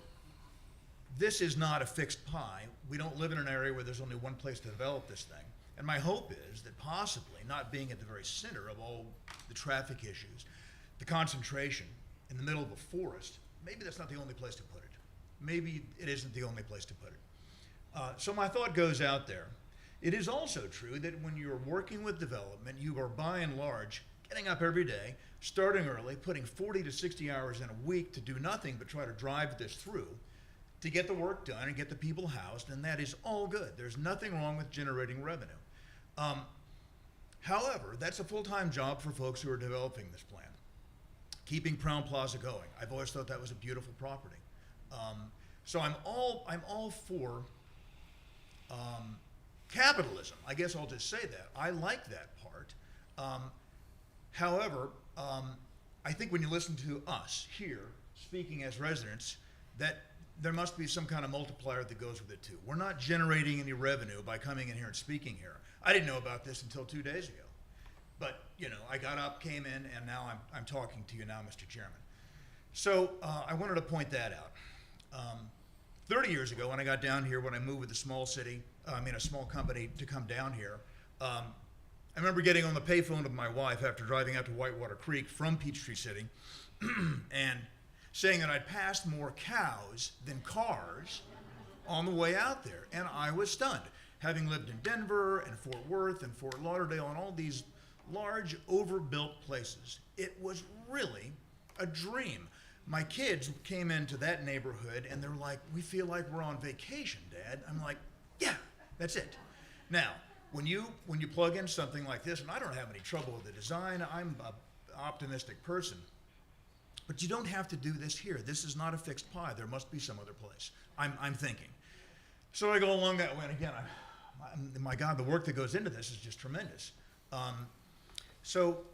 this is not a fixed pie. We don't live in an area where there's only one place to develop this thing. And my hope is that possibly, not being at the very center of all the traffic issues, the concentration in the middle of a forest, maybe that's not the only place to put it. Maybe it isn't the only place to put it. So my thought goes out there. It is also true that when you're working with development, you are by and large getting up every day, starting early, putting 40 to 60 hours in a week to do nothing but try to drive this through to get the work done and get the people housed, and that is all good. There's nothing wrong with generating revenue. However, that's a full-time job for folks who are developing this plan. Keeping Crown Plaza going. I've always thought that was a beautiful property. So I'm all for capitalism. I guess I'll just say that. I like that part. However, I think when you listen to us here speaking as residents, that there must be some kind of multiplier that goes with it too. We're not generating any revenue by coming in here and speaking here. I didn't know about this until 2 days ago. But, you know, I got up, came in, and now I'm talking to you now, Mr. Chairman. So I wanted to point that out. 30 years ago, when I got down here, when I moved with a small company to come down here, I remember getting on the payphone with my wife after driving out to Whitewater Creek from Peachtree City and saying that I'd passed more cows than cars on the way out there. And I was stunned, having lived in Denver and Fort Worth and Fort Lauderdale and all these large, overbuilt places. It was really a dream. My kids came into that neighborhood and they're like, "We feel like we're on vacation, Dad." I'm like, "Yeah, that's it." Now, when you plug in something like this, and I don't have any trouble with the design, I'm an optimistic person, but you don't have to do this here. This is not a fixed pie. There must be some other place. I'm thinking. So I go along that way, and again, my God, the work that goes into this is just tremendous. So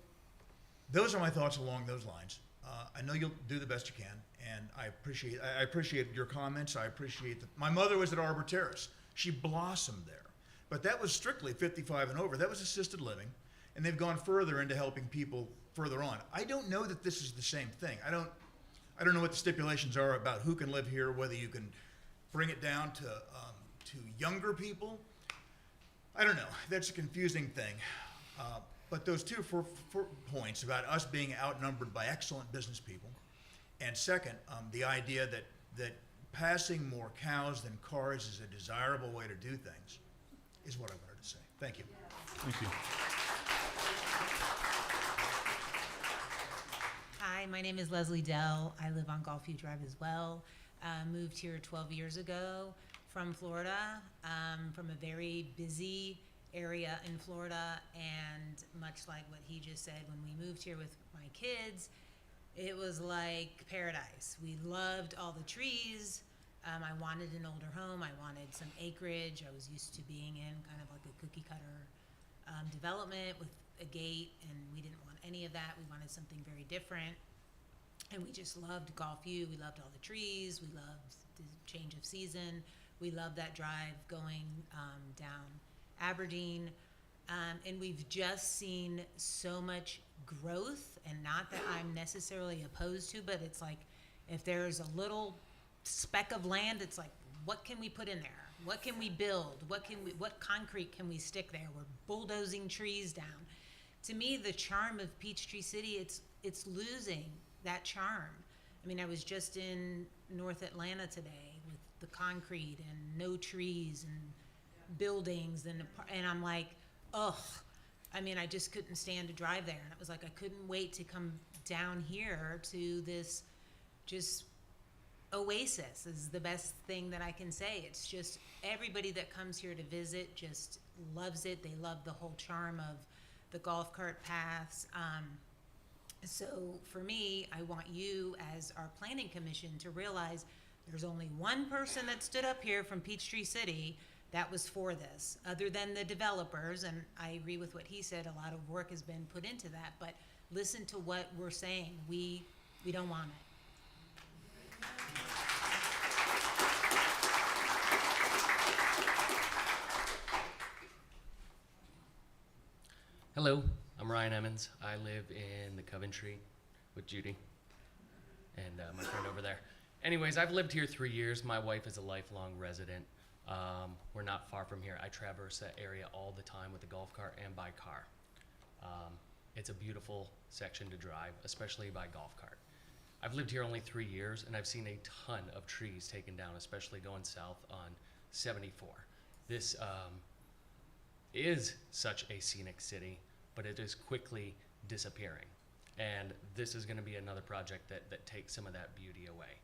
those are my thoughts along those lines. I know you'll do the best you can, and I appreciate your comments. I appreciate that. My mother was at Arbor Terrace. She blossomed there. But that was strictly 55 and over. That was assisted living, and they've gone further into helping people further on. I don't know that this is the same thing. I don't know what the stipulations are about who can live here, whether you can bring it down to younger people. I don't know. That's a confusing thing. But those two points about us being outnumbered by excellent business people, and second, the idea that passing more cows than cars is a desirable way to do things, is what I wanted to say. Thank you. Thank you. Hi, my name is Leslie Dell. I live on Gulfview Drive as well. Moved here 12 years ago from Florida, from a very busy area in Florida, and much like what he just said, when we moved here with my kids, it was like paradise. We loved all the trees. I wanted an older home. I wanted some acreage. I was used to being in kind of like a cookie cutter development with a gate, and we didn't want any of that. We wanted something very different, and we just loved Gulfview. We loved all the trees. We loved the change of season. We loved that drive going down Aberdeen, and we've just seen so much growth, and not that I'm necessarily opposed to, but it's like if there's a little speck of land, it's like, what can we put in there? What can we build? What concrete can we stick there? We're bulldozing trees down. To me, the charm of Peachtree City, it's losing that charm. I mean, I was just in North Atlanta today with the concrete and no trees and buildings, and I'm like, ugh, I mean, I just couldn't stand to drive there. And it was like, I couldn't wait to come down here to this just oasis is the best thing that I can say. It's just everybody that comes here to visit just loves it. They love the whole charm of the golf cart paths. So for me, I want you as our planning commission to realize there's only one person that stood up here from Peachtree City that was for this, other than the developers, and I agree with what he said, a lot of work has been put into that, but listen to what we're saying. We don't want it. Hello, I'm Ryan Emmons. I live in the Coventry with Judy and my friend over there. Anyways, I've lived here 3 years. My wife is a lifelong resident. We're not far from here. I traverse that area all the time with the golf cart and by car. It's a beautiful section to drive, especially by golf cart. I've lived here only 3 years, and I've seen a ton of trees taken down, especially going south on 74. This is such a scenic city, but it is quickly disappearing. And this is going to be another project that takes some of that beauty away.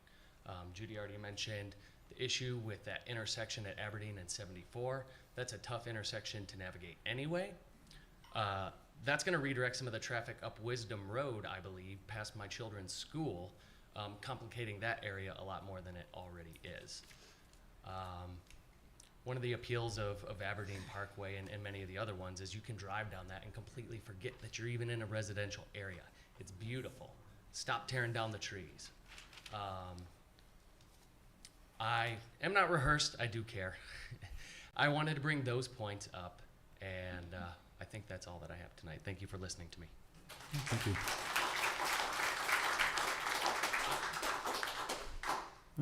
Judy already mentioned the issue with that intersection at Aberdeen and 74. That's a tough intersection to navigate anyway. That's going to redirect some of the traffic up Wisdom Road, I believe, past my children's school, complicating that area a lot more than it already is. One of the appeals of Aberdeen Parkway and many of the other ones is you can drive down that and completely forget that you're even in a residential area. It's beautiful. Stop tearing down the trees. I am not rehearsed, I do care. I wanted to bring those points up, and I think that's all that I have tonight. Thank you for listening to me. Thank you.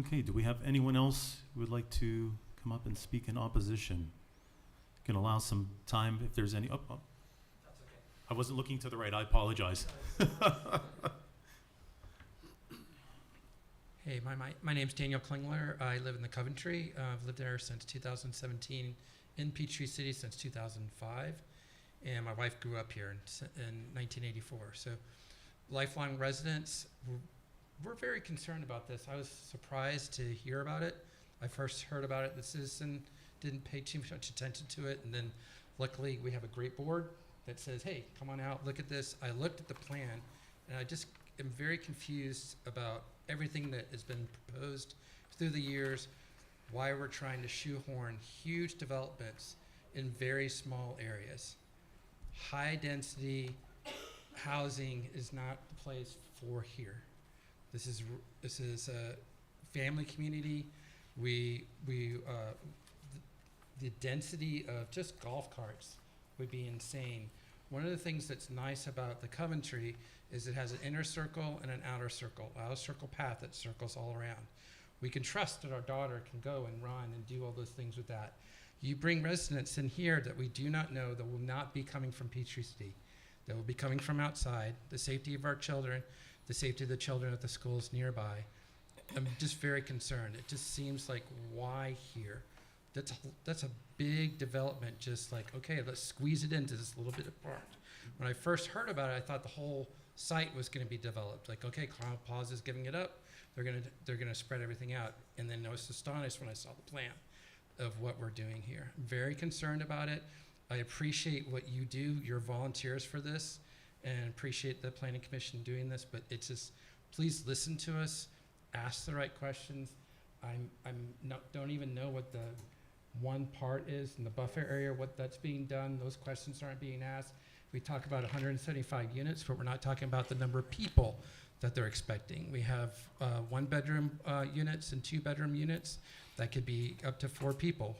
Okay, do we have anyone else who would like to come up and speak in opposition? Can allow some time if there's any. Oh. I wasn't looking to the right. I apologize. Hey, my name's Daniel Klingler. I live in the Coventry. I've lived there since 2017, in Peachtree City since 2005, and my wife grew up here in 1984. So, lifelong residents. We're very concerned about this. I was surprised to hear about it. I first heard about it. The citizen didn't pay too much attention to it, and then luckily we have a great board that says, hey, come on out, look at this. I looked at the plan, and I just am very confused about everything that has been proposed through the years, why we're trying to shoehorn huge developments in very small areas. High density housing is not the place for here. This is a family community. The density of just golf carts would be insane. One of the things that's nice about the Coventry is it has an inner circle and an outer circle path that circles all around. We can trust that our daughter can go and run and do all those things with that. You bring residents in here that we do not know, that will not be coming from Peachtree City, that will be coming from outside, the safety of our children, the safety of the children at the schools nearby. I'm just very concerned. It just seems like, why here? That's a big development, just like, okay, let's squeeze it into this little bit of park. When I first heard about it, I thought the whole site was going to be developed. Like, okay, Crown Plaza is giving it up. They're gonna spread everything out. And then I was astonished when I saw the plan of what we're doing here. I'm very concerned about it. I appreciate what you do. You're volunteers for this, and appreciate the Planning Commission doing this. But it's just, please listen to us, ask the right questions. Don't even know what the one part is in the buffer area, what that's being done. Those questions aren't being asked. We talk about 175 units, but we're not talking about the number of people that they're expecting. We have 1-bedroom units and 2-bedroom units. That could be up to 4 people,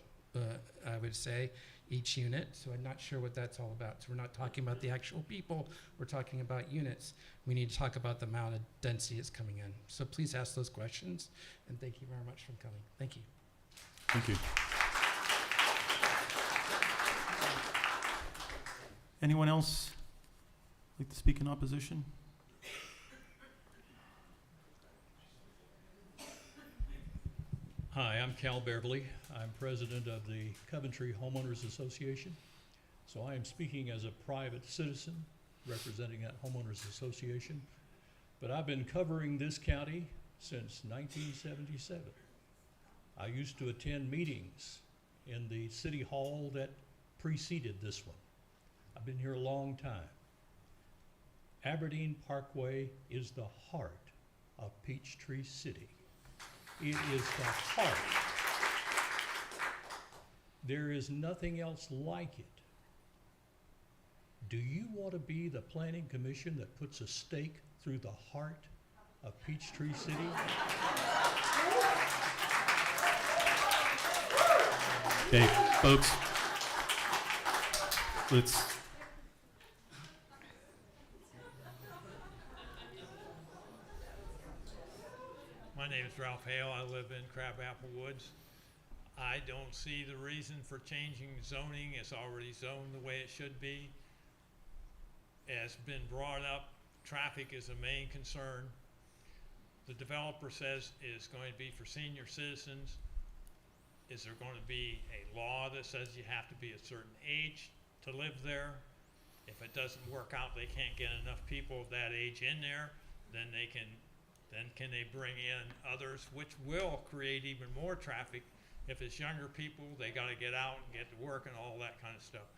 I would say, each unit. So I'm not sure what that's all about. So we're not talking about the actual people. We're talking about units. We need to talk about the amount of density that's coming in. So please ask those questions, and thank you very much for coming. Thank you. Thank you. Anyone else like to speak in opposition? Hi, I'm Cal Beverly. I'm president of the Coventry Homeowners Association. So I am speaking as a private citizen representing that homeowners association, but I've been covering this county since 1977. I used to attend meetings in the city hall that preceded this one. I've been here a long time. Aberdeen Parkway is the heart of Peachtree City. It is the heart. There is nothing else like it. Do you want to be the planning commission that puts a stake through the heart of Peachtree City? Okay, folks, let's. My name is Ralph Hale. I live in Crabapple Woods. I don't see the reason for changing zoning. It's already zoned the way it should be. As been brought up, traffic is a main concern. The developer says it's going to be for senior citizens. Is there going to be a law that says you have to be a certain age to live there? If it doesn't work out, they can't get enough people of that age in there, then can they bring in others, which will create even more traffic. If it's younger people, they got to get out and get to work and all that kind of stuff.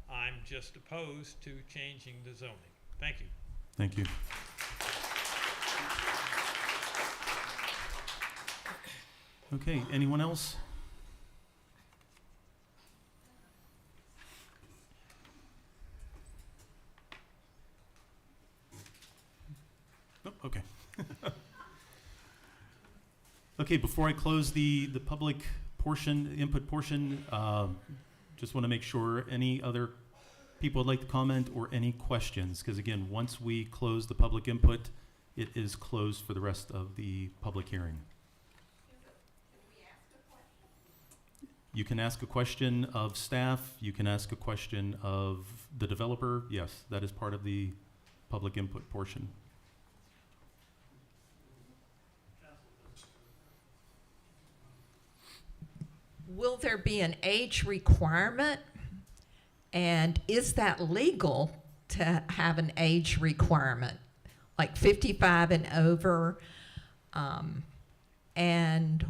I'm just opposed to changing the zoning. Thank you. Thank you. Okay, anyone else? Nope, okay. Okay, before I close the public portion, input portion, just want to make sure any other people would like to comment or any questions, because again, once we close the public input, it is closed for the rest of the public hearing. You can ask a question of staff, you can ask a question of the developer. Yes, that is part of the public input portion. Will there be an age requirement? And is that legal to have an age requirement, like 55 and over? And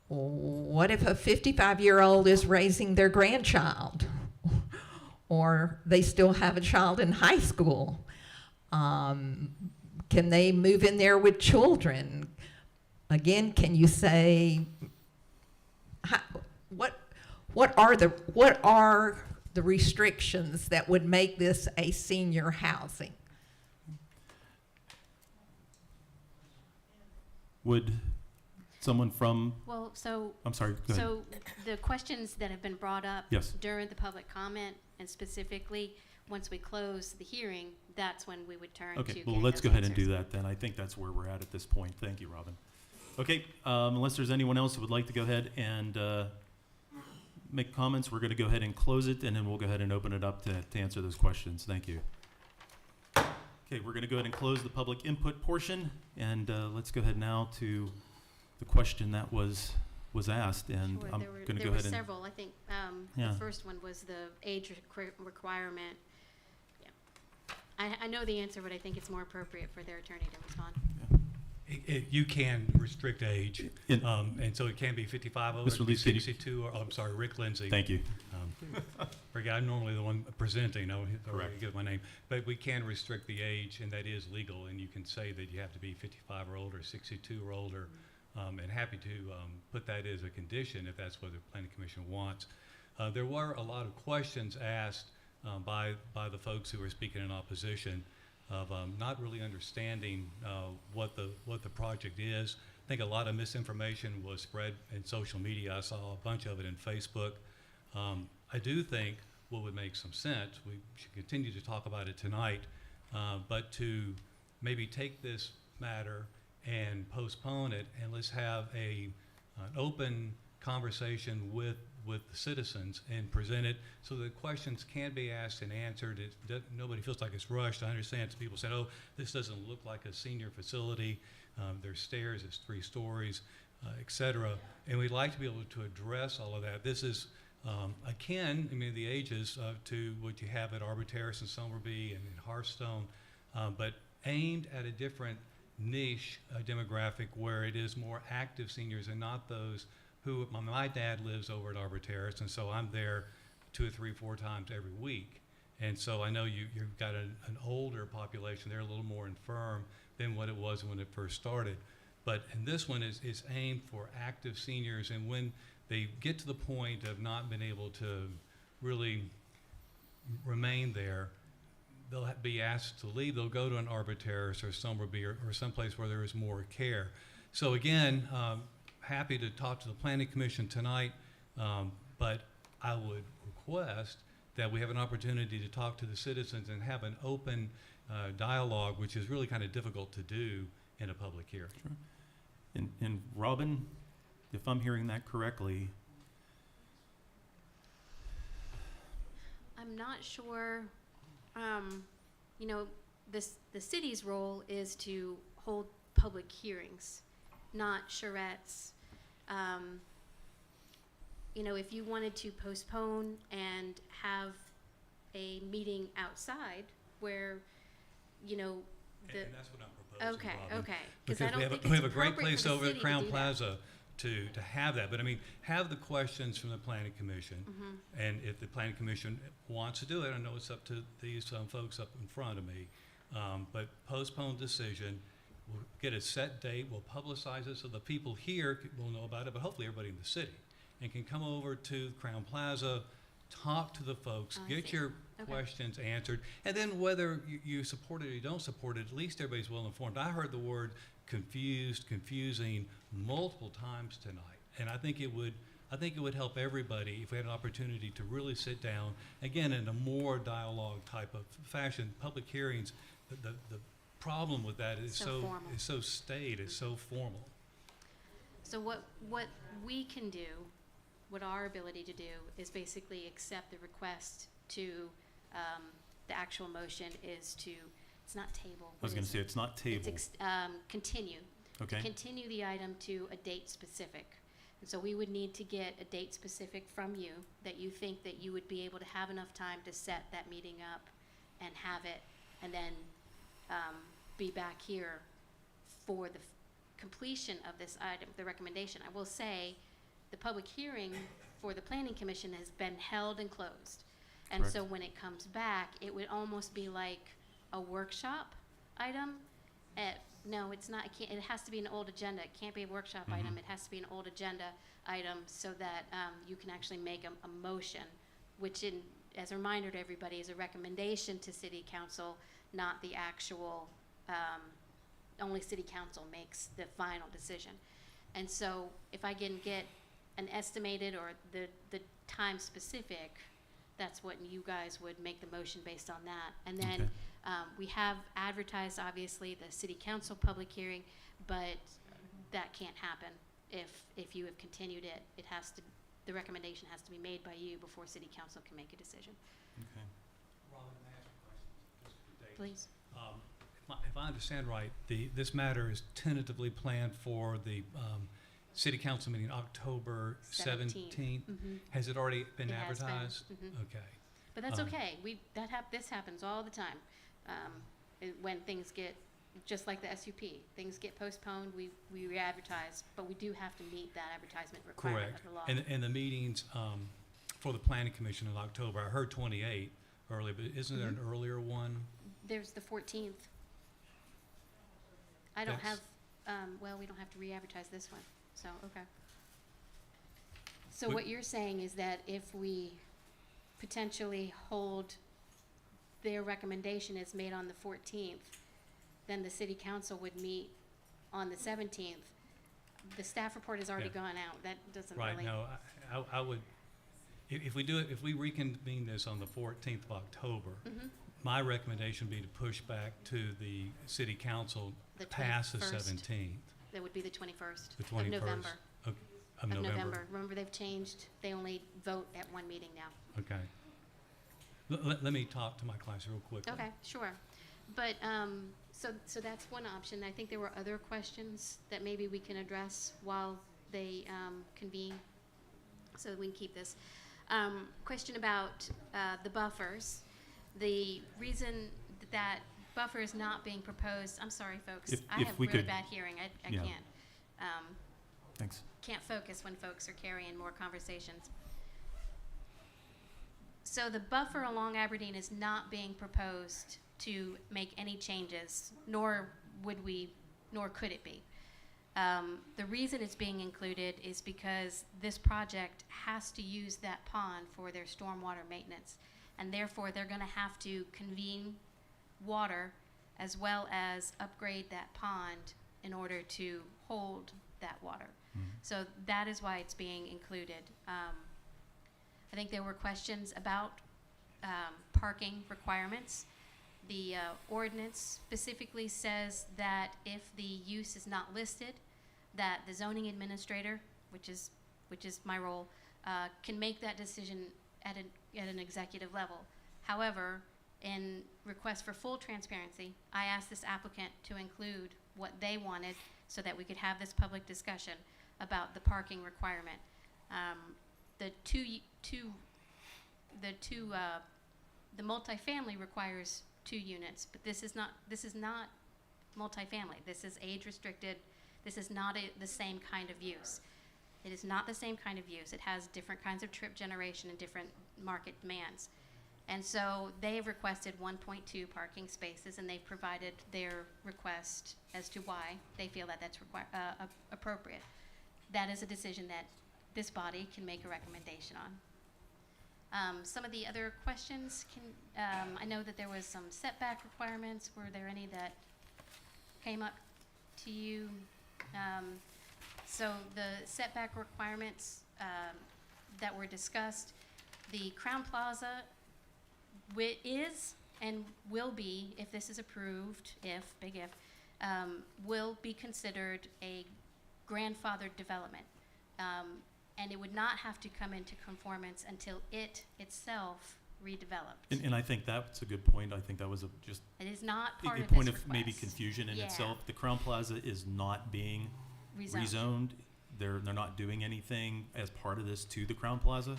what if a 55-year-old is raising their grandchild? Or they still have a child in high school? Can they move in there with children? Again, can you say, what are the restrictions that would make this a senior housing? Would someone from? Well, so. I'm sorry, go ahead. So the questions that have been brought up. Yes. During the public comment, and specifically, once we close the hearing, that's when we would turn to. Okay, well, getting let's those go ahead and answers. do that then. I think that's where we're at this point. Thank you, Robin. Okay, unless there's anyone else who would like to go ahead and make comments, we're going to go ahead and close it, and then we'll go ahead and open it up to answer those questions. Thank you. Okay, we're going to go ahead and close the public input portion, and let's go ahead now to the question that was asked, and Sure, I'm there going were, to there go were ahead and several. I think Yeah. the first one was the age requirement. Yeah. I know the answer, but I think it's more appropriate for their attorney to respond. You can restrict age, and so it can be 55 over, Mr. Lee, can you- 62, or, I'm sorry, Rick Lindsay. Thank you. Forget, I'm normally the one presenting, or Correct. give my name, but we can restrict the age, and that is legal, and you can say that you have to be 55 or older, 62 or older, and happy to put that as a condition if that's what the planning commission wants. There were a lot of questions asked by the folks who were speaking in opposition of not really understanding what the project is. I think a lot of misinformation was spread in social media. I saw a bunch of it in Facebook. I do think what would make some sense, we should continue to talk about it tonight, but to maybe take this matter and postpone it, and let's have an open conversation with the citizens and present it so that questions can be asked and answered. Nobody feels like it's rushed. I understand some people said, oh, this doesn't look like a senior facility. There's stairs, it's 3 stories, et cetera. And we'd like to be able to address all of that. This is akin, I mean, the ages to what you have at Arbor Terrace and Somerby and in Hearthstone, but aimed at a different niche demographic where it is more active seniors and not those who, my dad lives over at Arbor Terrace, and so I'm there 2 or 3, 4 times every week. And so I know you've got an older population. They're a little more infirm than what it was when it first started. But and this one is aimed for active seniors, and when they get to the point of not being able to really remain there, they'll be asked to leave. They'll go to an Arbor Terrace or Somerby or someplace where there is more care. So again, happy to talk to the Planning Commission tonight, but I would request that we have an opportunity to talk to the citizens and have an open dialogue, which is really kind of difficult to do in a public hearing. Sure. And Robin, if I'm hearing that correctly, I'm not sure, you know, the city's role is to hold public hearings, not charrettes. You know, if you wanted to postpone and have a meeting outside where, you know, And that's what I'm proposing, okay, Robin. okay. Because I don't think we it's have a great appropriate place for the over at city to Crown do that. Plaza to have that. But I mean, have the questions from the Planning Commission. Mhm. And if the Planning Commission wants to do it, I know it's up to these folks up in front of me, but postpone decision. We'll get a set date. We'll publicize it so the people here will know about it, but hopefully everybody in the city, and can come over to Crown Plaza, talk to the folks, Oh, I get see. your Okay. questions answered, and then whether you support it or you don't support it, at least everybody's well informed. I heard the word confusing multiple times tonight, and I think it would help everybody if we had an opportunity to really sit down, again, in a more dialogue type of fashion. Public hearings, the problem with that is So formal. is so staid, it's so formal. So what we can do, what our ability to do, is basically accept the request to, the actual motion is to, it's not table. I was what going is to say it? it's not table. It's continue. Okay. To continue the item to a date specific. And so we would need to get a date specific from you that you think that you would be able to have enough time to set that meeting up and have it, and then be back here for the completion of this item, the recommendation. I will say, the public hearing for the Planning Commission has been held and closed. And Correct. so when it comes back, it would almost be like a workshop item. No, it's not, it has to be an old agenda. It can't be a workshop item. It has to be an old agenda item so that you can actually make a motion, which as a reminder to everybody, is a recommendation to City Council, not the actual, only City Council makes the final decision. And so if I can get an estimated or the time specific, that's what you guys would make the motion based on that. And then we have advertised, obviously, the City Council public hearing, but that can't happen if you have continued it. It has to, the recommendation has to be made by you before City Council can make a decision. Okay. Robin, may I ask a question? Just for Dave? Please. If I understand right, this matter is tentatively planned for the City Council meeting October 17th. Mhm. Has it already been It has been, advertised? mhm. Okay. But that's okay. This happens all the time. When things get, just like the SUP, things get postponed, we re-advertise, but we do have to meet that advertisement requirement Correct. of the law. And the meetings for the Planning Commission in October, I heard 28 earlier, but isn't there an earlier one? There's the 14th. I don't have, That's- well, we don't have to re-advertise this one, so, okay. So Would- what you're saying is that if we potentially hold, their recommendation is made on the 14th, then the City Council would meet on the 17th. The staff report has already Yeah. gone out. That doesn't Right, really. no, I would, if we do it, if we reconvene this on the 14th of October, Mhm. my recommendation would be to push back to the City Council The past the 21st. 17th. That would be the 21st The of 21st November. Of November. Remember, they've changed. They only vote at one meeting now. Okay. Let me talk to my clients real quick. Okay, sure. But, so that's one option. I think there were other questions that maybe we can address while they convene, so that we can keep this. Question about the buffers. The reason that buffer is not being proposed, I'm sorry, folks. If I have we really could- bad hearing. I Yeah. can't. Thanks. Can't focus when folks are carrying more conversations. So the buffer along Aberdeen is not being proposed to make any changes, nor could it be. The reason it's being included is because this project has to use that pond for their stormwater maintenance, and therefore they're gonna have to convene water as well as upgrade that pond in order to hold that water. So that is why it's being included. I think there were questions about parking requirements. The ordinance specifically says that if the use is not listed, that the zoning administrator, which is my role, can make that decision at an executive level. However, in request for full transparency, I asked this applicant to include what they wanted so that we could have this public discussion about the parking requirement. The multifamily requires 2 units, but this is not multifamily. This is age restricted. This is not the same kind of use. It is not the same kind of use. It has different kinds of trip generation and different market demands. And so they've requested 1.2 parking spaces, and they've provided their request as to why they feel that that's appropriate. That is a decision that this body can make a recommendation on. Some of the other questions I know that there was some setback requirements. Were there any that came up to you? So the setback requirements that were discussed, the Crown Plaza is and will be, if this is approved, big if, will be considered a grandfathered development. And it would not have to come into conformance until it itself redeveloped. And I think that's a good point. I think that was just It is not a part of point this of maybe request. confusion in Yeah. itself. The Crown Plaza is not being rezoned. They're not doing anything as part of this to the Crown Plaza.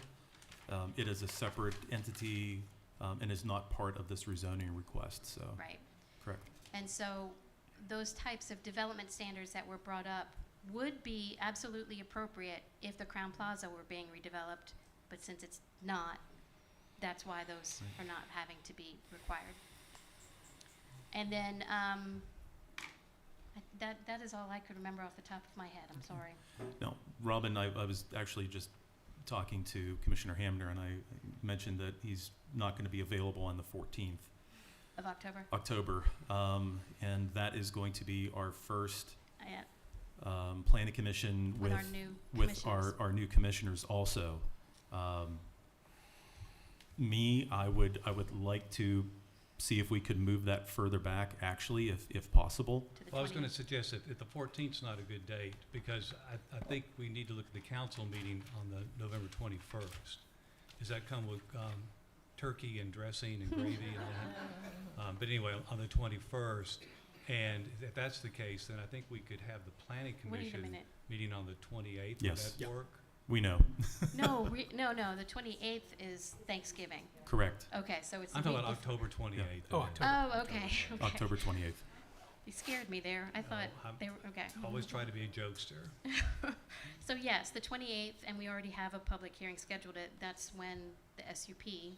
It is a separate entity and is not part of this rezoning request, so. Right. Correct. And so those types of development standards that were brought up would be absolutely appropriate if the Crown Plaza were being redeveloped, but since it's not, that's why those are not having to be required. And then that is all I could remember off the top of my head. I'm sorry. No, Robin, I was actually just talking to Commissioner Hamner, and I mentioned that he's not going to be available on the 14th Of October? October, and that is going to be our first Yeah. planning commission With with our new with commissioners. our new commissioners also. I would like to see if we could move that further back, actually, if possible. Well, I was going to suggest that the 14th is not a good date, because I think we need to look at the council meeting on the November 21st. Does that come with turkey and dressing and gravy and that? But anyway, on the 21st, and if that's the case, then I think we could have the planning Wait a commission minute. meeting on the 28th. Yes. Would that work? We know. No, the 28th is Thanksgiving. Correct. Okay, so it's the I'm talking week about before. October 28th. Oh, October. Oh, okay, okay. October 28th. You scared me there. I thought I'm they were, okay. Always try to be a jokester. So yes, the 28th, and we already have a public hearing scheduled. That's when the SUP,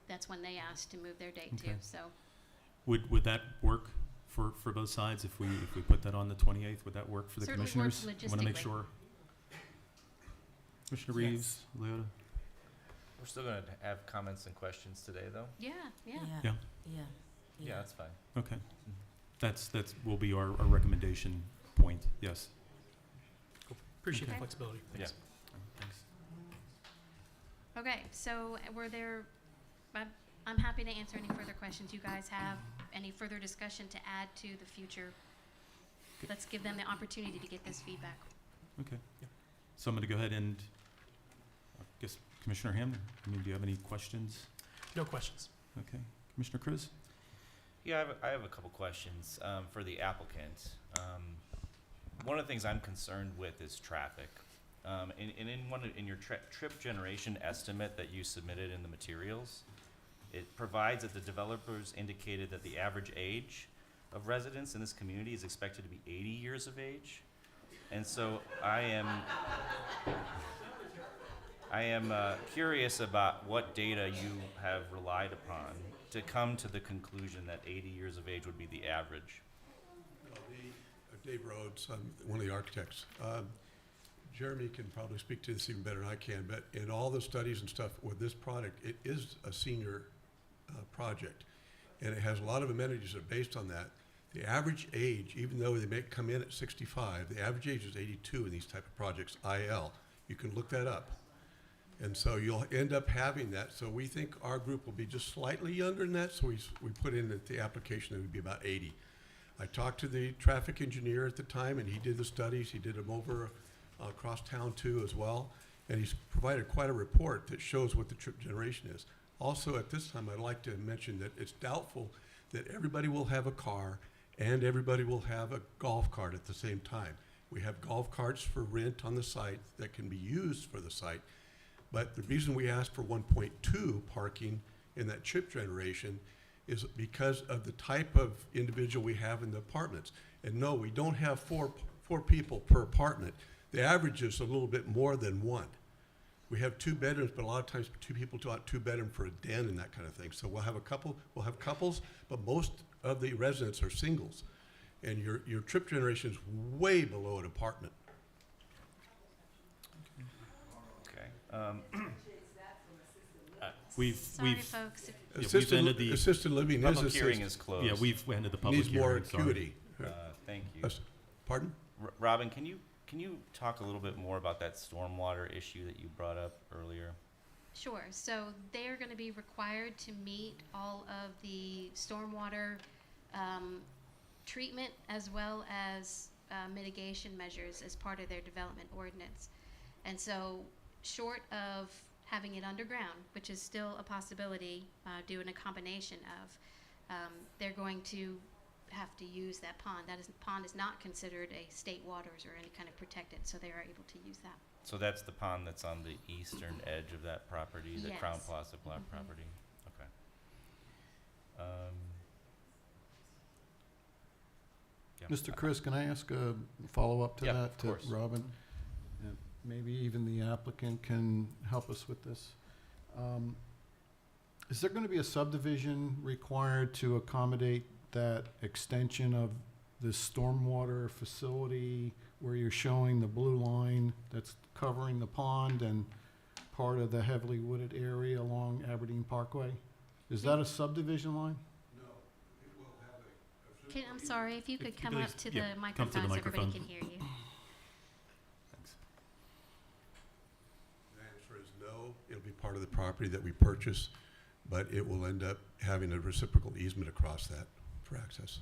that's when they asked to move their date to, Okay. so. Would that work for both sides if we put that on the 28th? Would that work for the Certainly works commissioners? I want to make logistically. sure. Commissioner Reeves, Leota? We're still going to have comments and questions today, though? Yeah. Yeah. Yeah, that's fine. Okay. That's will be our recommendation point, yes. Appreciate the Okay. flexibility. Thanks. Thanks. Okay, so I'm happy to answer any further questions you guys have, any further discussion to add to the future. Let's give them the opportunity to get this feedback. Okay. So I'm going to go ahead and, I guess, Commissioner Hamner, do you have any questions? No questions. Okay. Commissioner Cruz? Yeah, I have a couple questions for the applicant. One of the things I'm concerned with is traffic. And in your trip generation estimate that you submitted in the materials, it provides that the developers indicated that the average age of residents in this community is expected to be 80 years of age. And so I am curious about what data you have relied upon to come to the conclusion that 80 years of age would be the average. Dave Rhodes, I'm one of the architects. Jeremy can probably speak to this even better than I can, but in all the studies and stuff with this product, it is a senior project. And it has a lot of amenities that are based on that. The average age, even though they may come in at 65, the average age is 82 in these type of projects, IL. You can look that up. And so you'll end up having that. So we think our group will be just slightly younger than that, so we put in that the application it would be about 80. I talked to the traffic engineer at the time, and he did the studies. He did them over across town too as well. And he's provided quite a report that shows what the trip generation is. Also at this time, I'd like to mention that it's doubtful that everybody will have a car and everybody will have a golf cart at the same time. We have golf carts for rent on the site that can be used for the site. But the reason we asked for 1.2 parking in that trip generation is because of the type of individual we have in the apartments. And no, we don't have four people per apartment. The average is a little bit more than one. We have 2 bedrooms, but a lot of times 2 people do 2 bedroom for a den and that kind of thing. So we'll have couples, but most of the residents are singles. And your trip generation is way below an apartment. Okay. We've folks. we've ended the assisted living public hearing is closed. Yeah, we've ended the public Needs more hearing. sorry. acuity. Thank you. Pardon? Robin, can you talk a little bit more about that stormwater issue that you brought up earlier? Sure. So they are going to be required to meet all of the stormwater treatment as well as mitigation measures as part of their development ordinance. And so short of having it underground, which is still a possibility, doing a combination of, they're going to have to use that pond. Pond is not considered a state waters or any kind of protected, so they are able to use that. So that's the pond that's on the eastern edge of that property, the Yes. Crown Plaza property? Okay. Yeah. Mr. Chris, can I ask a follow-up to Yeah, that, of to course. Robin? And maybe even the applicant can help us with this. Is there going to be a subdivision required to accommodate that extension of this stormwater facility where you're showing the blue line that's covering the pond and part of the heavily wooded area along Aberdeen Parkway? Is that a subdivision line? I'm sorry, if you could come please, up to yeah, the come to the microphone so everybody microphone. can hear you. Thanks. The answer is no. It'll be part of the property that we purchase, but it will end up having a reciprocal easement across that for access.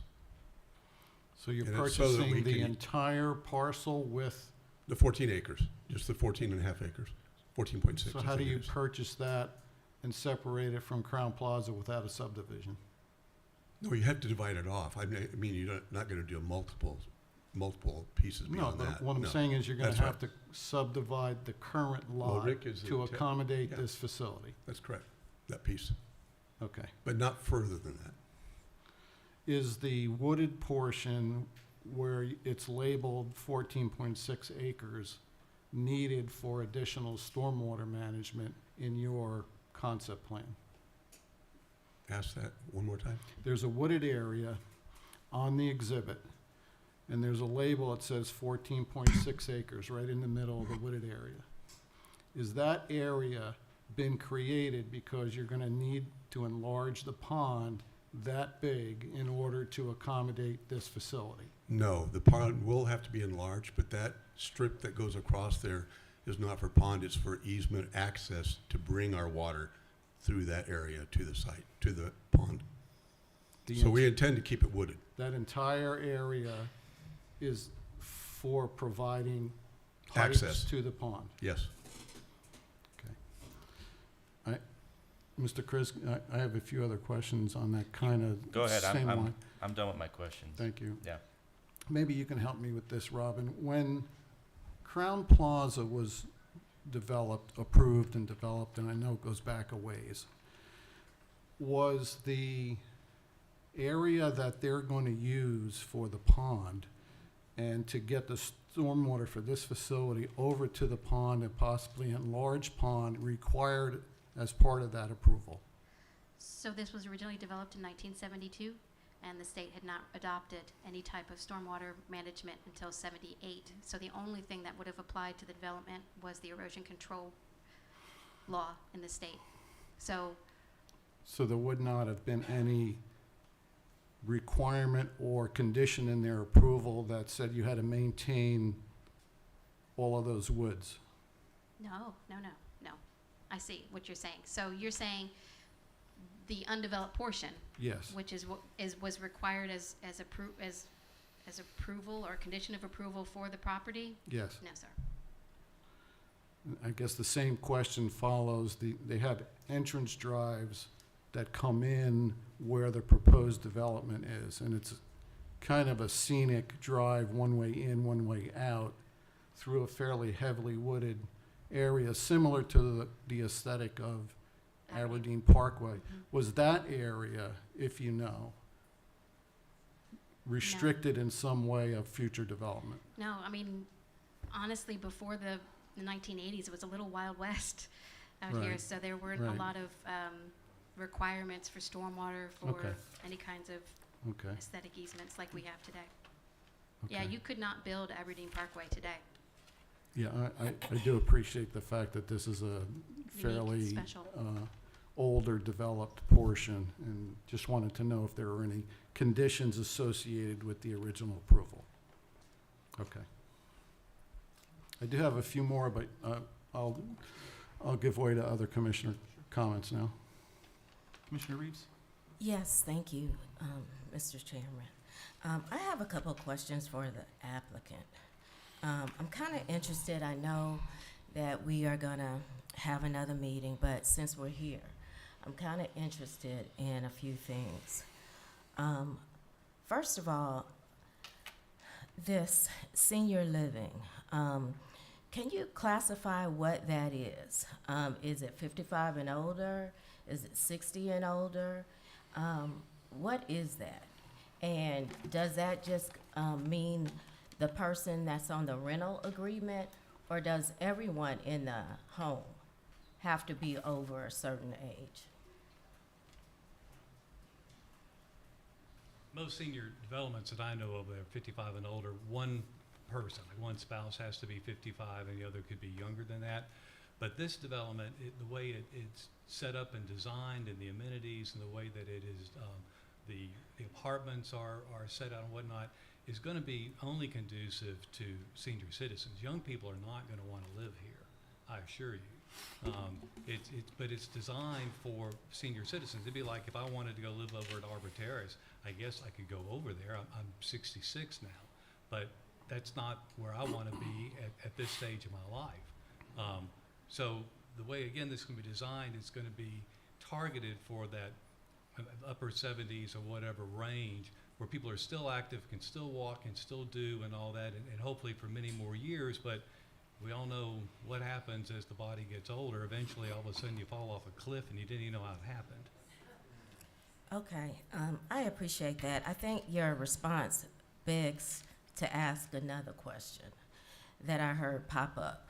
So you're And it's so that we purchasing the can- entire parcel with, The 14 acres, just the 14 and a half acres, 14.6. so I how do think it you is. purchase that and separate it from Crown Plaza without a subdivision? No, you have to divide it off. I mean, you're not going to do multiple pieces No, beyond but that. what I'm No. saying is you're gonna That's have to subdivide the current Well, lot Rick is the to te- accommodate yeah. this facility. That's correct, that piece, Okay. but not further than that. Is the wooded portion where it's labeled 14.6 acres needed for additional stormwater management in your concept plan? Ask that one more time. There's a wooded area on the exhibit, and there's a label that says 14.6 acres right in the middle of the wooded area. Is that area been created because you're gonna need to enlarge the pond that big in order to accommodate this facility? No, the pond will have to be enlarged, but that strip that goes across there is not for pond, it's for easement access to bring our water through that area to the site, to the pond. So we intend to keep it wooded. That entire area is for providing Access. pipes to the pond? Yes. Mr. Chris, I have a few other questions on that kind of Go ahead, same line. I'm done with my questions. Thank you. Yeah. Maybe you can help me with this, Robin. When Crown Plaza was approved and developed, and I know it goes back a ways. Was the area that they're going to use for the pond and to get the stormwater for this facility over to the pond and possibly enlarged pond required as part of that approval? So this was originally developed in 1972, and the state had not adopted any type of stormwater management until 78. So the only thing that would have applied to the development was the erosion control law in the state. So So there would not have been any requirement or condition in their approval that said you had to maintain all of those woods? no. I see what you're saying. So you're saying the undeveloped portion, Yes. which is what was required as approval or condition of approval for the property? Yes. No, sir. I guess the same question follows. They have entrance drives that come in where the proposed development is, and it's kind of a scenic drive, one way in, one way out, through a fairly heavily wooded area, similar to the aesthetic of Aberdeen Parkway. Was that area, if you know, restricted in some way of future development? No, I mean, honestly, before the 1980s, it was a little Wild West out here, Right. so there weren't a Right. lot of requirements for stormwater, for Okay. any kinds of Okay. aesthetic easements like we have today. Yeah, Okay. you could not build Aberdeen Parkway today. Yeah, I do appreciate the fact that this is a fairly special. older developed portion, and just wanted to know if there were any conditions associated with the original approval. Okay. I do have a few more, but I'll give way to other commissioner comments now. Commissioner Reeves? Yes, thank you, Mr. Chairman. I have a couple of questions for the applicant. I'm kind of interested, I know that we are going to have another meeting, but since we're here, I'm kind of interested in a few things. First of all, this senior living, can you classify what that is? Is it 55 and older? Is it 60 and older? What is that? And does that just mean the person that's on the rental agreement, or does everyone in the home have to be over a certain age? Most senior developments that I know of are 55 and older. One person, like one spouse, has to be 55, and the other could be younger than that. But this development, the way it's set up and designed, and the amenities, and the way that it is, the apartments are set out and whatnot, is going to be only conducive to senior citizens. Young people are not going to want to live here, I assure you. But it's designed for senior citizens. It'd be like if I wanted to go live over at Arbor Terrace, I guess I could go over there. I'm 66 now, but that's not where I want to be at this stage of my life. So the way, again, this can be designed, it's going to be targeted for that upper 70s or whatever range, where people are still active, can still walk, can still do and all that, and hopefully for many more years. But we all know what happens as the body gets older. Eventually, all of a sudden, you fall off a cliff and you didn't even know how it happened. Okay, I appreciate that. I think your response begs to ask another question that I heard pop up.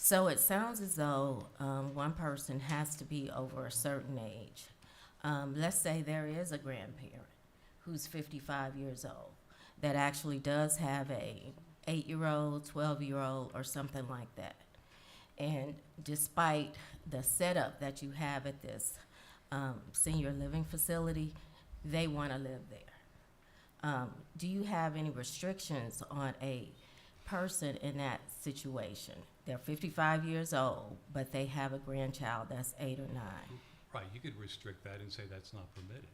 So it sounds as though one person has to be over a certain age. Let's say there is a grandparent who's 55 years old that actually does have a 8-year-old, 12-year-old, or something like that. And despite the setup that you have at this senior living facility, they want to live there. Do you have any restrictions on a person in that situation? They're 55 years old, but they have a grandchild that's 8 or 9. Right, you could restrict that and say that's not permitted.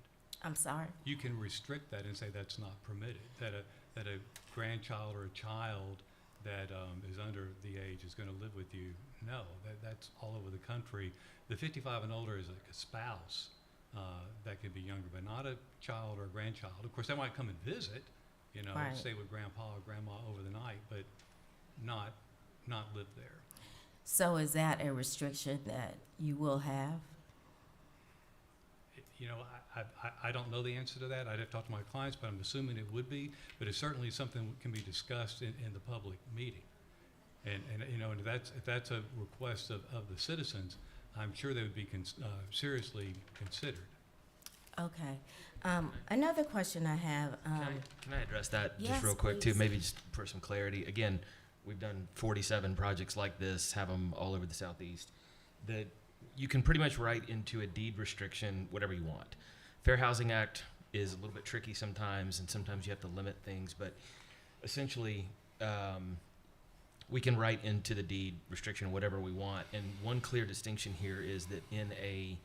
I'm sorry? You can restrict that and say that's not permitted, that a grandchild or a child that is under the age is going to live with you. No, that's all over the country. The 55 and older is like a spouse that could be younger, but not a child or a grandchild. Of course, they might come and visit, Right. stay with grandpa or grandma over the night, but not not live there. So is that a restriction that you will have? You know, I don't know the answer to that. I'd have to talk to my clients, but I'm assuming it would be. But it's certainly something that can be discussed in the public meeting. And you know, and if that's a request of the citizens, I'm sure they would be seriously considered. Okay. Another question I have. Can I address that yes, just real quick too? please. Maybe just for some clarity. Again, we've done 47 projects like this, have them all over the southeast. That you can pretty much write into a deed restriction whatever you want. Fair Housing Act is a little bit tricky sometimes, and sometimes you have to limit things. But essentially, we can write into the deed restriction whatever we want. And one clear distinction here is that in a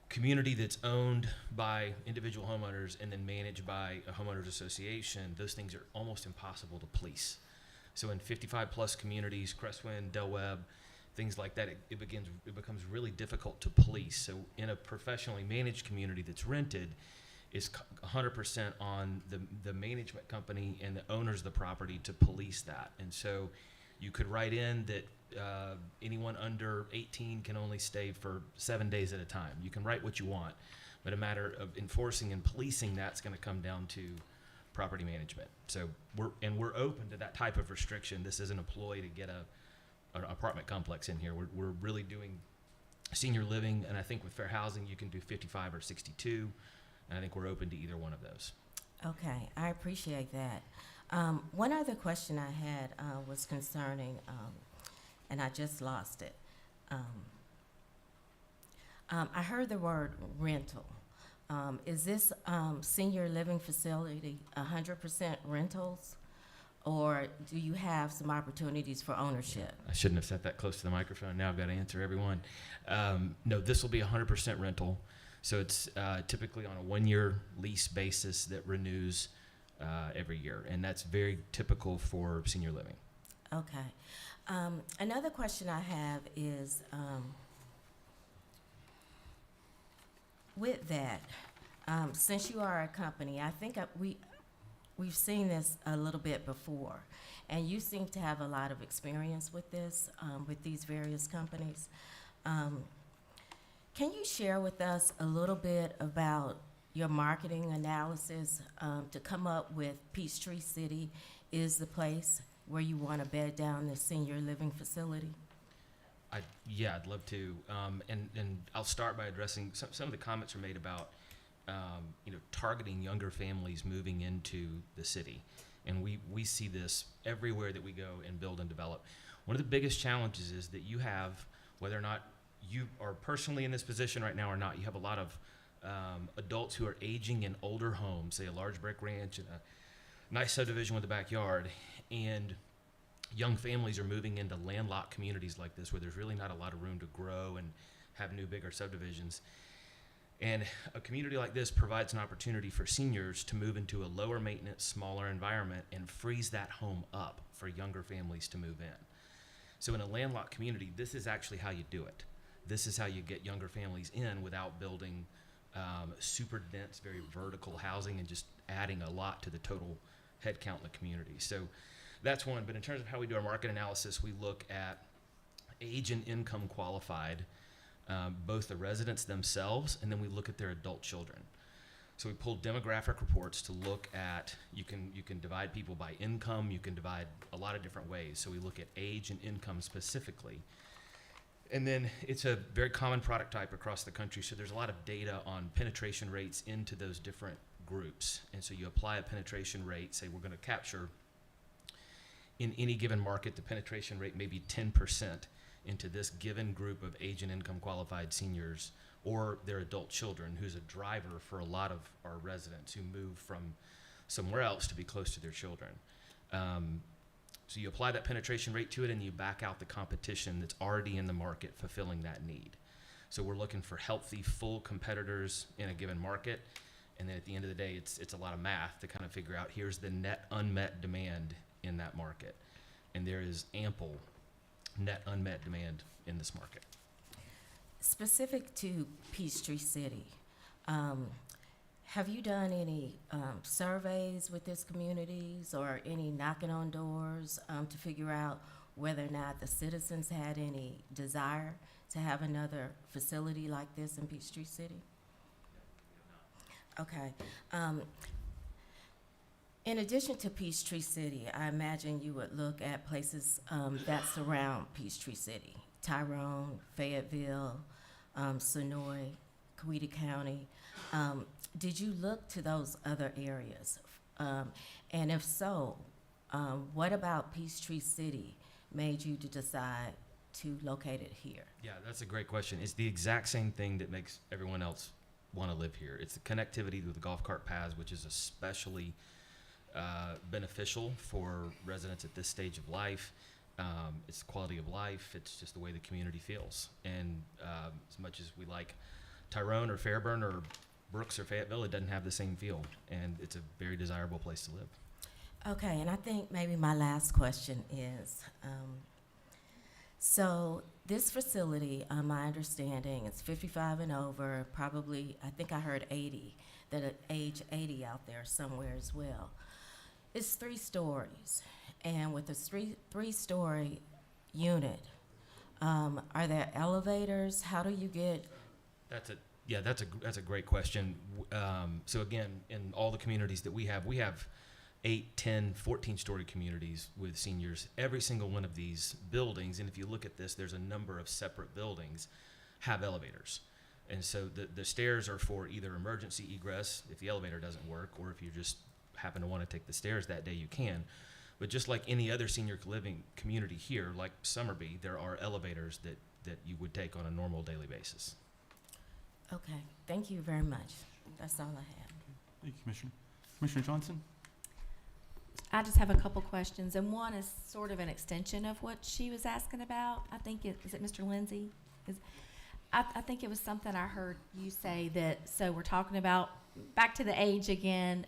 community that's owned by individual homeowners and then managed by a homeowners association, those things are almost impossible to police. So in 55 plus communities, Crestwind, Del Webb, things like that, it becomes really difficult to police. So in a professionally managed community that's rented, is 100% on the management company and the owners of the property to police that. And so you could write in that anyone under 18 can only stay for 7 days at a time. You can write what you want, but a matter of enforcing and policing that's going to come down to property management. So we're open to that type of restriction. This isn't a ploy to get an apartment complex in here. We're really doing senior living, and I think with fair housing you can do 55 or 62, and I think we're open to either one of those. Okay, I appreciate that. One other question I had was concerning, and I just lost it. I heard the word rental. Is this senior living facility 100% rentals, or do you have some opportunities for ownership? I shouldn't have sat that close to the microphone. Now I've got to answer everyone. No, this will be 100% rental. So it's typically on a 1-year lease basis that renews every year, and that's very typical for senior living. Okay. Another question I have is, with that, since you are a company, I think we've seen this a little bit before, and you seem to have a lot of experience with this, with these various companies. Can you share with us a little bit about your marketing analysis to come up with Peachtree City is the place where you want to bed down the senior living facility? Yeah, I'd love to. And I'll start by addressing some of the comments are made about targeting younger families moving into the city. And we see this everywhere that we go and build and develop. One of the biggest challenges is that you have, whether or not you are personally in this position right now or not, you have a lot of adults who are aging in older homes, say a large brick ranch and a nice subdivision with a backyard, and young families are moving into landlocked communities like this where there's really not a lot of room to grow and have new, bigger subdivisions. And a community like this provides an opportunity for seniors to move into a lower maintenance, smaller environment and frees that home up for younger families to move in. So in a landlocked community, this is actually how you do it. This is how you get younger families in without building super dense, very vertical housing and just adding a lot to the total head count in the community. So that's one. But in terms of how we do our market analysis, we look at age and income qualified, both the residents themselves, and then we look at their adult children. So we pull demographic reports to look at, you can divide people by income, you can divide a lot of different ways. So we look at age and income specifically. And then it's a very common product type across the country, so there's a lot of data on penetration rates into those different groups. And so you apply a penetration rate, say we're going to capture in any given market, the penetration rate may be 10% into this given group of age and income qualified seniors or their adult children, who's a driver for a lot of our residents who move from somewhere else to be close to their children. So you apply that penetration rate to it and you back out the competition that's already in the market fulfilling that need. So we're looking for healthy, full competitors in a given market. And then at the end of the day, it's a lot of math to kind of figure out here's the net unmet demand in that market. And there is ample net unmet demand in this market. Specific to Peachtree City, have you done any surveys with these communities or any knocking on doors to figure out whether or not the citizens had any desire to have another facility like this in Peachtree City? Okay. In addition to Peachtree City, I imagine you would look at places that surround Peachtree City: Tyrone, Fayetteville, Sonoy, Coweta County. Did you look to those other areas? And if so, what about Peachtree City made you to decide to locate it here? Yeah, that's a great question. It's the exact same thing that makes everyone else want to live here. It's the connectivity with the golf cart paths, which is especially beneficial for residents at this stage of life. It's the quality of life. It's just the way the community feels. And as much as we like Tyrone or Fairburn or Brooks or Fayetteville, it doesn't have the same feel. And it's a very desirable place to live. Okay, and I think maybe my last question is, so this facility, my understanding, it's 55 and over, probably, I think I heard 80, that at age 80 out there somewhere as well. It's 3 stories, and with a three-story unit, are there elevators? How do you get? That's a great question. So again, in all the communities that we have 8, 10, 14-story communities with seniors. Every single one of these buildings, and if you look at this, there's a number of separate buildings, have elevators. And so the stairs are for either emergency egress if the elevator doesn't work, or if you just happen to want to take the stairs that day, you can. But just like any other senior living community here, like Summerby, there are elevators that you would take on a normal daily basis. Okay, thank you very much. That's all I have. Thank you, Commissioner. Commissioner Johnson? I just have a couple questions, and one is sort of an extension of what she was asking about. I think is it Mr. Lindsay? I think it was something I heard you say that, so we're talking about, back to the age again.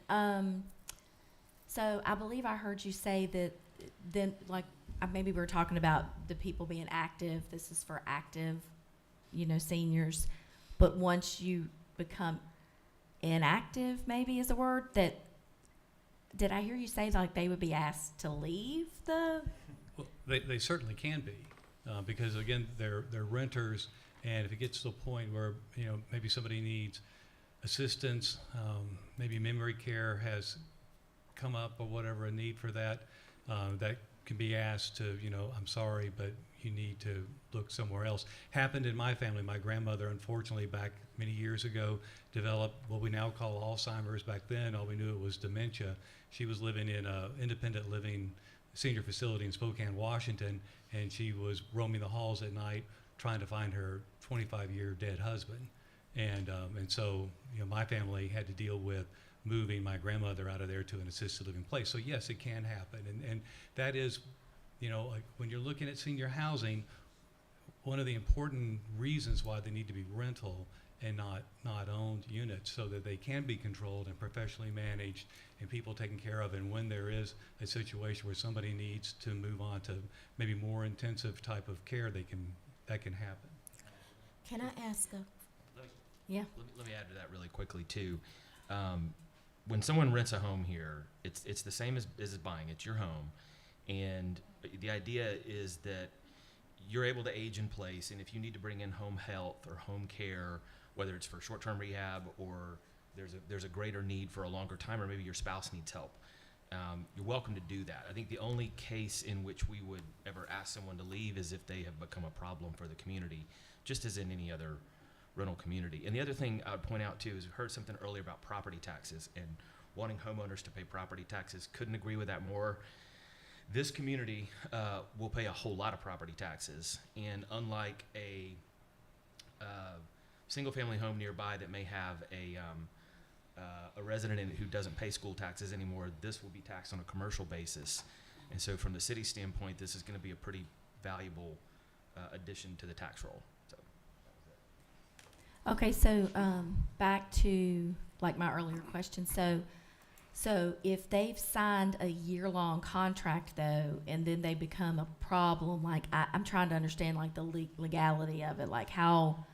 So I believe I heard you say that then, like, maybe we were talking about the people being active. This is for active, seniors. But once you become inactive, maybe is the word, that, did I hear you say like they would be asked to leave the? Well, they certainly can be, because again, they're renters, and if it gets to a point where maybe somebody needs assistance, maybe memory care has come up or whatever, a need for that, that can be asked to, I'm sorry, but you need to look somewhere else. Happened in my family. My grandmother, unfortunately, back many years ago, developed what we now call Alzheimer's. Back then, all we knew it was dementia. She was living in an independent living senior facility in Spokane, Washington, and she was roaming the halls at night trying to find her 25-year dead husband. And so, my family had to deal with moving my grandmother out of there to an assisted living place. So yes, it can happen. And that is, like when you're looking at senior housing, one of the important reasons why they need to be rental and not owned units, so that they can be controlled and professionally managed and people taken care of. And when there is a situation where somebody needs to move on to maybe more intensive type of care, that can happen. Can I ask a? Yeah. Let me add to that really quickly too. When someone rents a home here, it's the same as buying. It's your home, and the idea is that you're able to age in place, and if you need to bring in home health or home care, whether it's for short-term rehab or there's a greater need for a longer time, or maybe your spouse needs help, you're welcome to do that. I think the only case in which we would ever ask someone to leave is if they have become a problem for the community, just as in any other rental community. And the other thing I would point out too is we heard something earlier about property taxes and wanting homeowners to pay property taxes. Couldn't agree with that more. This community will pay a whole lot of property taxes, and unlike a single-family home nearby that may have a resident in it who doesn't pay school taxes anymore, this will be taxed on a commercial basis. And so from the city standpoint, this is going to be a pretty valuable addition to the tax roll. Okay, so back to like my earlier question. So if they've signed a year-long contract though, and then they become a problem, like I'm trying to understand like the legality of it, like how.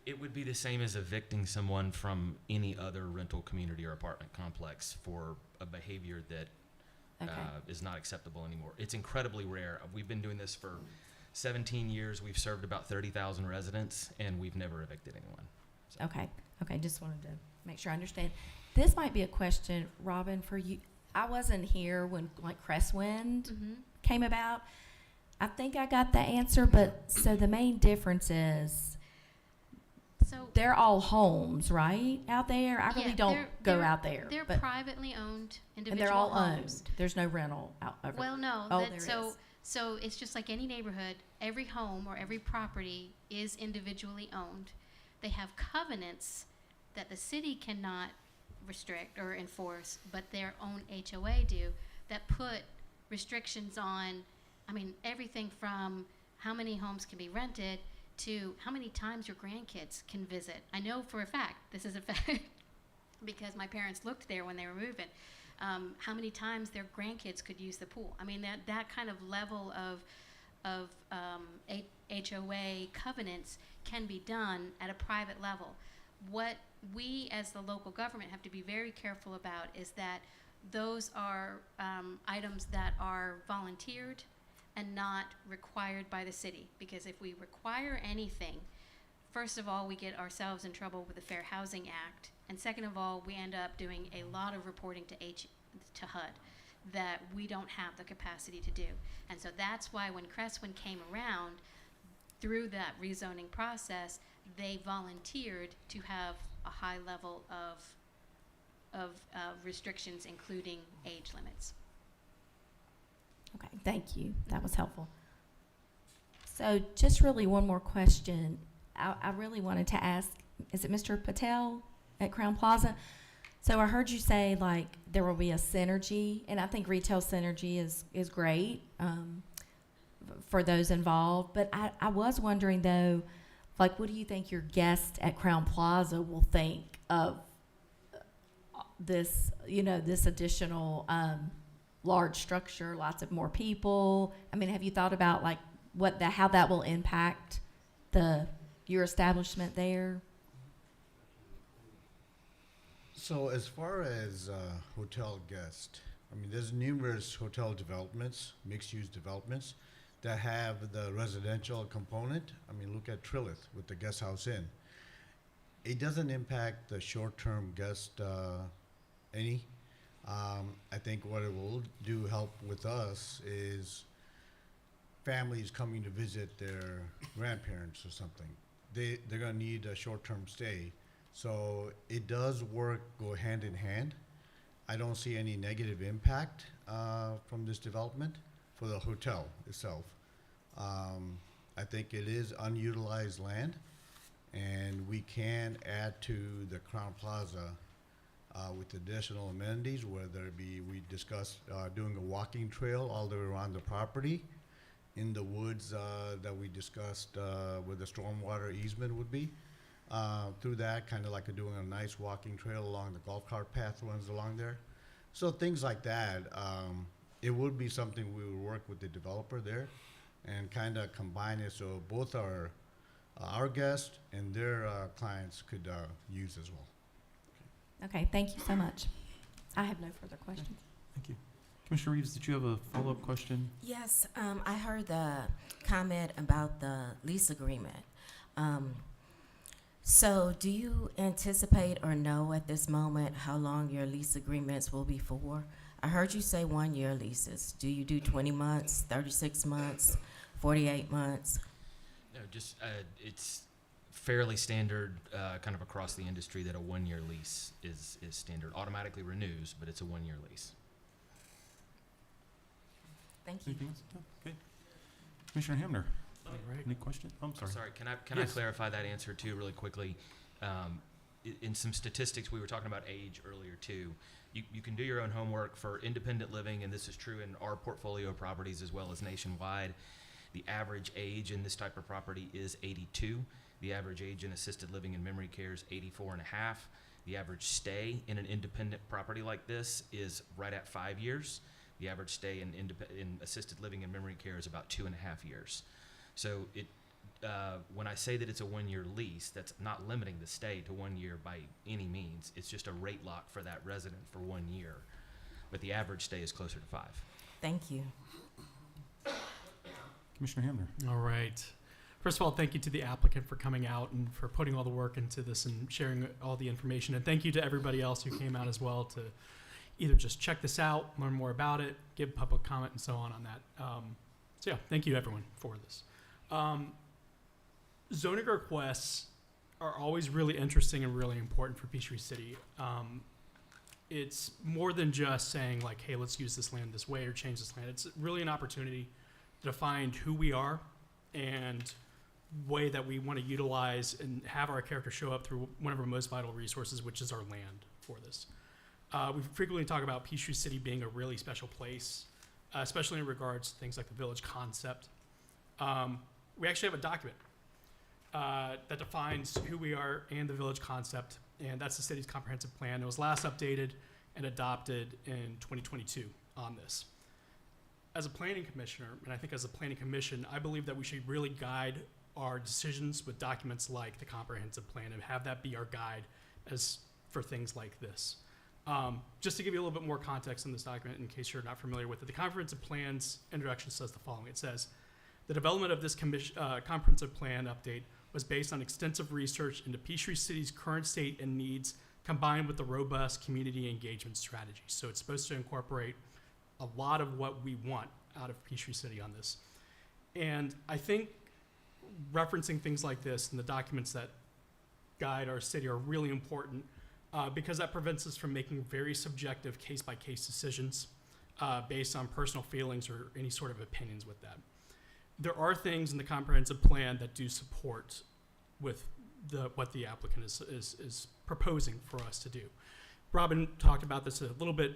It would be the same as evicting someone from any other rental community or apartment complex for a behavior that Okay. is not acceptable anymore. It's incredibly rare. We've been doing this for 17 years. We've served about 30,000 residents, and we've never evicted anyone. So. Okay, just wanted to make sure I understand. This might be a question, Robin, for you. I wasn't here when like Crestwind came about. I think I got the answer, but so the main difference is So they're all homes, right, out there? I really yeah, don't go out there. They're but, privately owned individual and they're all homes. owned. There's no rental out over. Well, no. Oh, that, there so is. so it's just like any neighborhood. Every home or every property is individually owned. They have covenants that the city cannot restrict or enforce, but their own HOA do, that put restrictions on, I mean, everything from how many homes can be rented to how many times your grandkids can visit. I know for a fact, this is a fact, because my parents looked there when they were moving, how many times their grandkids could use the pool. I mean, that kind of level of HOA covenants can be done at a private level. What we as the local government have to be very careful about is that those are items that are volunteered and not required by the city. Because if we require anything, first of all, we get ourselves in trouble with the Fair Housing Act, and second of all, we end up doing a lot of reporting to HUD that we don't have the capacity to do. And so that's why when Crestwind came around, through that rezoning process, they volunteered to have a high level of restrictions, including age limits. Okay, thank you. That was helpful. So just really one more question. I really wanted to ask, is it Mr. Patel at Crown Plaza? So I heard you say like there will be a synergy, and I think retail synergy is great for those involved. But I was wondering though, like what do you think your guests at Crown Plaza will think of this, this additional large structure, lots of more people? I mean, have you thought about like how that will impact your establishment there? So as far as hotel guests, I mean, there's numerous hotel developments, mixed-use developments that have the residential component. I mean, look at Trilith with the Guest House Inn. It doesn't impact the short-term guest any. I think what it will do help with us is families coming to visit their grandparents or something. They're gonna need a short-term stay. So it does go hand in hand. I don't see any negative impact from this development for the hotel itself. I think it is unutilized land, and we can add to the Crown Plaza with additional amenities, whether it be, we discussed doing a walking trail all the way around the property in the woods that we discussed where the stormwater easement would be. Through that, kind of like doing a nice walking trail along the golf cart path runs along there. So things like that, it would be something we would work with the developer there and kind of combine it so both our guests and their clients could use as well. Okay, thank you so much. I have no further questions. Thank you. Commissioner Reeves, did you have a follow-up question? Yes, I heard the comment about the lease agreement. So do you anticipate or know at this moment how long your lease agreements will be for? I heard you say 1-year leases. Do you do 20 months, 36 months, 48 months? No, just it's fairly standard kind of across the industry that a 1-year lease is standard. Automatically renews, but it's a 1-year lease. Thank you. Anything else? No? Okay. Commissioner Hamner, any questions? I'm sorry. Sorry, can Yes. I clarify that answer too really quickly? In some statistics, we were talking about age earlier too. You can do your own homework for independent living, and this is true in our portfolio of properties as well as nationwide. The average age in this type of property is 82. The average age in assisted living and memory care is 84 and a half. The average stay in an independent property like this is right at 5 years. The average stay in assisted living and memory care is about 2.5 years. So when I say that it's a 1-year lease, that's not limiting the stay to 1 year by any means. It's just a rate lock for that resident for 1 year. but the average stay is closer to 5. Thank you. Commissioner Hamner. All right. First of all, thank you to the applicant for coming out and for putting all the work into this and sharing all the information. And thank you to everybody else who came out as well to either just check this out, learn more about it, give public comment, and so on that. So yeah, thank you everyone for this. Zoning requests are always really interesting and really important for Peachtree City. It's more than just saying like, hey, let's use this land this way or change this land. It's really an opportunity to define who we are and way that we want to utilize and have our character show up through one of our most vital resources, which is our land for this. We frequently talk about Peachtree City being a really special place, especially in regards to things like the village concept. We actually have a document that defines who we are and the village concept, and that's the city's comprehensive plan. It was last updated and adopted in 2022 on this. As a planning commissioner, and I think as a planning commission, I believe that we should really guide our decisions with documents like the comprehensive plan and have that be our guide as for things like this. Just to give you a little bit more context in this document, in case you're not familiar with it, the comprehensive plan's introduction says the following. It says, the development of this comprehensive plan update was based on extensive research into Peachtree City's current state and needs, combined with the robust community engagement strategy. So it's supposed to incorporate a lot of what we want out of Peachtree City on this. And I think referencing things like this and the documents that guide our city are really important because that prevents us from making very subjective case-by-case decisions based on personal feelings or any sort of opinions with that. There are things in the comprehensive plan that do support with what the applicant is proposing for us to do. Robin talked about this a little bit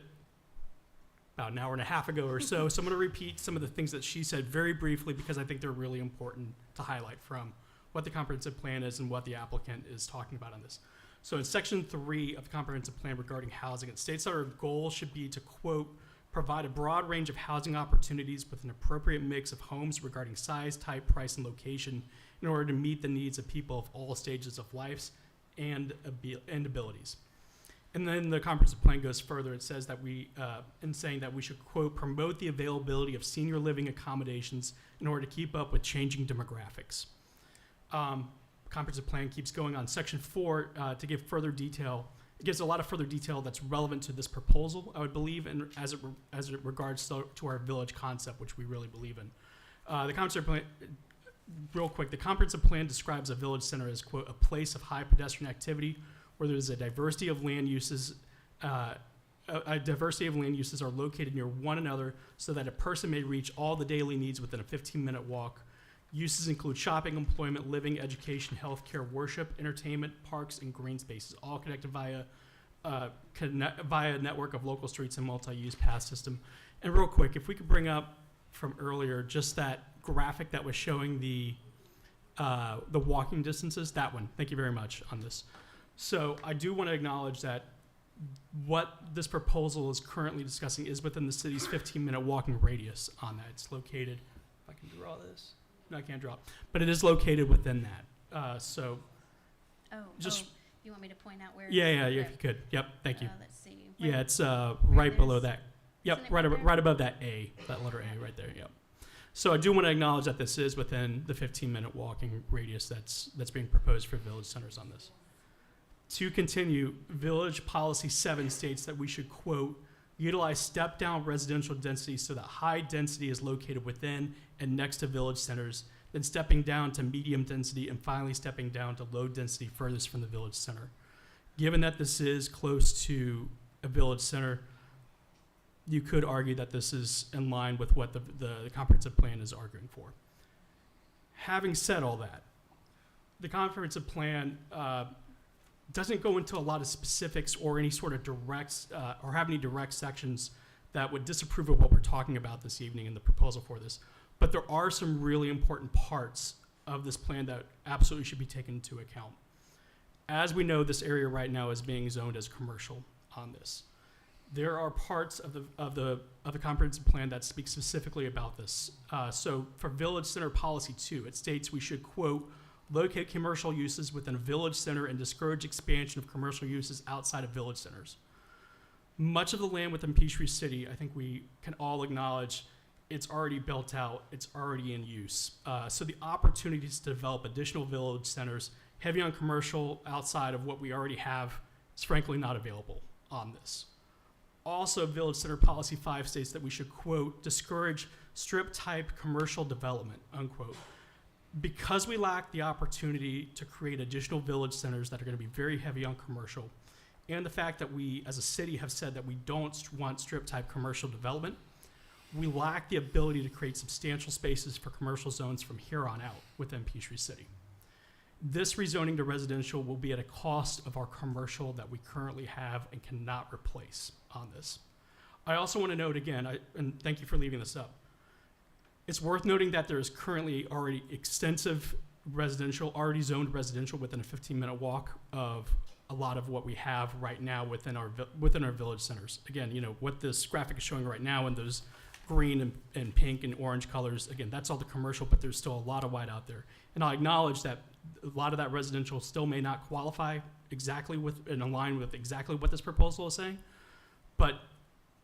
about an hour and a half ago or so, so I'm going to repeat some of the things that she said very briefly because I think they're really important to highlight from what the comprehensive plan is and what the applicant is talking about on this. So in section 3 of the comprehensive plan regarding housing, it states that our goal should be to, quote, provide a broad range of housing opportunities with an appropriate mix of homes regarding size, type, price, and location in order to meet the needs of people of all stages of life and abilities. And then the comprehensive plan goes further. It says that in saying that we should, quote, promote the availability of senior living accommodations in order to keep up with changing demographics. Comprehensive plan keeps going on. Section 4, to give further detail, it gives a lot of further detail that's relevant to this proposal, I would believe, and as it regards to our village concept, which we really believe in. The comprehensive plan, real quick, the comprehensive plan describes a village center as, quote, a place of high pedestrian activity where there's a diversity of land uses. A diversity of land uses are located near one another so that a person may reach all the daily needs within a 15-minute walk. Uses include shopping, employment, living, education, healthcare, worship, entertainment, parks, and green spaces, all connected via a network of local streets and multi-use path system. And real quick, if we could bring up from earlier just that graphic that was showing the walking distances, that one. Thank you very much on this. So I do want to acknowledge that what this proposal is currently discussing is within the city's 15-minute walking radius on that. It's located, if I can draw this. No, I can't draw it. But it is located within that. You want me to point out where? Yeah, if you could. Yep, thank you. Let's see. Yeah, it's right below that. Yep, Isn't it right above that A, that letter A right there, yep. So I do want to acknowledge that this is within the 15-minute walking radius that's being proposed for village centers on this. To continue, Village Policy 7 states that we should, quote, utilize step-down residential density so that high density is located within and next to village centers, then stepping down to medium density and finally stepping down to low density furthest from the village center. Given that this is close to a village center, you could argue that this is in line with what the comprehensive plan is arguing for. Having said all that, the comprehensive plan doesn't go into a lot of specifics or any sort of direct or have any direct sections that would disapprove of what we're talking about this evening in the proposal for this. But there are some really important parts of this plan that absolutely should be taken into account. As we know, this area right now is being zoned as commercial on this. There are parts of the comprehensive plan that speak specifically about this. So for Village Center Policy 2, it states we should, quote, locate commercial uses within a village center and discourage expansion of commercial uses outside of village centers. much of the land within Peachtree City, I think we can all acknowledge it's already built out, it's already in use. So the opportunities to develop additional village centers, heavy on commercial outside of what we already have, is frankly not available on this. Also, Village Center Policy 5 states that we should, quote, discourage strip-type commercial development, unquote. Because we lack the opportunity to create additional village centers that are going to be very heavy on commercial, and the fact that we, as a city, have said that we don't want strip-type commercial development, we lack the ability to create substantial spaces for commercial zones from here on out within Peachtree City. This rezoning to residential will be at a cost of our commercial that we currently have and cannot replace on this. I also want to note again, and thank you for leaving this up, it's worth noting that there is currently already extensive residential, already zoned residential within a 15-minute walk of a lot of what we have right now within our village centers. Again, you know, what this graphic is showing right now in those green and pink and orange colors, again, that's all the commercial, but there's still a lot of white out there. And I acknowledge that a lot of that residential still may not qualify exactly with and align with exactly what this proposal is saying. But,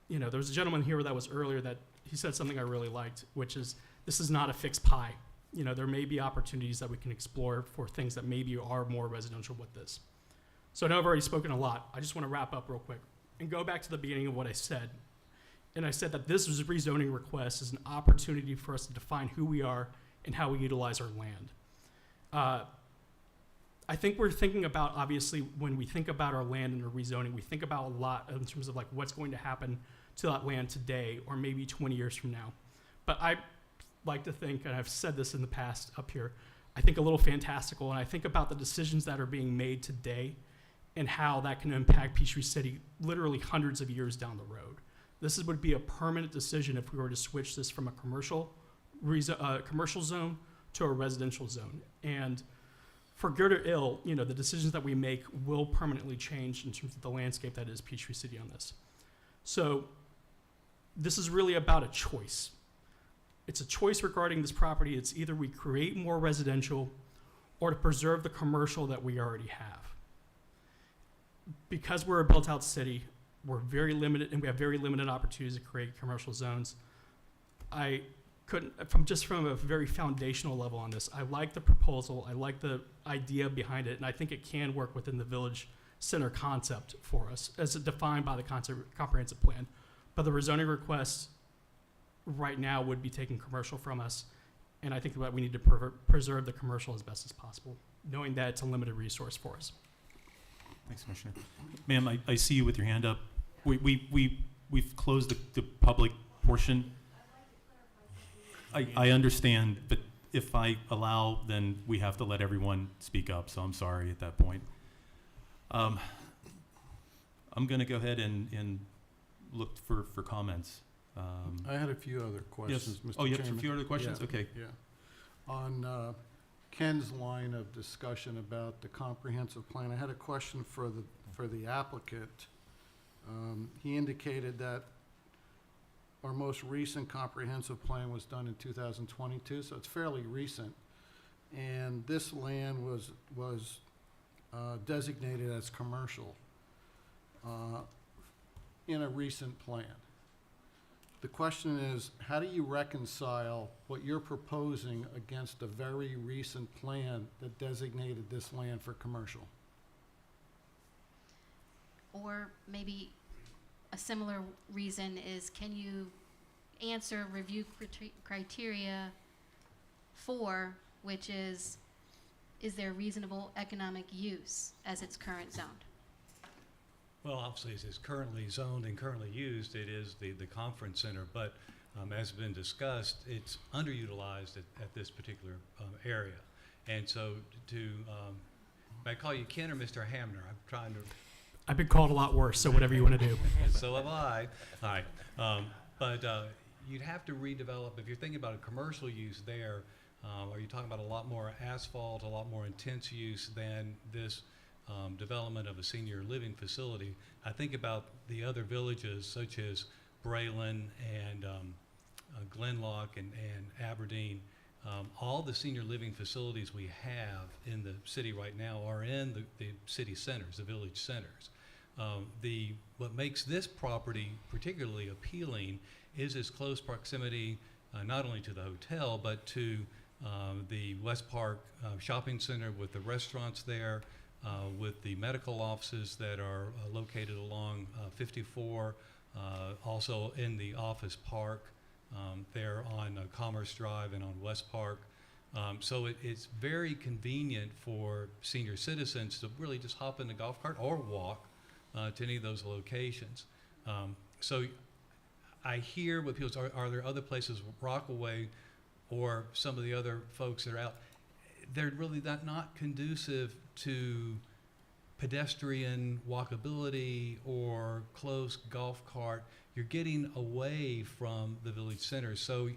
you know, there was a gentleman here that was earlier that he said something I really liked, which is this is not a fixed pie. You know, there may be opportunities that we can explore for things that maybe are more residential with this. So I know I've already spoken a lot. I just want to wrap up real quick and go back to the beginning of what I said. And I said that this rezoning request is an opportunity for us to define who we are and how we utilize our land. I think we're thinking about, obviously, when we think about our land and our rezoning, we think about a lot in terms of like what's going to happen to that land today or maybe 20 years from now. But I like to think, and I've said this in the past up here, I think a little fantastical, and I think about the decisions that are being made today and how that can impact Peachtree City literally hundreds of years down the road. This would be a permanent decision if we were to switch this from a commercial zone to a residential zone. And for good or ill, you know, the decisions that we make will permanently change in terms of the landscape that is Peachtree City on this. So this is really about a choice. It's a choice regarding this property. It's either we create more residential or to preserve the commercial that we already have. Because we're a built-out city, we're very limited, and we have very limited opportunities to create commercial zones. I couldn't, from a very foundational level on this, I like the proposal, I like the idea behind it, and I think it can work within the village center concept for us, as defined by the comprehensive plan. But the rezoning request right now would be taking commercial from us, and I think that we need to preserve the commercial as best as possible, knowing that it's a limited resource for us. Thanks, Commissioner. Ma'am, I see you with your hand up. We've closed the public portion. I understand, but if I allow, then we have to let everyone speak up, so I'm sorry at that point. I'm going to go ahead and look for comments. I had a few other questions, Yes. Mr. Oh, you have a Chairman. few other questions? Yeah, Okay. Yeah. On Ken's line of discussion about the comprehensive plan, I had a question for the applicant. He indicated that our most recent comprehensive plan was done in 2022, so it's fairly recent. And this land was designated as commercial in a recent plan. The question is, how do you reconcile what you're proposing against a very recent plan that designated this land for commercial? Or maybe a similar reason is, can you answer review criteria 4, which is there reasonable economic use as it's current zoned? Well, obviously, as it's currently zoned and currently used, it is the conference center, but as has been discussed, it's underutilized at this particular area. And so may I call you Ken or Mr. Hamner? I'm trying to... I've been called a lot worse, so whatever you want to do. So have I. All right. But you'd have to redevelop, if you're thinking about a commercial use there, are you talking about a lot more asphalt, a lot more intense use than this development of a senior living facility? I think about the other villages such as Braylon and Glenlock and Aberdeen. All the senior living facilities we have in the city right now are in the city centers, the village centers. What makes this property particularly appealing is its close proximity, not only to the hotel, but to the West Park Shopping Center with the restaurants there, with the medical offices that are located along 54, also in the office park there on Commerce Drive and on West Park. So it's very convenient for senior citizens to really just hop in the golf cart or walk to any of those locations. So I hear what people say, are there other places, Rockaway or some of the other folks that are out, they're really not conducive to pedestrian walkability or close golf cart. You're getting away from the village center. So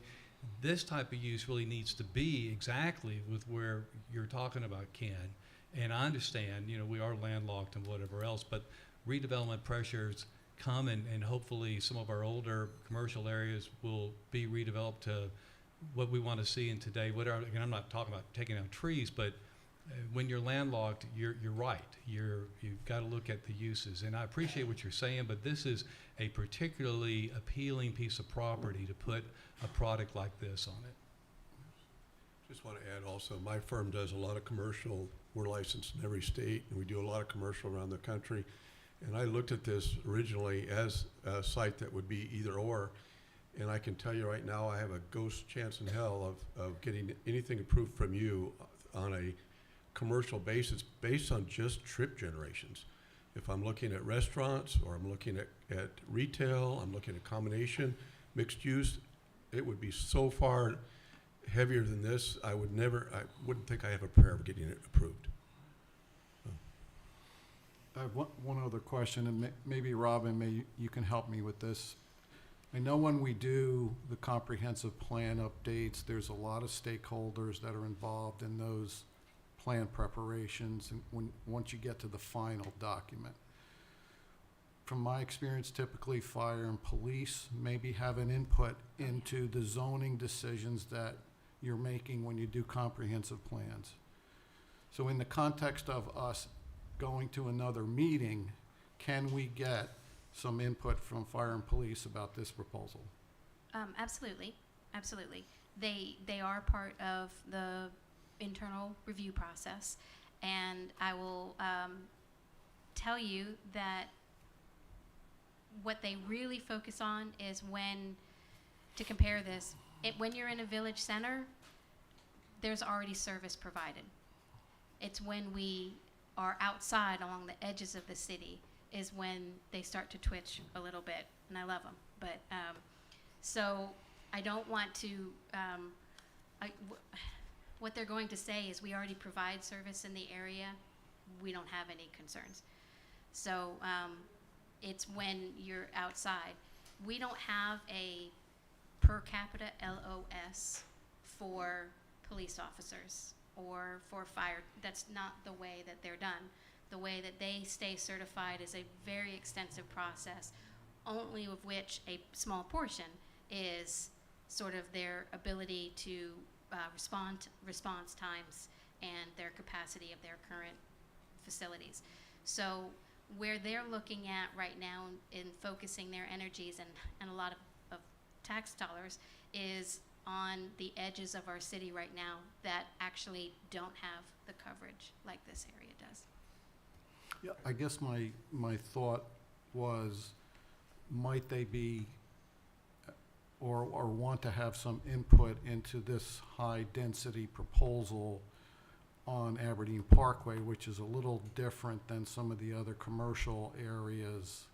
this type of use really needs to be exactly with where you're talking about, Ken. And I understand, we are landlocked and whatever else, but redevelopment pressures come, and hopefully some of our older commercial areas will be redeveloped to what we want to see in today. Again, I'm not talking about taking out trees, but when you're landlocked, you're right. You've got to look at the uses. And I appreciate what you're saying, but this is a particularly appealing piece of property to put a product like this on it. Just want to add also, my firm does a lot of commercial. We're licensed in every state, and we do a lot of commercial around the country. And I looked at this originally as a site that would be either or. And I can tell you right now, I have a ghost chance in hell of getting anything approved from you on a commercial basis based on just trip generations. If I'm looking at restaurants or I'm looking at retail, I'm looking at combination, mixed use, it would be so far heavier than this. I wouldn't think I have a prayer of getting it approved. I have one other question, and maybe Robin, you can help me with this. I know when we do the comprehensive plan updates, there's a lot of stakeholders that are involved in those plan preparations, and once you get to the final document. From my experience, typically fire and police maybe have an input into the zoning decisions that you're making when you do comprehensive plans. So in the context of us going to another meeting, can we get some input from fire and police about this proposal? Absolutely. They are part of the internal review process, and I will tell you that what they really focus on is to compare this, when you're in a village center, there's already service provided. It's when we are outside along the edges of the city is when they start to twitch a little bit, and I love them. But so I don't want to. What they're going to say is we already provide service in the area. We don't have any concerns. So it's when you're outside. We don't have a per capita LOS for police officers or for fire. That's not the way that they're done. The way that they stay certified is a very extensive process, only of which a small portion is sort of their ability to response times and their capacity of their current facilities. So where they're looking at right now in focusing their energies and a lot of tax dollars is on the edges of our city right now that actually don't have the coverage like this area does. Yeah, I guess my thought was, might they be or want to have some input into this high-density proposal on Aberdeen Parkway, which is a little different than some of the other commercial areas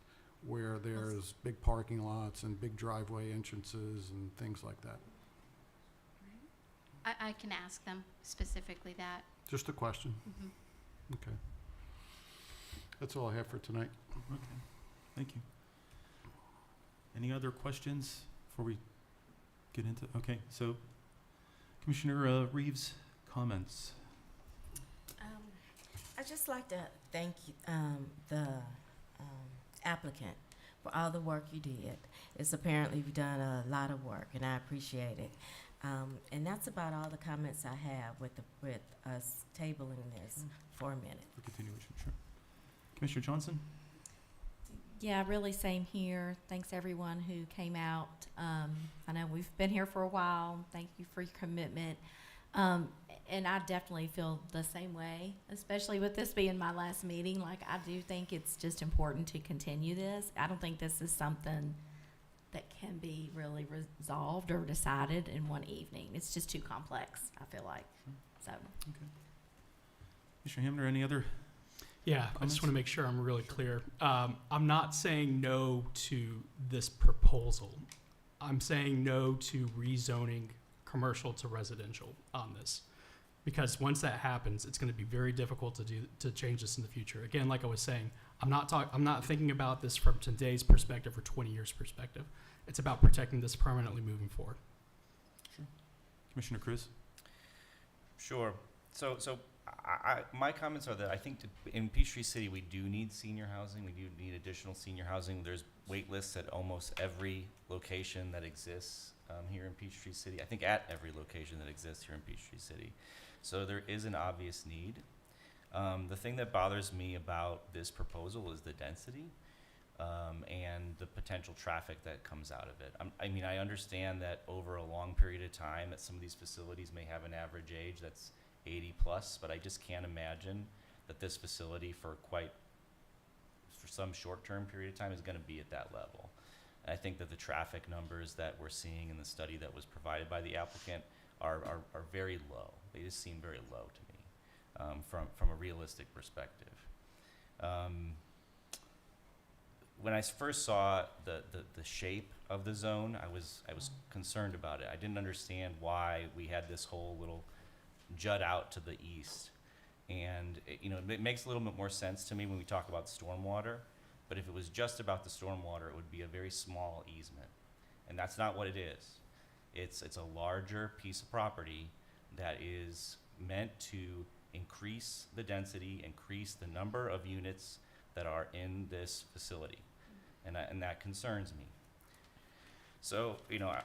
where there's big parking lots and big driveway entrances and things like that. I can ask them specifically that. Just a question. Mm-hmm. Okay. That's all I have for tonight. Okay, thank you. Any other questions before we get into, okay, so Commissioner Reeves, comments? I'd just like to thank the applicant for all the work you did. It's apparently you've done a lot of work, and I appreciate it. And that's about all the comments I have with us tabling this for a minute. For continuation, sure. Commissioner Johnson? Yeah, really same here. Thanks everyone who came out. I know we've been here for a while. Thank you for your commitment. And I definitely feel the same way, especially with this being my last meeting. Like, I do think it's just important to continue this. I don't think this is something that can be really resolved or decided in one evening. It's just too complex, I feel like. So. Okay. Commissioner Hamner, any other? Yeah, I comments? just want to make sure I'm really clear. I'm not saying no to this proposal. I'm saying no to rezoning commercial to residential on this. Because once that happens, it's going to be very difficult to change this in the future. Again, like I was saying, I'm not thinking about this from today's perspective or 20 years perspective. It's about protecting this permanently moving forward. Sure. Commissioner Cruz? Sure. So my comments are that I think in Peachtree City, we do need senior housing. We do need additional senior housing. There's wait lists at almost every location that exists here in Peachtree City. I think at every location that exists here in Peachtree City. So there is an obvious need. The thing that bothers me about this proposal is the density and the potential traffic that comes out of it. I mean, I understand that over a long period of time that some of these facilities may have an average age that's 80 plus, but I just can't imagine that this facility for some short-term period of time is going to be at that level. And I think that the traffic numbers that we're seeing in the study that was provided by the applicant are very low. They just seem very low to me from a realistic perspective. When I first saw the shape of the zone, I was concerned about it. I didn't understand why we had this whole little jut out to the east. And it makes a little bit more sense to me when we talk about stormwater, but if it was just about the stormwater, it would be a very small easement. And that's not what it is. It's a larger piece of property that is meant to increase the density, increase the number of units that are in this facility. And that concerns me. So,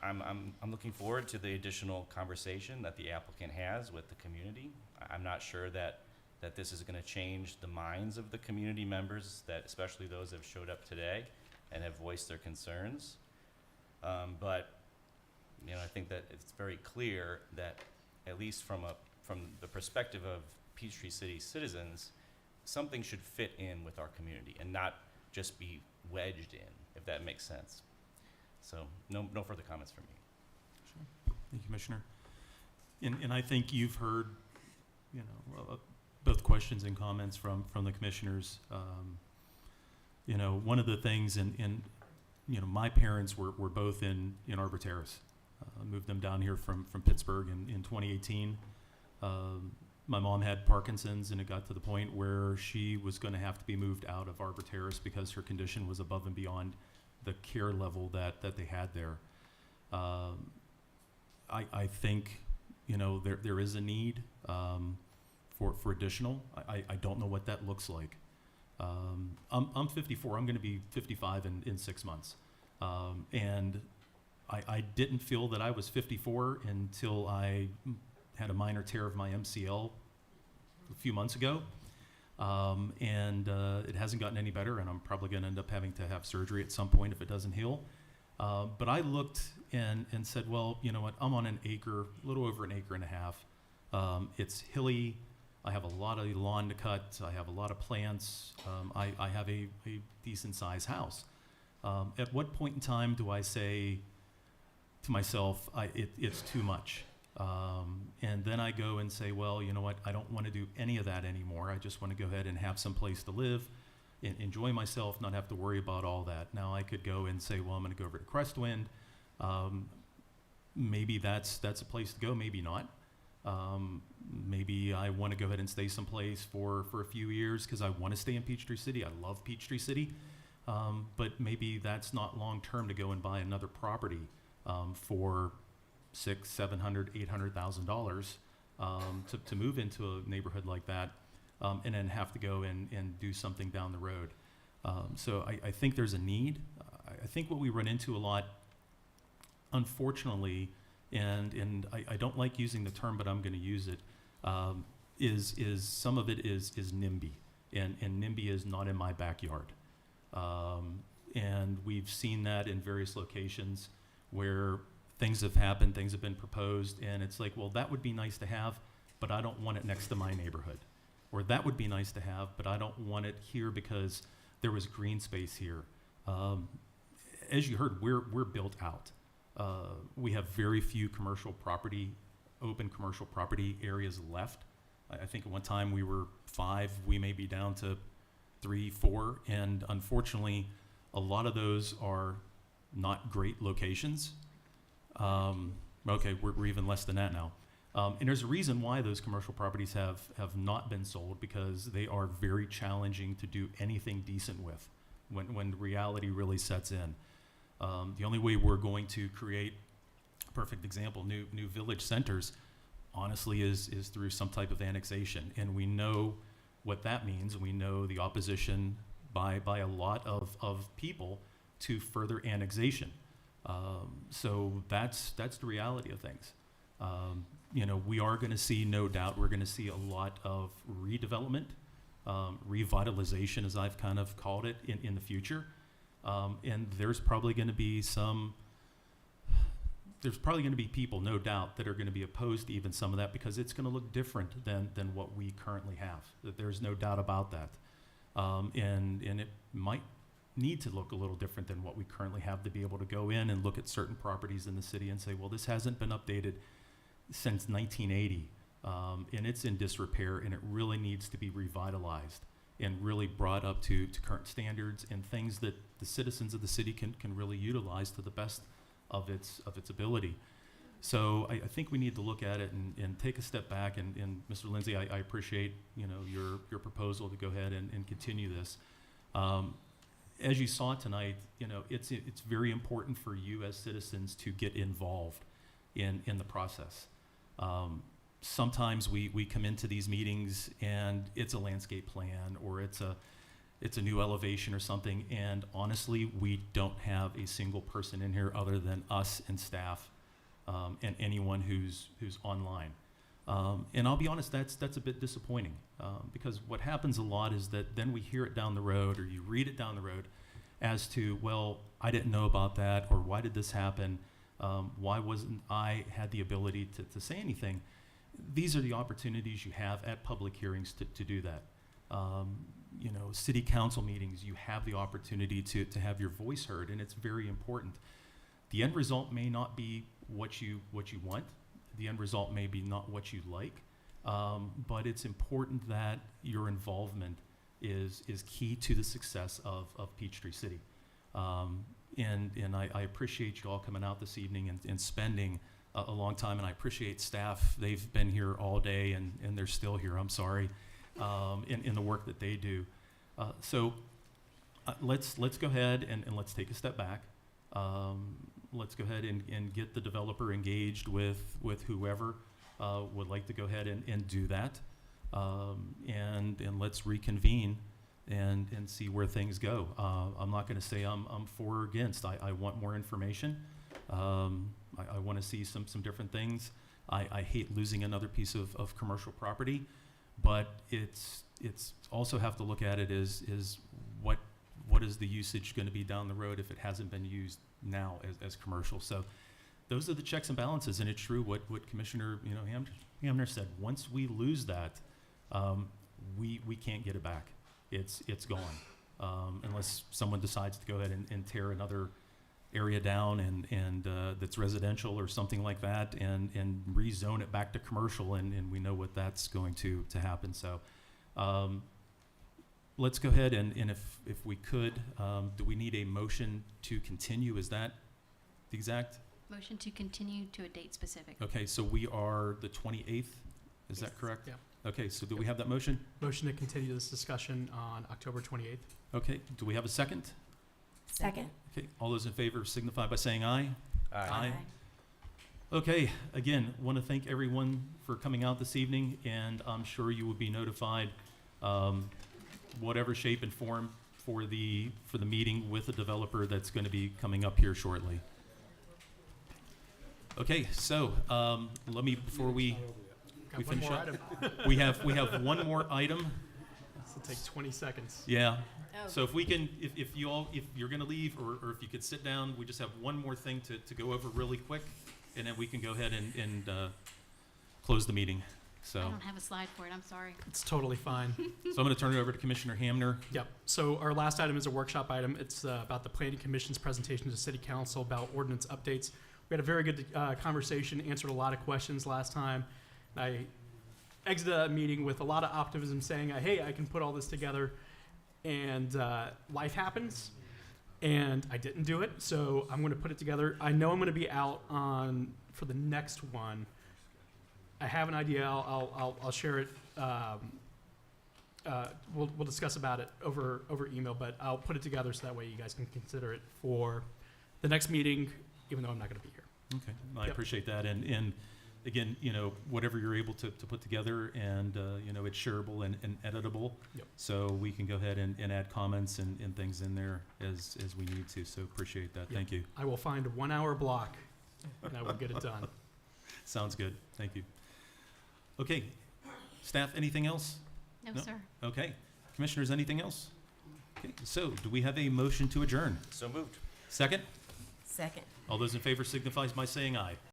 I'm looking forward to the additional conversation that the applicant has with the community. I'm not sure that this is going to change the minds of the community members, that especially those that have showed up today and have voiced their concerns. But I think that it's very clear that, at least from the perspective of Peachtree City citizens, something should fit in with our community and not just be wedged in, if that makes sense. So no further comments from me. Sure. Thank you, Commissioner. And I think you've heard, both questions and comments from the commissioners. One of the things, my parents were both in Arbor Terrace. Moved them down here from Pittsburgh in 2018. My mom had Parkinson's, and it got to the point where she was going to have to be moved out of Arbor Terrace because her condition was above and beyond the care level that they had there. I think there is a need for additional. I don't know what that looks like. I'm 54. I'm going to be 55 in 6 months, and I didn't feel that I was 54 until I had a minor tear of my MCL a few months ago. And it hasn't gotten any better, and I'm probably going to end up having to have surgery at some point if it doesn't heal. But I looked and said, well, you know what? I'm on a little over an acre and a half. It's hilly. I have a lot of lawn to cut. I have a lot of plants. I have a decent-sized house. At what point in time do I say to myself, it's too much? And then I go and say, well, you know what? I don't want to do any of that anymore. I just want to go ahead and have some place to live, enjoy myself, not have to worry about all that. Now I could go and say, well, I'm going to go over to Crestwind. Maybe that's a place to go, maybe not. Maybe I want to go ahead and stay someplace for a few years because I want to stay in Peachtree City. I love Peachtree City. But maybe that's not long term to go and buy another property for $600,000, $700,000, $800,000 to move into a neighborhood like that, and then have to go and do something down the road. So I think there's a need. I think what we run into a lot, unfortunately, and I don't like using the term, but I'm going to use it, is some of it is NIMBY, and NIMBY is not in my backyard. And we've seen that in various locations where things have happened, things have been proposed, and it's like, well, that would be nice to have, but I don't want it next to my neighborhood. Or that would be nice to have, but I don't want it here because there was green space here. As you heard, we're built out. We have very few open commercial property areas left. I think at one time we were 5, we may be down to 3, 4, and unfortunately, a lot of those are not great locations. Okay, we're even less than that now. And there's a reason why those commercial properties have not been sold, because they are very challenging to do anything decent with when reality really sets in. The only way we're going to create, perfect example, new village centers, honestly, is through some type of annexation. And we know what that means. We know the opposition by a lot of people to further annexation. So that's the reality of things. We are going to see, no doubt, we're going to see a lot of redevelopment, revitalization, as I've kind of called it, in the future. And there's probably going to be people, no doubt, that are going to be opposed to even some of that, because it's going to look different than what we currently have. There's no doubt about that. And it might need to look a little different than what we currently have, to be able to go in and look at certain properties in the city and say, well, this hasn't been updated since 1980, and it's in disrepair, and it really needs to be revitalized and really brought up to current standards and things that the citizens of the city can really utilize to the best of its ability. So I think we need to look at it and take a step back. And Mr. Lindsay, I appreciate your proposal to go ahead and continue this. As you saw tonight, it's very important for you as citizens to get involved in the process. Sometimes we come into these meetings and it's a landscape plan, or it's a new elevation or something, and honestly, we don't have a single person in here other than us and staff, and anyone who's online. And I'll be honest, that's a bit disappointing, because what happens a lot is that then we hear it down the road, or you read it down the road, as to, well, I didn't know about that, or why did this happen? Why wasn't I had the ability to say anything? These are the opportunities you have at public hearings to do that. City council meetings, you have the opportunity to have your voice heard, and it's very important. The end result may not be what you want. The end result may be not what you like, but it's important that your involvement is key to the success of Peachtree City. And I appreciate you all coming out this evening and spending a long time, and I appreciate staff. They've been here all day, and they're still here, I'm sorry, in the work that they do. So let's go ahead and let's take a step back. Let's go ahead and get the developer engaged with whoever would like to go ahead and do that. And let's reconvene and see where things go. I'm not going to say I'm for or against. I want more information. I want to see some different things. I hate losing another piece of commercial property, but it's also have to look at it as what is the usage going to be down the road if it hasn't been used now as commercial. So those are the checks and balances, and it's true what Commissioner Hamner said. Once we lose that, we can't get it back. It's gone, unless someone decides to go ahead and tear another area down and that's residential or something like that, and rezone it back to commercial, and we know what that's going to happen. So let's go ahead and if we could, do we need a motion to continue? Is that the exact? Motion to continue to a date specific. Okay, so we are the 28th, is that correct? Yeah. Okay, so do we have that motion? Motion to continue this discussion on October 28th. Okay, do we have a second? Second. Okay, all those in favor signify by saying aye. Aye. Okay, again, want to thank everyone for coming out this evening, and I'm sure you will be notified, whatever shape and form, for the meeting with the developer that's going to be coming up here shortly. Okay, so before we Got one finish more up, item. we have one more item. This will take 20 seconds. Yeah. Oh. So if we can, if you're gonna leave, or if you could sit down, we just have one more thing to go over really quick, and then we can go ahead and close the meeting. So, I don't have a slide for it, I'm sorry. It's totally fine. so I'm gonna turn it over to Commissioner Hamner. Yep. So our last item is a workshop item. It's about the Planning Commission's presentation to City Council about ordinance updates. We had a very good conversation, answered a lot of questions last time. I exited a meeting with a lot of optimism, saying, hey, I can put all this together. And life happens, and I didn't do it, so I'm going to put it together. I know I'm going to be out for the next one. I have an idea. I'll share it. We'll discuss about it over email, but I'll put it together so that way you guys can consider it for the next meeting, even though I'm not going to be here. Okay, I Yep. appreciate that, and again, whatever you're able to put together, and it's shareable and editable. Yep. So we can go ahead and add comments and things in there as we need to. So appreciate that. Yep. Thank you. I will find a 1 hour block, and I will get it done. Sounds good. Thank you. Okay, staff, anything else? No, No? sir. Okay, commissioners, anything else? Okay, so do we have a motion to adjourn? So moved. Second? Second. All those in favor signifies by saying aye.